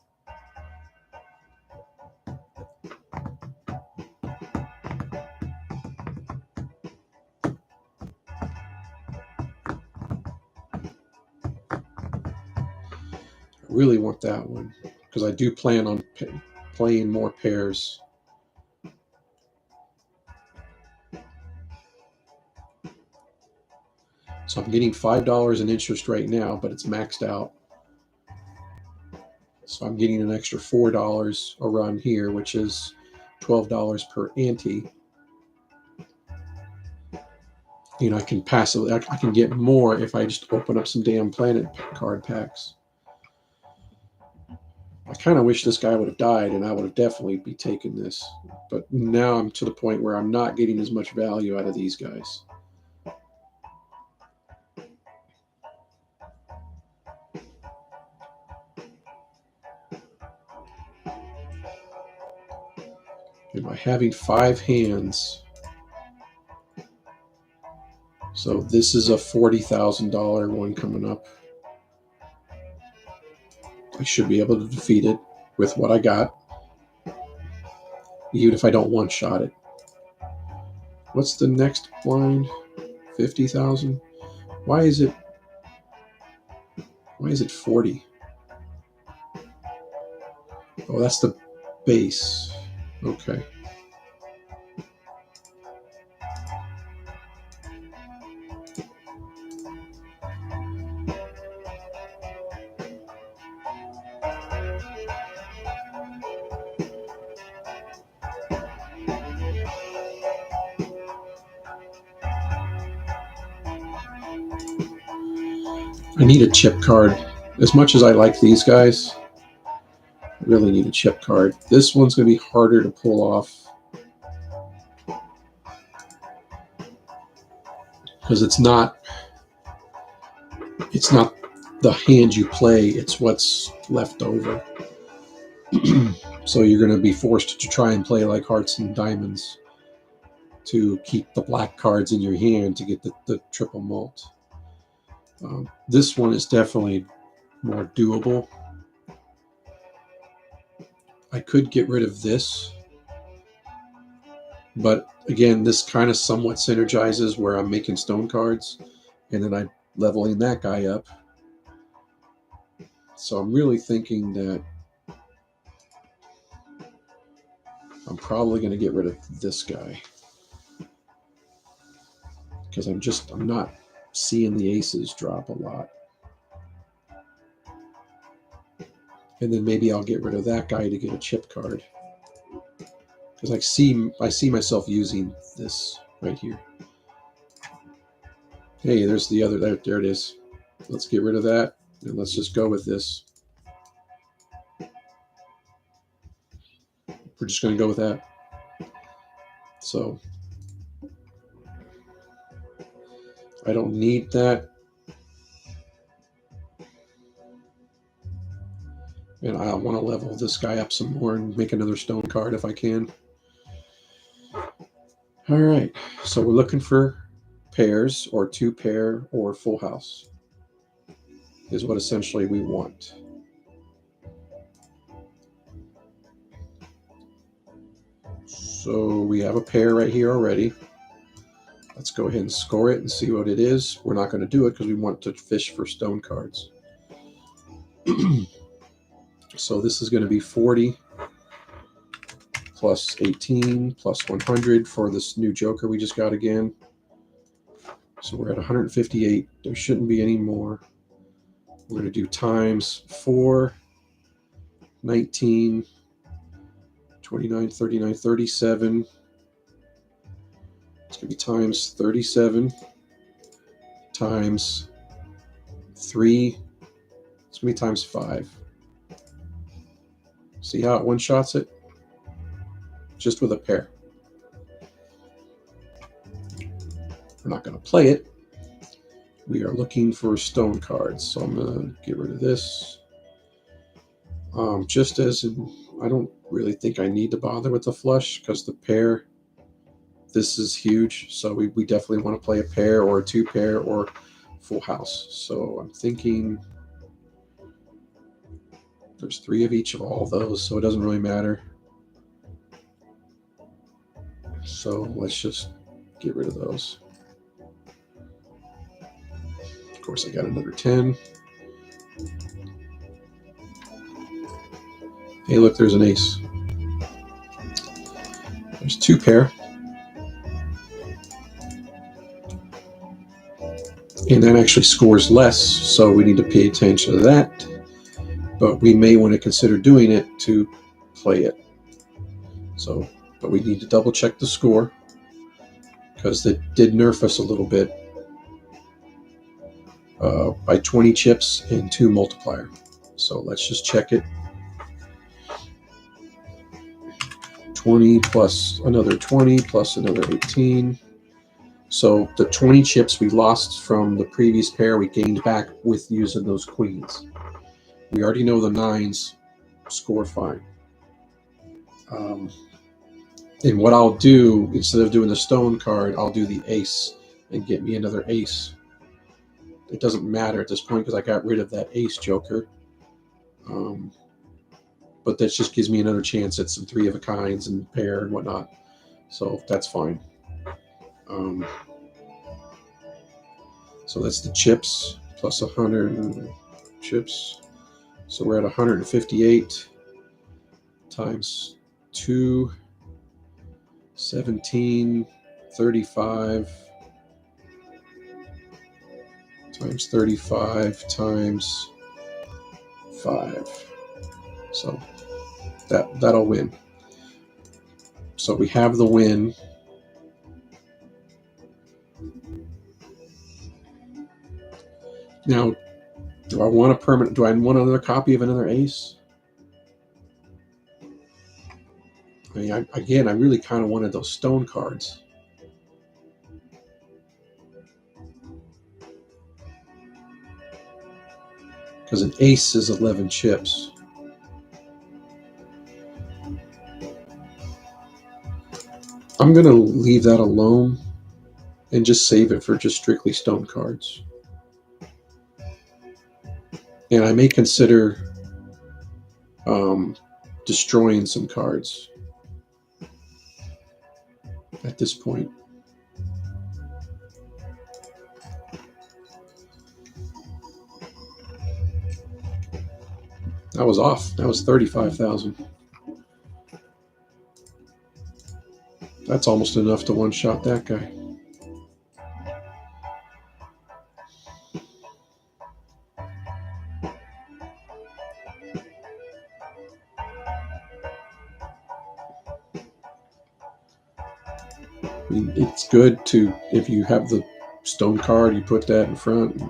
I really want that one because I do plan on playing more pairs. So I'm getting $5 in interest right now, but it's maxed out. So I'm getting an extra $4 around here, which is $12 per ante. You know, I can passively, I can get more if I just open up some damn planet card packs. I kind of wish this guy would have died, and I would have definitely be taking this. But now I'm to the point where I'm not getting as much value out of these guys. And by having 5 hands, so this is a $40,000 one coming up. I should be able to defeat it with what I got, even if I don't one-shot it. What's the next blind? 50,000. Why is it 40? Oh, that's the base. Okay. I need a chip card. As much as I like these guys, I really need a chip card. This one's going to be harder to pull off because it's not the hand you play, it's what's left over. So you're going to be forced to try and play like hearts and diamonds to keep the black cards in your hand to get the triple mult. This one is definitely more doable. I could get rid of this, but again, this kind of somewhat synergizes where I'm making stone cards and then I'm leveling that guy up. So I'm really thinking that I'm probably going to get rid of this guy because I'm not seeing the aces drop a lot. And then maybe I'll get rid of that guy to get a chip card. Because I see myself using this right here. Hey, there's the other, there it is. Let's get rid of that, and let's just go with this. We're just going to go with that. So, I don't need that. And I want to level this guy up some more and make another stone card if I can. All right, so we're looking for pairs or 2-pair or full house is what essentially we want. So we have a pair right here already. Let's go ahead and score it and see what it is. We're not going to do it because we want to fish for stone cards. So this is going to be 40 plus 18 plus 100 for this new Joker we just got again. So we're at 158. There shouldn't be any more. We're going to do times 4, 19, 29, 39, 37. It's going to be times 37. times 3. It's going to be times 5. See how it one-shots it? Just with a pair. We're not going to play it. We are looking for stone cards. So I'm going to get rid of this. Just as in, I don't really think I need to bother with the flush because the pair, this is huge. So we definitely want to play a pair or a 2 pair or full house. So I'm thinking there's 3 of each of all of those, so it doesn't really matter. So let's just get rid of those. Of course, I got another 10. Hey, look, there's an ace. There's 2 pair. And that actually scores less, so we need to pay attention to that. But we may want to consider doing it to play it. So, but we need to double check the score because it did nerf us a little bit by 20 chips and 2 multiplier. So let's just check it. 20 plus another 20 plus another 18. So the 20 chips we lost from the previous pair, we gained back with using those queens. We already know the 9s score fine. And what I'll do, instead of doing the stone card, I'll do the ace and get me another ace. It doesn't matter at this point because I got rid of that ace joker. But that just gives me another chance at some 3 of a kinds and pair and whatnot. So that's fine. So that's the chips plus 100 chips. So we're at 158 times 2, 17, 35 times 35 times 5. So that'll win. So we have the win. Now, do I want another copy of another ace? I mean, I really kind of wanted those stone cards. Because an ace is 11 chips. I'm going to leave that alone and just save it for just strictly stone cards. And I may consider destroying some cards at this point. That was off. That was 35,000. That's almost enough to one-shot that guy. I mean, it's good to, if you have the stone card, you put that in front.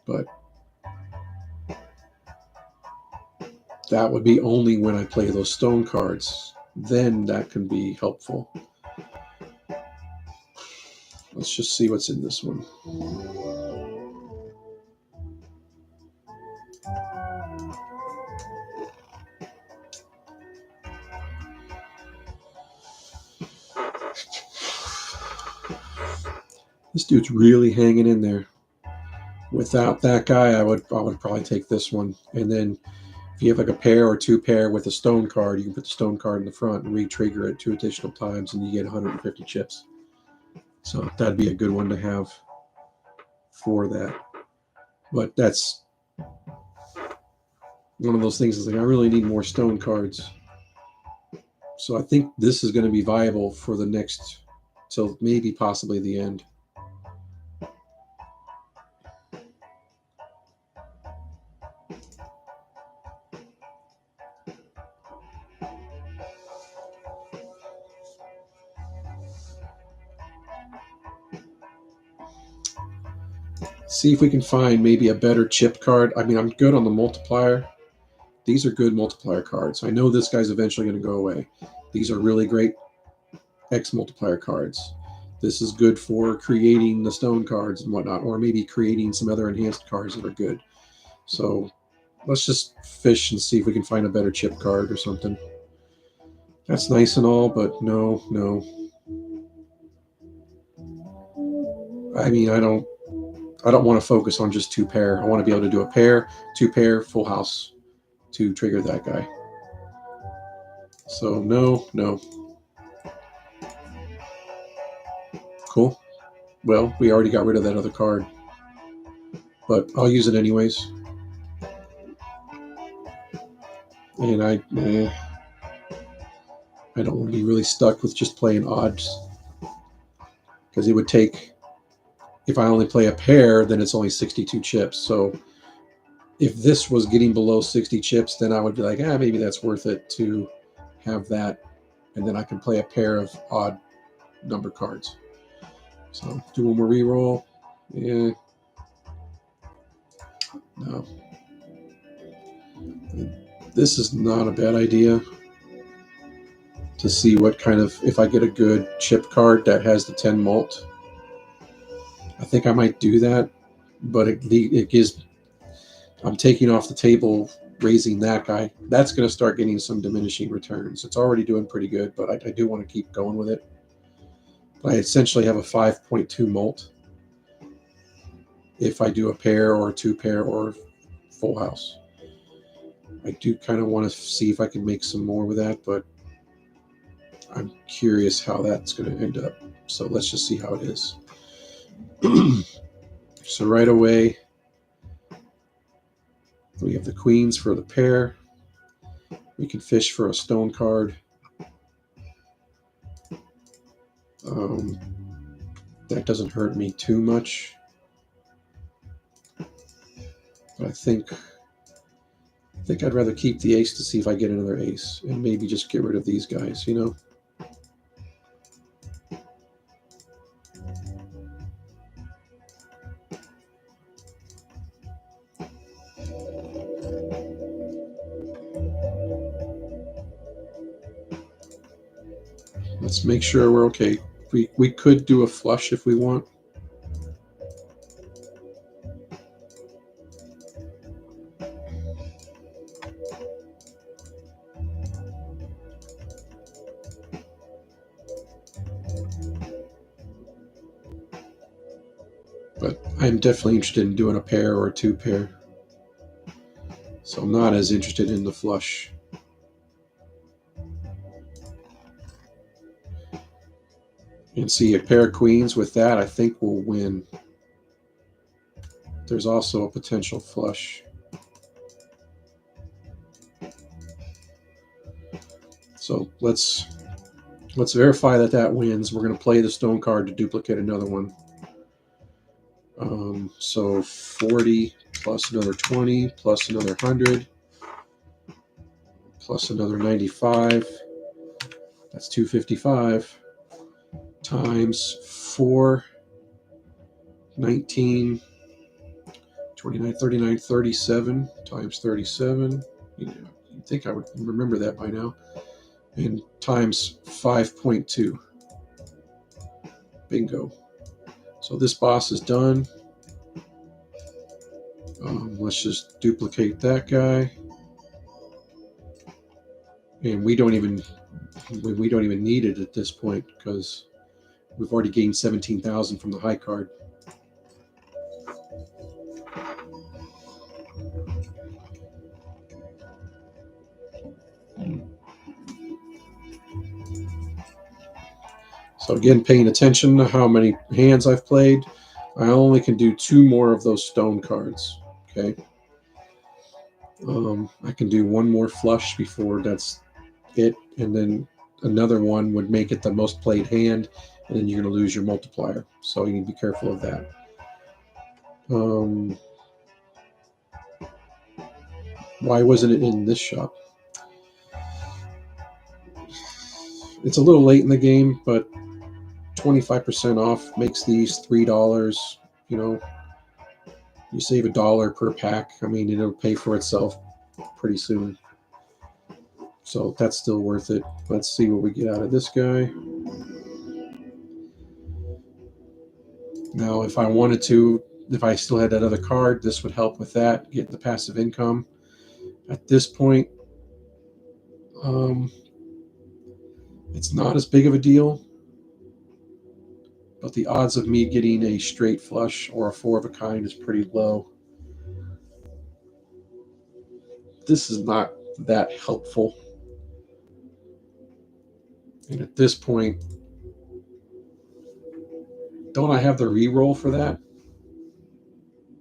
But that would be only when I play those stone cards. Then that can be helpful. Let's just see what's in this one. This dude's really hanging in there. Without that guy, I would probably take this one. And then if you have like a pair or 2 pair with a stone card, you can put the stone card in the front and re-trigger it 2 additional times, and you get 150 chips. So that'd be a good one to have for that. But that's one of those things is like, I really need more stone cards. So I think this is going to be viable for the next, till maybe possibly the end. See if we can find maybe a better chip card. I mean, I'm good on the multiplier. These are good multiplier cards. I know this guy's eventually going to go away. These are really great X multiplier cards. This is good for creating the stone cards and whatnot, or maybe creating some other enhanced cards that are good. So let's just fish and see if we can find a better chip card or something. That's nice and all, but no. I mean, I don't want to focus on just two pair. I want to be able to do a pair, two pair, full house to trigger that guy. So no. Cool. Well, we already got rid of that other card, but I'll use it anyways. And I don't want to be really stuck with just playing odds, because it would take, if I only play a pair, then it's only 62 chips. So if this was getting below 60 chips, then I would be like, maybe that's worth it to have that, and then I can play a pair of odd number cards. So do one more reroll. Yeah. No. This is not a bad idea, to see what kind of, if I get a good chip card that has the 10 mult. I think I might do that, but it gives, I'm taking off the table, raising that guy. That's going to start getting some diminishing returns. It's already doing pretty good, but I do want to keep going with it. I essentially have a 5.2 mult if I do a pair or a two pair or full house. I do kind of want to see if I can make some more with that, but I'm curious how that's going to end up. So let's just see how it is. So right away, we have the queens for the pair. We can fish for a stone card. That doesn't hurt me too much. But I think I'd rather keep the ace to see if I get another ace, and maybe just get rid of these guys, you know? Let's make sure we're okay. We could do a flush if we want. But I'm definitely interested in doing a pair or a two pair. So I'm not as interested in the flush. And see, a pair of queens with that, I think we'll win. There's also a potential flush. So let's verify that wins. We're going to play the stone card to duplicate another one. So 40 plus another 20 plus another 100 plus another 95. That's 255 times 4, 19, 29, 39, 37 times 37. You'd think I would remember that by now. And times 5.2. Bingo. So this boss is done. Let's just duplicate that guy. And we don't even need it at this point, because we've already gained 17,000 from the high card. So again, paying attention to how many hands I've played, I only can do 2 more of those stone cards. Okay. I can do 1 more flush before that's it, and then another one would make it the most played hand, and then you're going to lose your multiplier. So you need to be careful of that. Why wasn't it in this shop? It's a little late in the game, but 25% off makes these $3. You know, You save $1 per pack. I mean, it'll pay for itself pretty soon. So that's still worth it. Let's see what we get out of this guy. Now, if I wanted to, if I still had that other card, this would help with that, get the passive income. At this point, um, it's not as big of a deal, but the odds of me getting a straight flush or a four of a kind is pretty low. This is not that helpful. And at this point, don't I have the re-roll for that?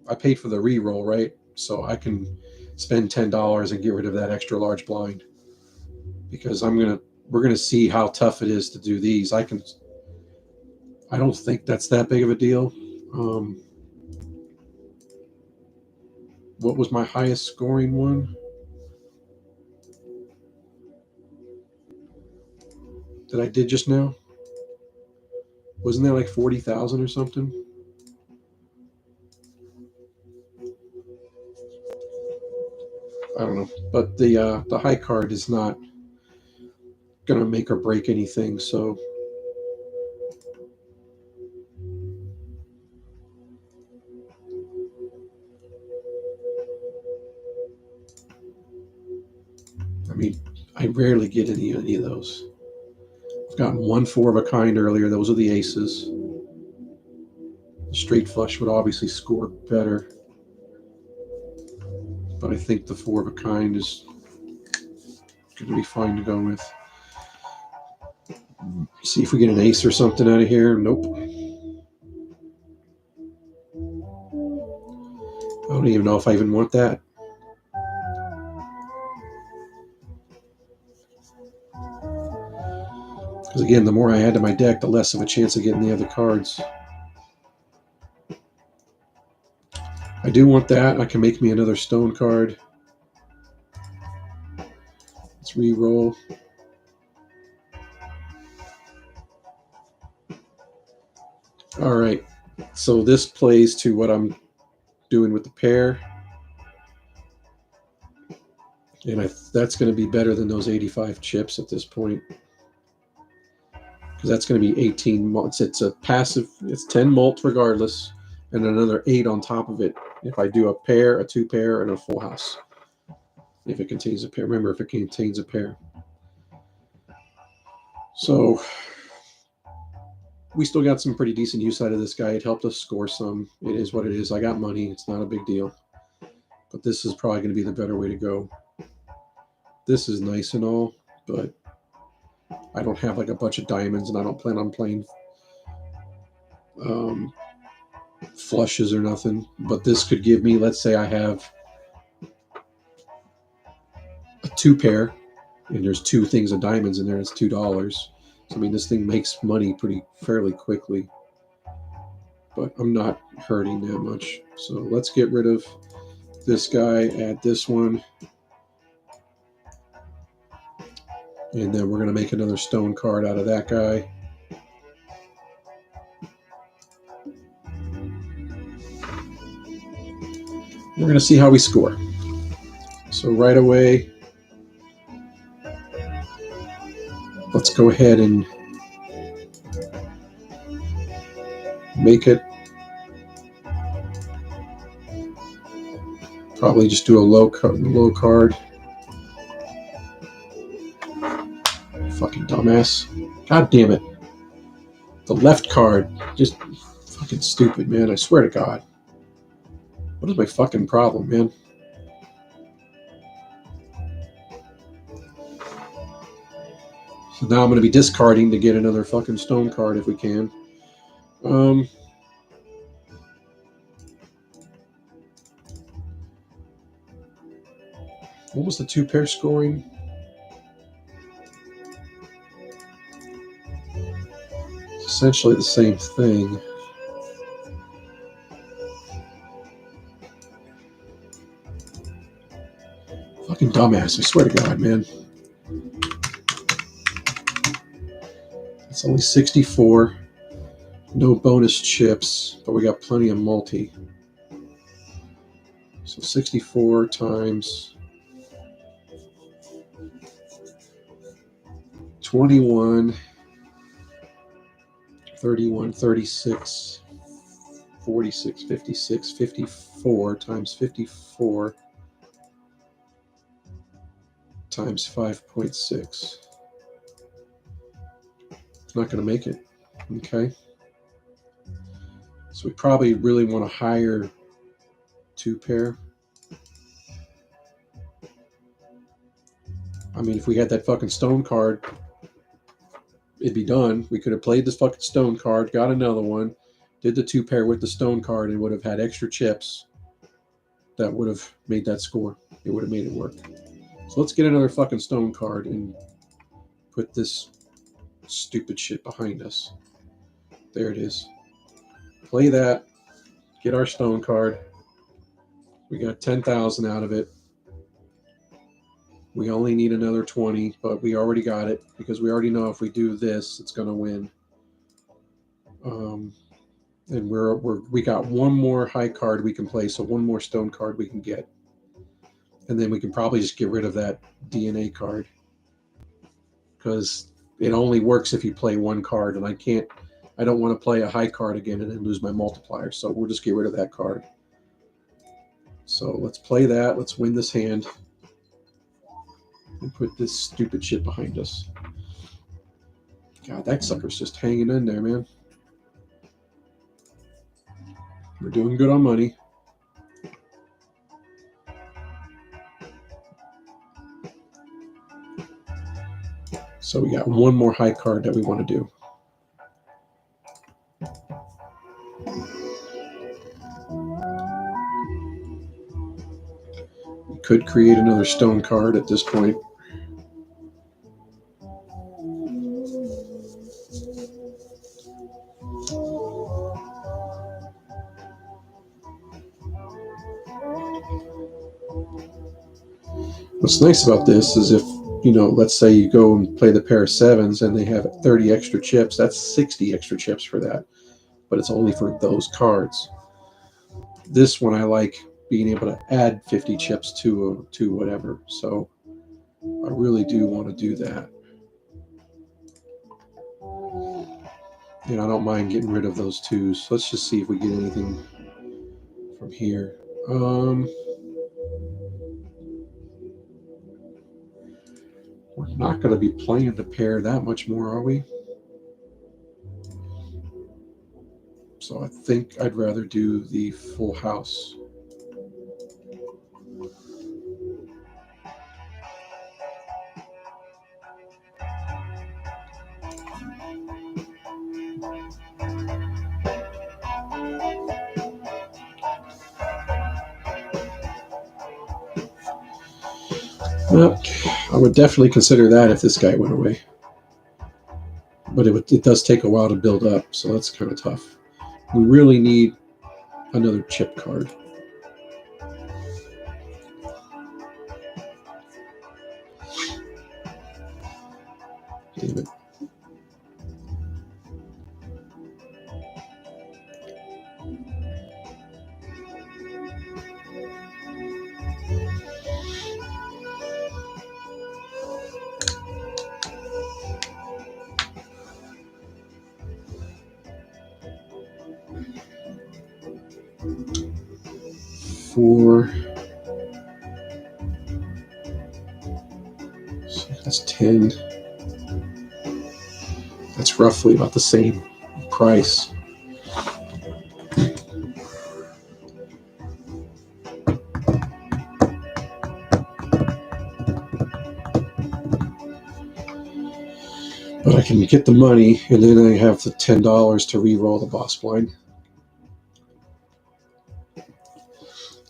I paid for the re-roll, right? So I can spend $10 and get rid of that extra large blind, because we're gonna see how tough it is to do these. I don't think that's that big of a deal. What was my highest scoring one that I did just now? Wasn't that like 40,000 or something? I don't know, but the high card is not gonna make or break anything. So I mean, I rarely get any of those. I've gotten one four of a kind earlier. Those are the aces. The straight flush would obviously score better, but I think the four of a kind is going to be fine to go with. See if we get an ace or something out of here. Nope. I don't even know if I even want that. Because again, the more I add to my deck, the less of a chance of getting the other cards. I do want that. I can make me another stone card. Let's re-roll. All right. So this plays to what I'm doing with the pair. And that's going to be better than those 85 chips at this point. Because that's going to be 18 mults. It's a passive, it's 10 mult regardless, and another 8 on top of it if I do a pair, a two pair, and a full house. If it contains a pair. Remember, if it contains a pair. So we still got some pretty decent use out of this guy. It helped us score some. It is what it is. I got money. It's not a big deal. But this is probably going to be the better way to go. This is nice and all, but I don't have like a bunch of diamonds, and I don't plan on playing flushes or nothing. But this could give me, let's say I have a two pair, and there's two things of diamonds in there. It's $2. So, I mean, this thing makes money fairly quickly. But I'm not hurting that much. So let's get rid of this guy, add this one. And then we're going to make another stone card out of that guy. We're going to see how we score. So right away, let's go ahead and make it. Probably just do a low card. Fucking dumbass. God damn it. The left card. Just fucking stupid, man. I swear to God. What is my fucking problem, man? So now I'm going to be discarding to get another fucking stone card if we can. What was the two pair scoring? It's essentially the same thing. Fucking dumbass, I swear to God, man. It's only 64. No bonus chips, but we got plenty of multi. So 64 times 21, 31, 36, 46, 56, 54 times 54 times 5.6. It's not going to make it. Okay. So we probably really want a higher 2-pair. I mean, if we had that fucking stone card, it'd be done. We could have played this fucking stone card, got another one, did the 2-pair with the stone card, and would have had extra chips. That would have made that score. It would have made it work. So let's get another fucking stone card and put this stupid shit behind us. There it is. Play that. Get our stone card. We got 10,000 out of it. We only need another 20, but we already got it because we already know if we do this, it's going to win. And we got one more high card we can play, so one more stone card we can get. And then we can probably just get rid of that DNA card because it only works if you play one card, and I don't want to play a high card again and then lose my multiplier, so we'll just get rid of that card. So let's play that. Let's win this hand and put this stupid shit behind us. God, that sucker's just hanging in there, man. We're doing good on money. So we got one more high card that we want to do. We could create another stone card at this point. What's nice about this is if, let's say you go and play the pair of sevens and they have 30 extra chips, that's 60 extra chips for that. But it's only for those cards. This one I like being able to add 50 chips to whatever. So I really do want to do that. And I don't mind getting rid of those twos. Let's just see if we get anything from here. We're not going to be playing the pair that much more, are we? So I think I'd rather do the full house. Well, I would definitely consider that if this guy went away. But it does take a while to build up, so that's kind of tough. We really need another chip card. Damn it. Four. So that's 10. That's roughly about the same price. But I can get the money, and then I have the $10 to re-roll the boss blind.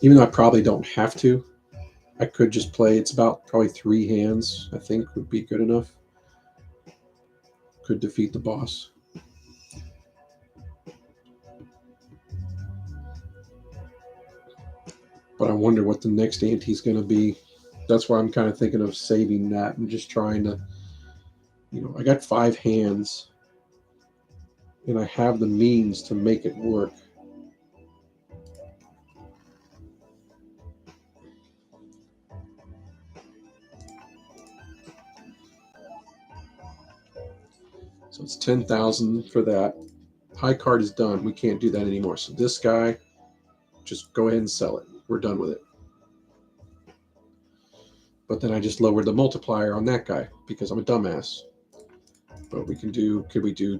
Even though I probably don't have to, I could just play. It's about probably 3 hands, I think, would be good enough. Could defeat the boss. But I wonder what the next ante's going to be. That's why I'm kind of thinking of saving that and just trying to, I got 5 hands, and I have the means to make it work. So it's 10,000 for that. High card is done. We can't do that anymore. So this guy, just go ahead and sell it. We're done with it. But then I just lowered the multiplier on that guy because I'm a dumbass. But we can do, could we do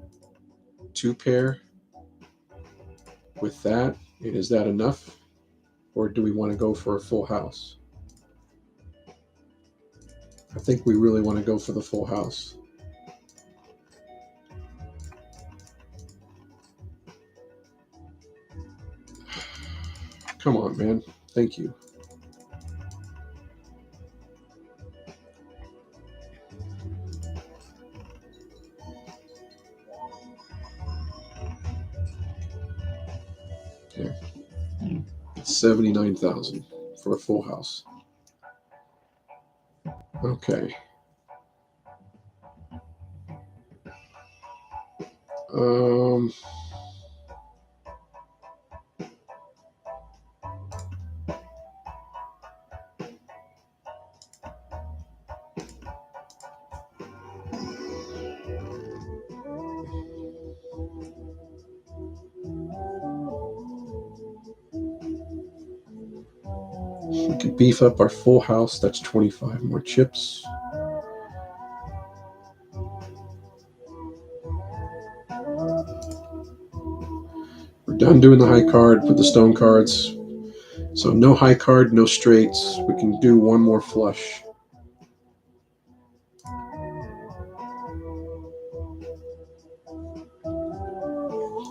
2 pair with that? And is that enough? Or do we want to go for a full house? I think we really want to go for the full house. Come on, man. Thank you. Okay. 79,000 for a full house. Okay. Um, we could beef up our full house. That's 25 more chips. We're done doing the high card with the stone cards. So no high card, no straights. We can do one more flush.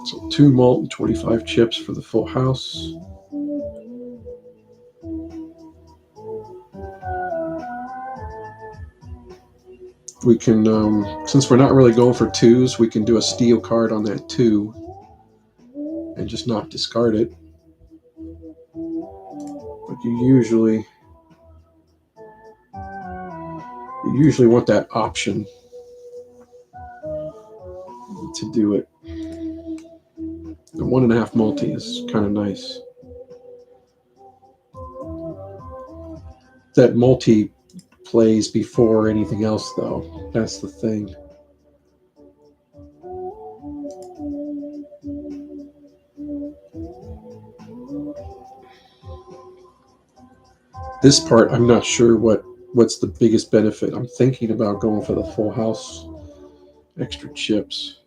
So 2 malt and 25 chips for the full house. We can, since we're not really going for 2s, we can do a steal card on that 2 and just not discard it. But you usually want that option to do it. The 1.5 multi is kind of nice. That multi plays before anything else, though. That's the thing. This part, I'm not sure what's the biggest benefit. I'm thinking about going for the full house extra chips.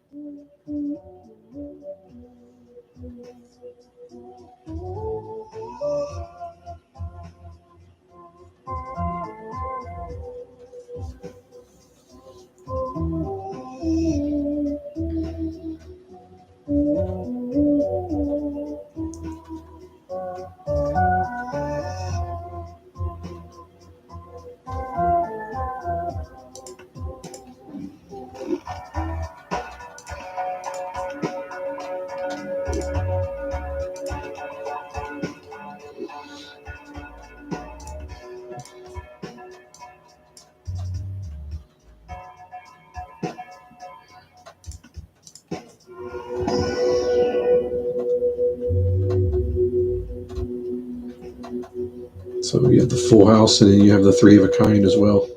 So you have the full house and then you have the 3 of a kind as well.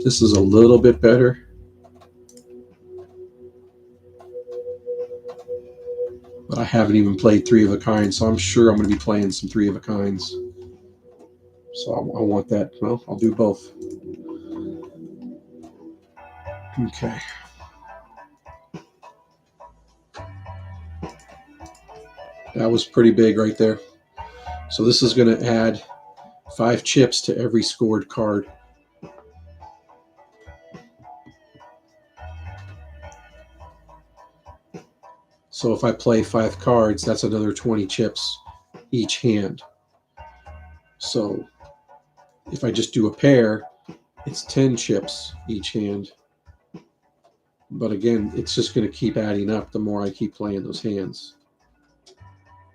This is a little bit better. But I haven't even played 3 of a kind, so I'm sure I'm going to be playing some 3 of a kinds. So I want that. Well, I'll do both. Okay. That was pretty big right there. So this is going to add 5 chips to every scored card. So if I play 5 cards, that's another 20 chips each hand. So if I just do a pair, it's 10 chips each hand. But again, it's just going to keep adding up the more I keep playing those hands.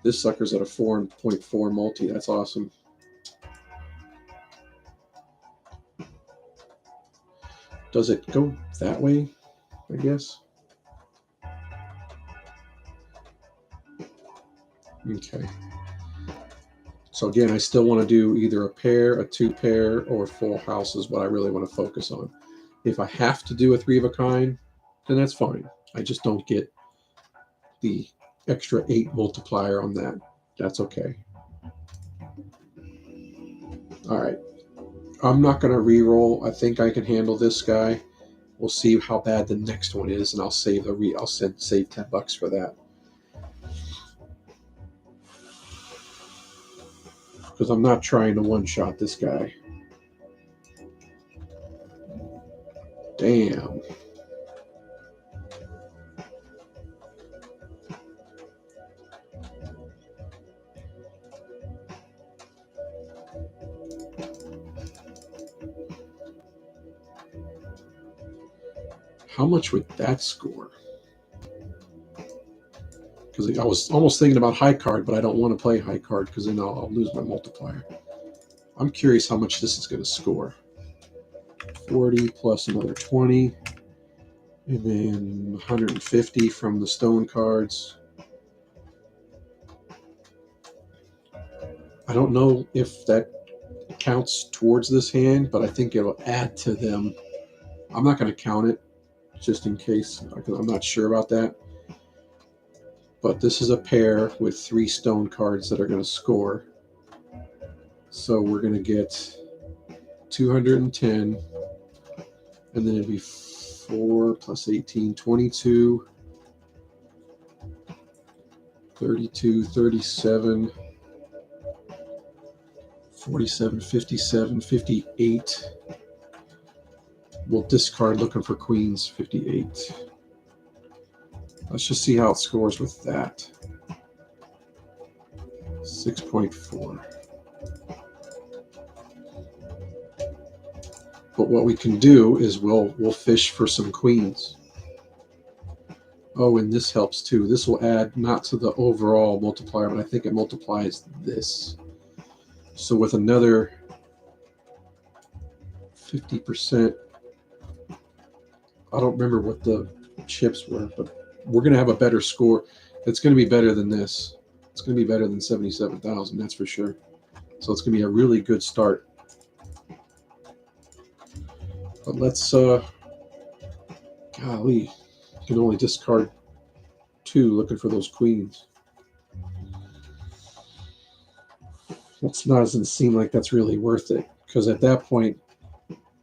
This sucker's at a 4.4 multi. That's awesome. Does it go that way, I guess? Okay. So again, I still want to do either a pair, a 2 pair, or full house is what I really want to focus on. If I have to do a 3 of a kind, then that's fine. I just don't get the extra 8 multiplier on that. That's okay. All right. I'm not going to re-roll. I think I can handle this guy. We'll see how bad the next one is, and I'll save I'll save $10 for that. Because I'm not trying to one-shot this guy. Damn. How much would that score? Because I was almost thinking about high card, but I don't want to play high card because then I'll lose my multiplier. I'm curious how much this is going to score. 40 plus another 20. And then 150 from the stone cards. I don't know if that counts towards this hand, but I think it'll add to them. I'm not going to count it just in case, because I'm not sure about that. But this is a pair with 3 stone cards that are going to score. So we're going to get 210, and then it'd be 4 plus 18, 22, 32, 37, 47, 57, 58. We'll discard looking for queens, 58. Let's just see how it scores with that. 6.4. But what we can do is we'll fish for some queens. Oh, and this helps too. This will add not to the overall multiplier, but I think it multiplies this. So with another 50%, I don't remember what the chips were, but we're going to have a better score. It's going to be better than this. It's going to be better than 77,000, that's for sure. So it's going to be a really good start. But let's, golly, you can only discard 2 looking for those queens. Doesn't seem like that's really worth it, because at that point,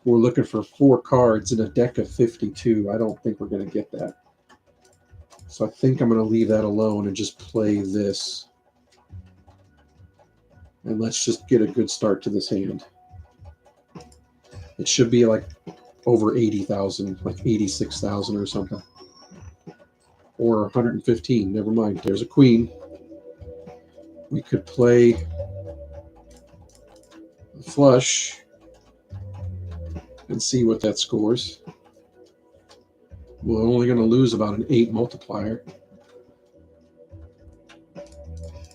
we're looking for 4 cards in a deck of 52. I don't think we're going to get that. So I think I'm going to leave that alone and just play this. And let's just get a good start to this hand. It should be like over 80,000, like 86,000 or something. Or 115, never mind. There's a queen. We could play the flush and see what that scores. We're only going to lose about an 8 multiplier.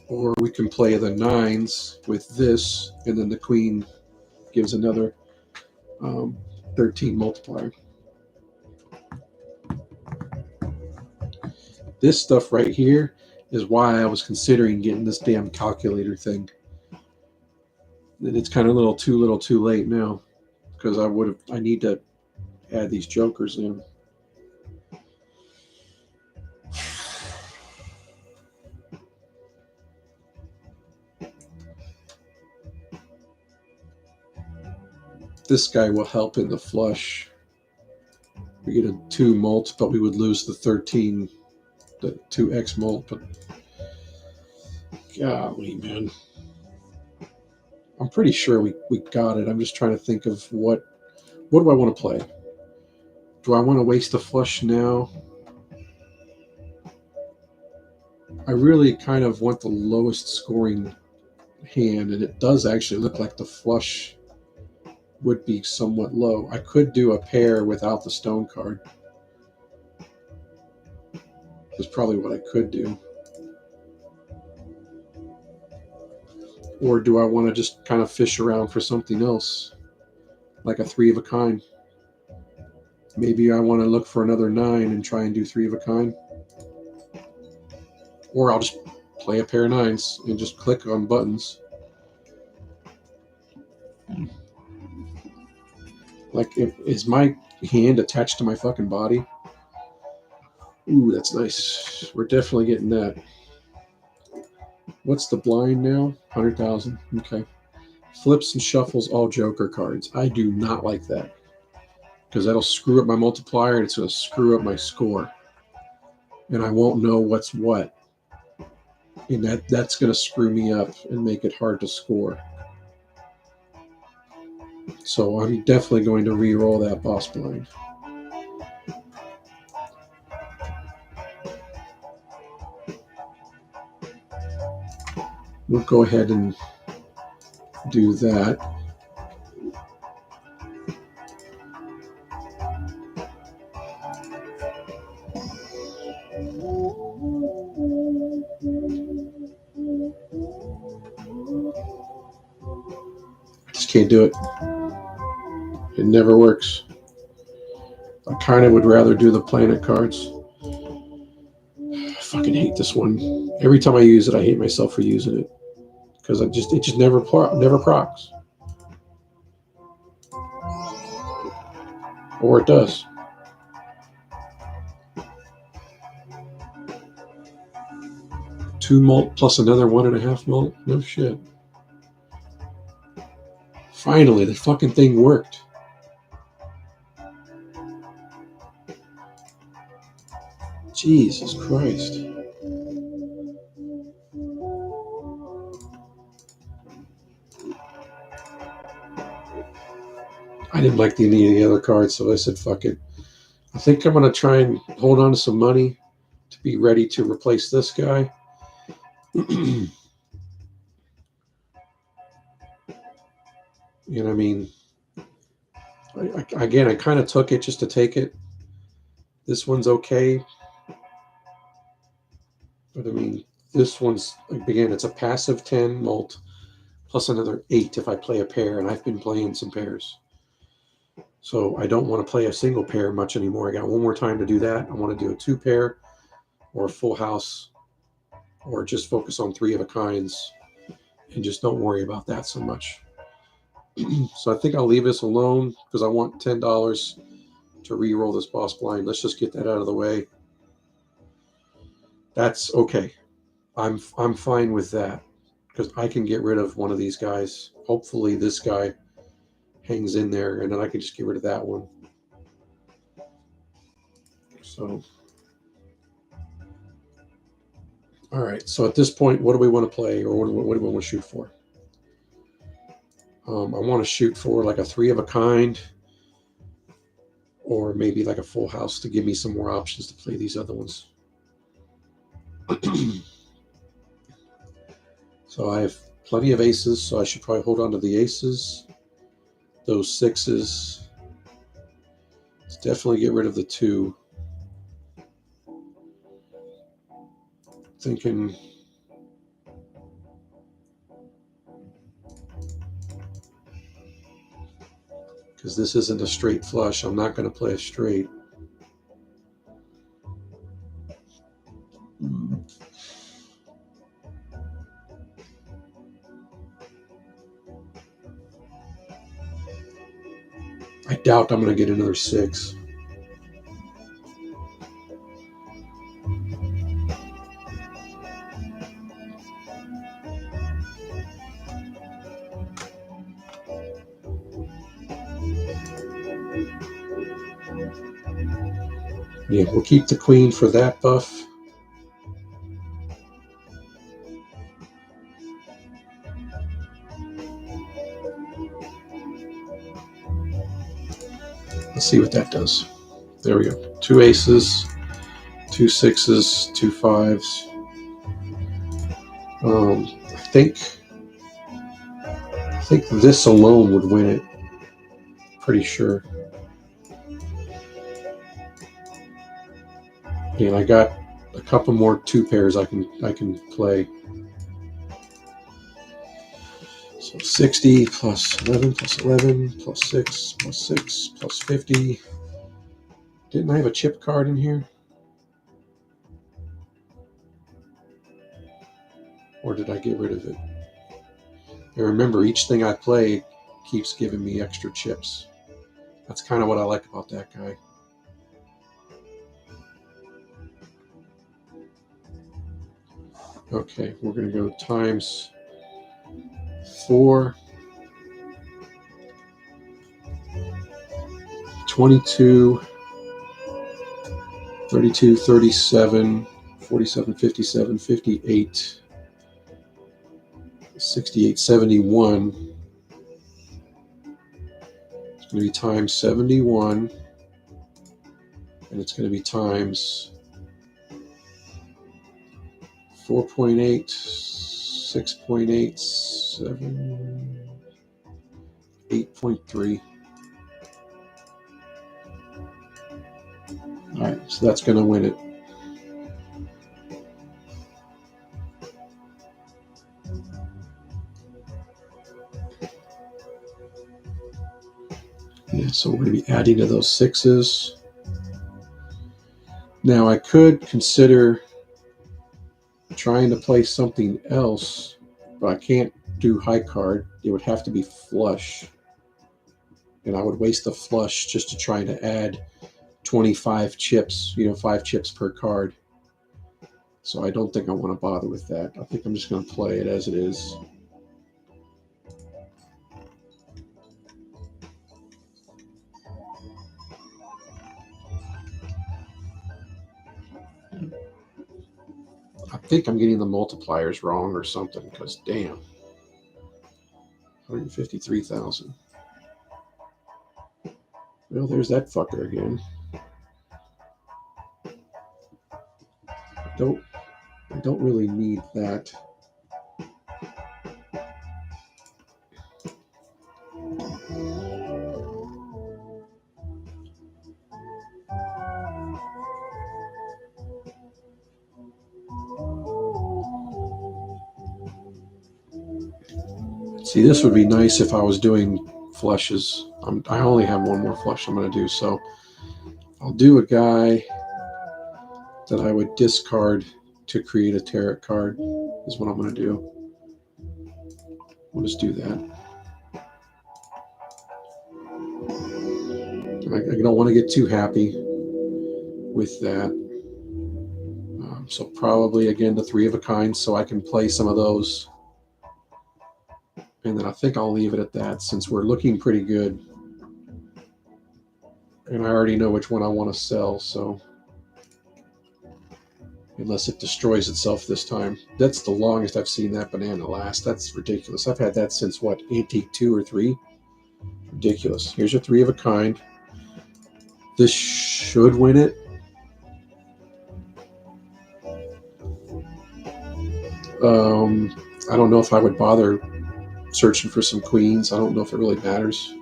Or we can play the 9s with this, and then the queen gives another 13 multiplier. This stuff right here is why I was considering getting this damn calculator thing. And it's kind of a little too late now, because I need to add these jokers in. This guy will help in the flush. We get a 2 mult, but we would lose the 13, the 2x mult. But golly, man, I'm pretty sure we got it. I'm just trying to think of what do I want to play? Do I want to waste a flush now? I really kind of want the lowest scoring hand, and it does actually look like the flush would be somewhat low. I could do a pair without the stone card. That's probably what I could do. Or do I want to just kind of fish around for something else, like a 3 of a kind? Maybe I want to look for another 9 and try and do 3 of a kind. Or I'll just play a pair of 9s and just click on buttons. Like, is my hand attached to my fucking body? Ooh, that's nice. We're definitely getting that. What's the blind now? 100,000. Okay. Flips and shuffles all Joker cards. I do not like that because that'll screw up my multiplier and it's going to screw up my score. And I won't know what's what. And that's going to screw me up and make it hard to score. So I'm definitely going to re-roll that boss blind. We'll go ahead and do that. I just can't do it. It never works. I kind of would rather do the planet cards. I fucking hate this one. Every time I use it, I hate myself for using it because it just never procs, or it does. Two mult plus another 1.5 mult. No shit. Finally, the fucking thing worked. Jesus Christ. I didn't like any of the other cards, so I said, fuck it. I think I'm going to try and hold on to some money to be ready to replace this guy. And I mean, I kind of took it just to take it. This one's okay. But I mean, this one's, again, it's a passive 10 mult plus another 8 if I play a pair, and I've been playing some pairs. So I don't want to play a single pair much anymore. I got one more time to do that. I want to do a 2-pair or a full house, or just focus on 3 of a kinds and just don't worry about that so much. So I think I'll leave this alone because I want $10 to re-roll this boss blind. Let's just get that out of the way. That's okay. I'm fine with that because I can get rid of one of these guys. Hopefully this guy hangs in there, and then I can just get rid of that one. So, all right. So at this point, what do we want to play, or what do we want to shoot for? I want to shoot for like a 3 of a kind, or maybe like a full house to give me some more options to play these other ones. So I have plenty of aces, so I should probably hold on to the aces. Those 6s. Let's definitely get rid of the 2. Thinking because this isn't a straight flush, I'm not going to play a straight. I doubt I'm going to get another 6. Yeah, we'll keep the queen for that buff. Let's see what that does. There we go. 2 aces, 2 6s, 2 5s. I think this alone would win it. Pretty sure. And I got a couple more 2 pairs I can play. So 60 plus 11 plus 11 plus 6 plus 6 plus 50. Didn't I have a chip card in here? Or did I get rid of it? And remember, each thing I play keeps giving me extra chips. That's kind of what I like about that guy. Okay, we're going to go times 4, 22, 32, 37, 47, 57, 58, 68, 71. It's going to be times 71, and it's going to be times 4.8, 6.8, 7, 8.3. All right, so that's going to win it. Yeah, so we're going to be adding to those 6s. Now I could consider trying to play something else, but I can't do high card. It would have to be flush, and I would waste the flush just to try to add 25 chips, 5 chips per card. So I don't think I want to bother with that. I think I'm just going to play it as it is. I think I'm getting the multipliers wrong or something, because damn, 153,000. Well, there's that fucker again. I don't really need that. See, this would be nice if I was doing flushes. I only have one more flush I'm going to do, so I'll do a guy that I would discard to create a tarot card is what I'm going to do. We'll just do that. I don't want to get too happy with that. So probably, again, the 3 of a kind, so I can play some of those. And then I think I'll leave it at that, since we're looking pretty good. And I already know which one I want to sell, so unless it destroys itself this time. That's the longest I've seen that banana last. That's ridiculous. I've had that since, what, Antique 2 or 3? Ridiculous. Here's your 3 of a kind. This should win it. I don't know if I would bother searching for some queens. I don't know if it really matters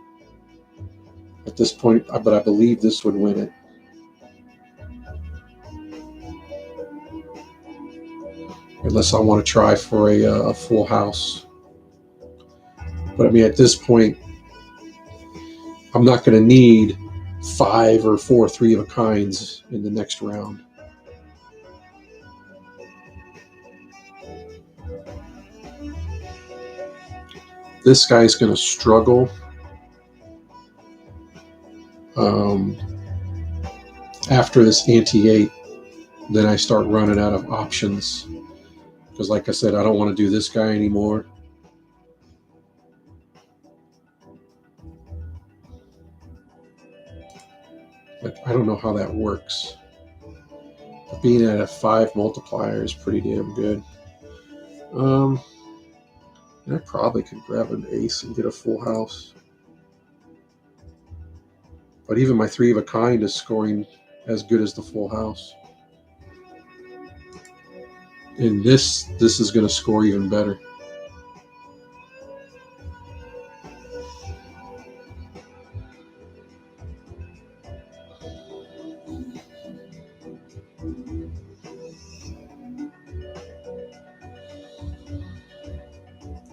at this point, but I believe this would win it. Unless I want to try for a full house. But I mean, at this point, I'm not going to need 5 or 4 3 of a kinds in the next round. This guy's going to struggle. After this ante-8, then I start running out of options. Because like I said, I don't want to do this guy anymore. But I don't know how that works. But being at a 5 multiplier is pretty damn good. I probably could grab an ace and get a full house. But even my 3 of a kind is scoring as good as the full house. And this is going to score even better.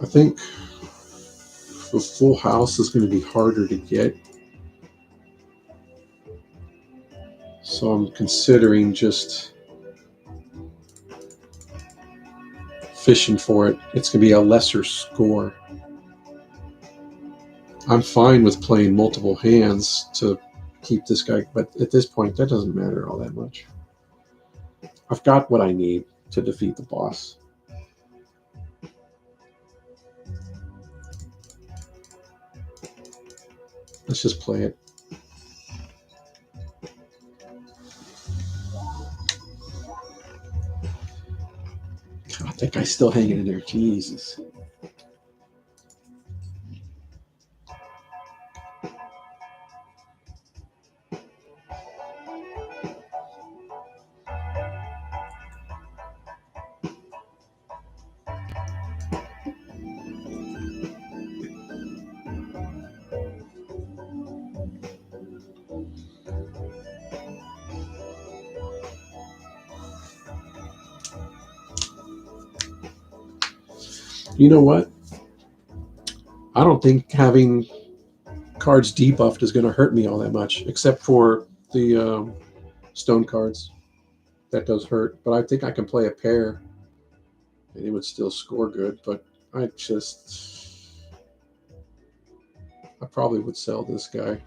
I think the full house is going to be harder to get. So I'm considering just fishing for it. It's going to be a lesser score. I'm fine with playing multiple hands to keep this guy, but at this point, that doesn't matter all that much. I've got what I need to defeat the boss. Let's just play it. God, that guy's still hanging in there. Jesus. You know what? I don't think having cards debuffed is going to hurt me all that much, except for the stone cards. That does hurt, but I think I can play a pair and it would still score good. But I probably would sell this guy.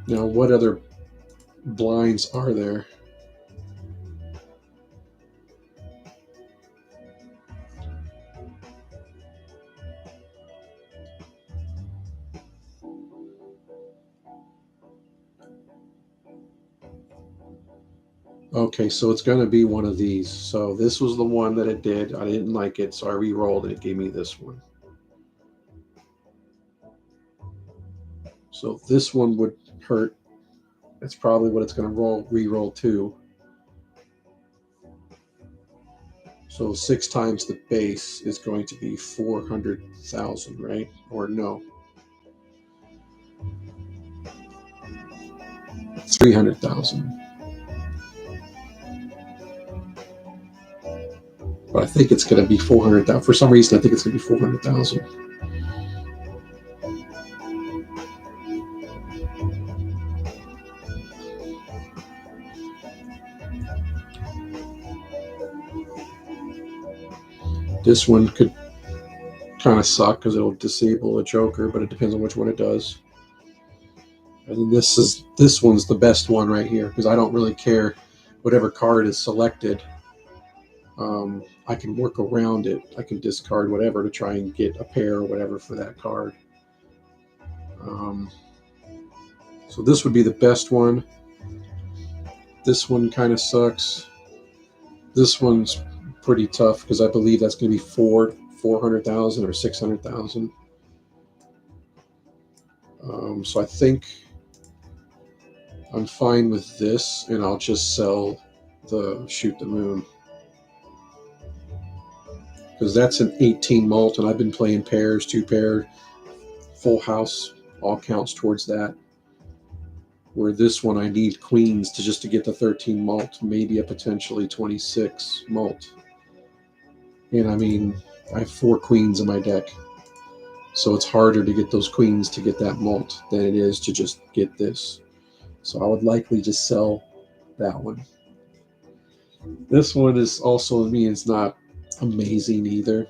Now, what other blinds are there? Okay, so it's going to be one of these. So this was the one that it did. I didn't like it, so I re-rolled and it gave me this one. So this one would hurt. That's probably what it's going to re-roll to. So 6 times the base is going to be 400,000, right? Or no, 300,000. But I think it's going to be 400,000. For some reason, I think it's going to be 400,000. This one could kind of suck because it'll disable a Joker, but it depends on which one it does. And then this one's the best one right here because I don't really care whatever card is selected. I can work around it. I can discard whatever to try and get a pair or whatever for that card. So this would be the best one. This one kind of sucks. This one's pretty tough because I believe that's going to be 400,000 or 600,000. So I think I'm fine with this, and I'll just sell the Shoot the Moon because that's an 18 mult, and I've been playing pairs, 2-pair, full house, all counts towards that. Where this one I need queens to get the 13 mult, maybe a potentially 26 mult. And I mean, I have 4 queens in my deck. So it's harder to get those queens to get that mult than it is to just get this. So I would likely just sell that one. This one is also, I mean, it's not amazing either.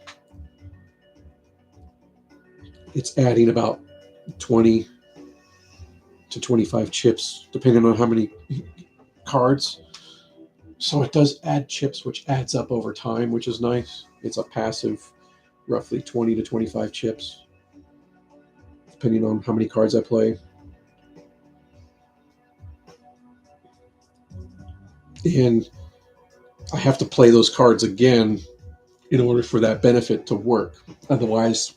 It's adding about 20 to 25 chips, depending on how many cards. So it does add chips, which adds up over time, which is nice. It's a passive, roughly 20 to 25 chips, depending on how many cards I play. And I have to play those cards again in order for that benefit to work. Otherwise,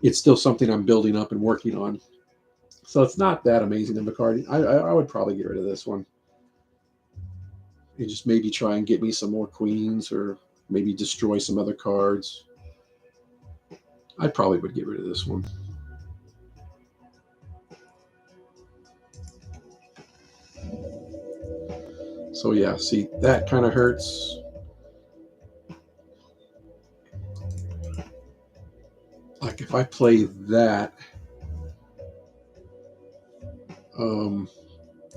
it's still something I'm building up and working on. So it's not that amazing of a card. I would probably get rid of this one. And just maybe try and get me some more queens or maybe destroy some other cards. I probably would get rid of this one. So yeah, see, that kind of hurts. Like if I play that,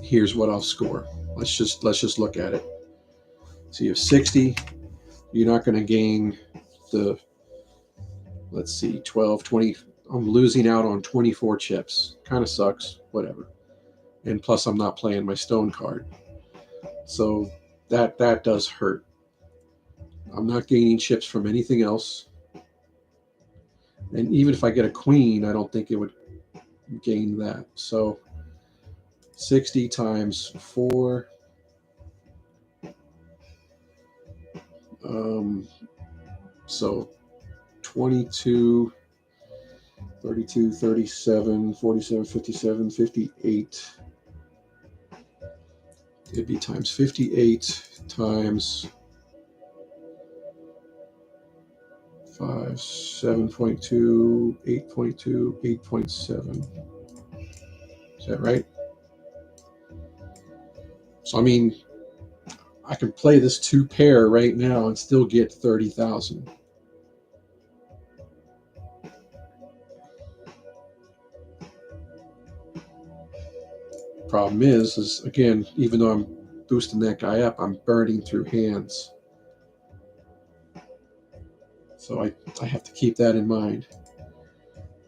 here's what I'll score. Let's just look at it. So you have 60. You're not going to gain the, let's see, 12, 20. I'm losing out on 24 chips. Kind of sucks. Whatever. And plus, I'm not playing my stone card. So that does hurt. I'm not gaining chips from anything else. And even if I get a queen, I don't think it would gain that. So 60 times 4. So 22, 32, 37, 47, 57, 58. It'd be times 58 times 5, 7.2, 8.2, 8.7. Is that right? So, I mean, I can play this 2 pair right now and still get 30,000. Problem is again, even though I'm boosting that guy up, I'm burning through hands. So I have to keep that in mind.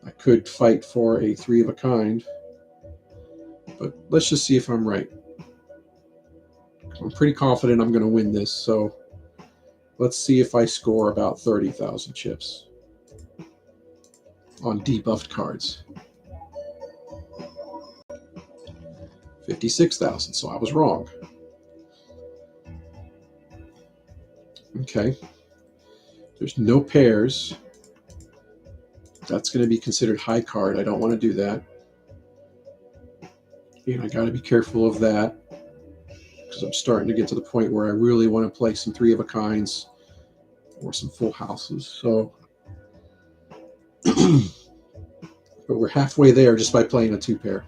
I could fight for a 3 of a kind, but let's just see if I'm right. I'm pretty confident I'm going to win this, so let's see if I score about 30,000 chips on debuffed cards. 56,000, so I was wrong. Okay. There's no pairs. That's going to be considered high card. I don't want to do that. And I got to be careful of that because I'm starting to get to the point where I really want to play some 3 of a kinds or some full houses. So, but we're halfway there just by playing a 2 pair.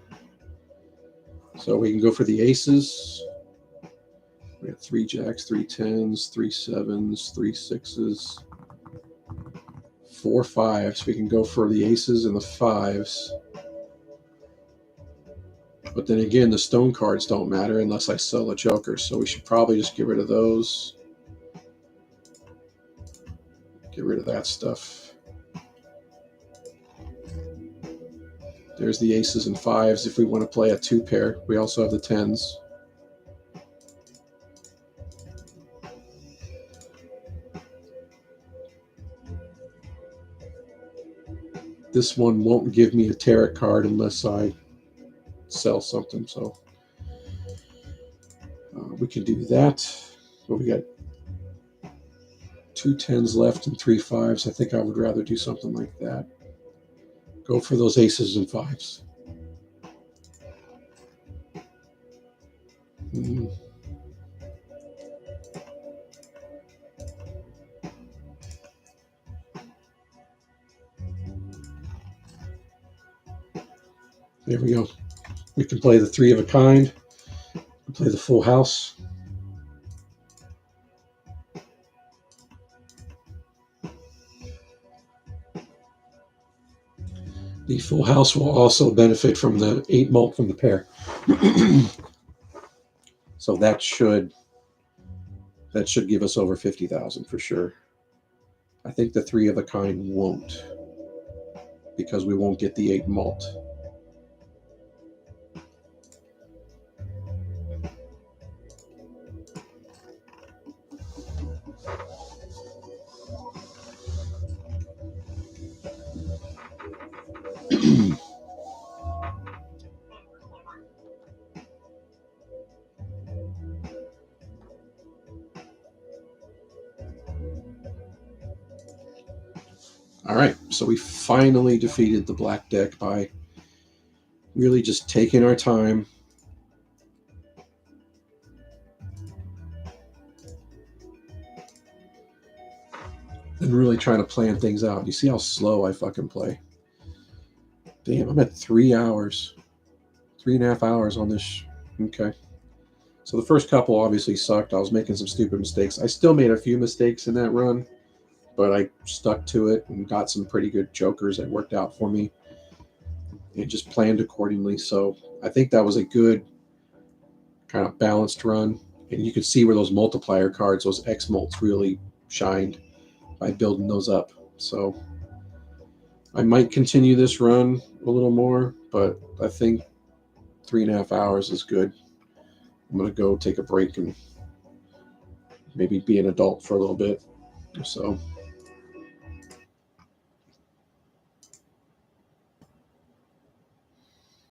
So we can go for the aces. We have 3 jacks, 3 tens, 3 sevens, 3 sixes, 4 fives. We can go for the aces and the fives. But then again, the stone cards don't matter unless I sell a joker. So we should probably just get rid of those. Get rid of that stuff. There's the aces and fives if we want to play a 2 pair. We also have the tens. This one won't give me a tarot card unless I sell something. So we can do that. But we got 2 tens left and 3 fives. I think I would rather do something like that. Go for those aces and fives. There we go. We can play the 3 of a kind. Play the full house. The full house will also benefit from the 8 mult from the pair. So that should give us over 50,000 for sure. I think the 3 of a kind won't, because we won't get the 8 mult. All right, so we finally defeated the black deck by really just taking our time. And really trying to plan things out. You see how slow I fucking play? Damn, I'm at 3 hours. 3.5 hours on this. Okay. So the first couple obviously sucked. I was making some stupid mistakes. I still made a few mistakes in that run, but I stuck to it and got some pretty good jokers that worked out for me and just planned accordingly. So I think that was a good kind of balanced run. And you can see where those multiplier cards, those X mults, really shined by building those up. So I might continue this run a little more, but I think 3.5 hours is good. I'm going to go take a break and maybe be an adult for a little bit. So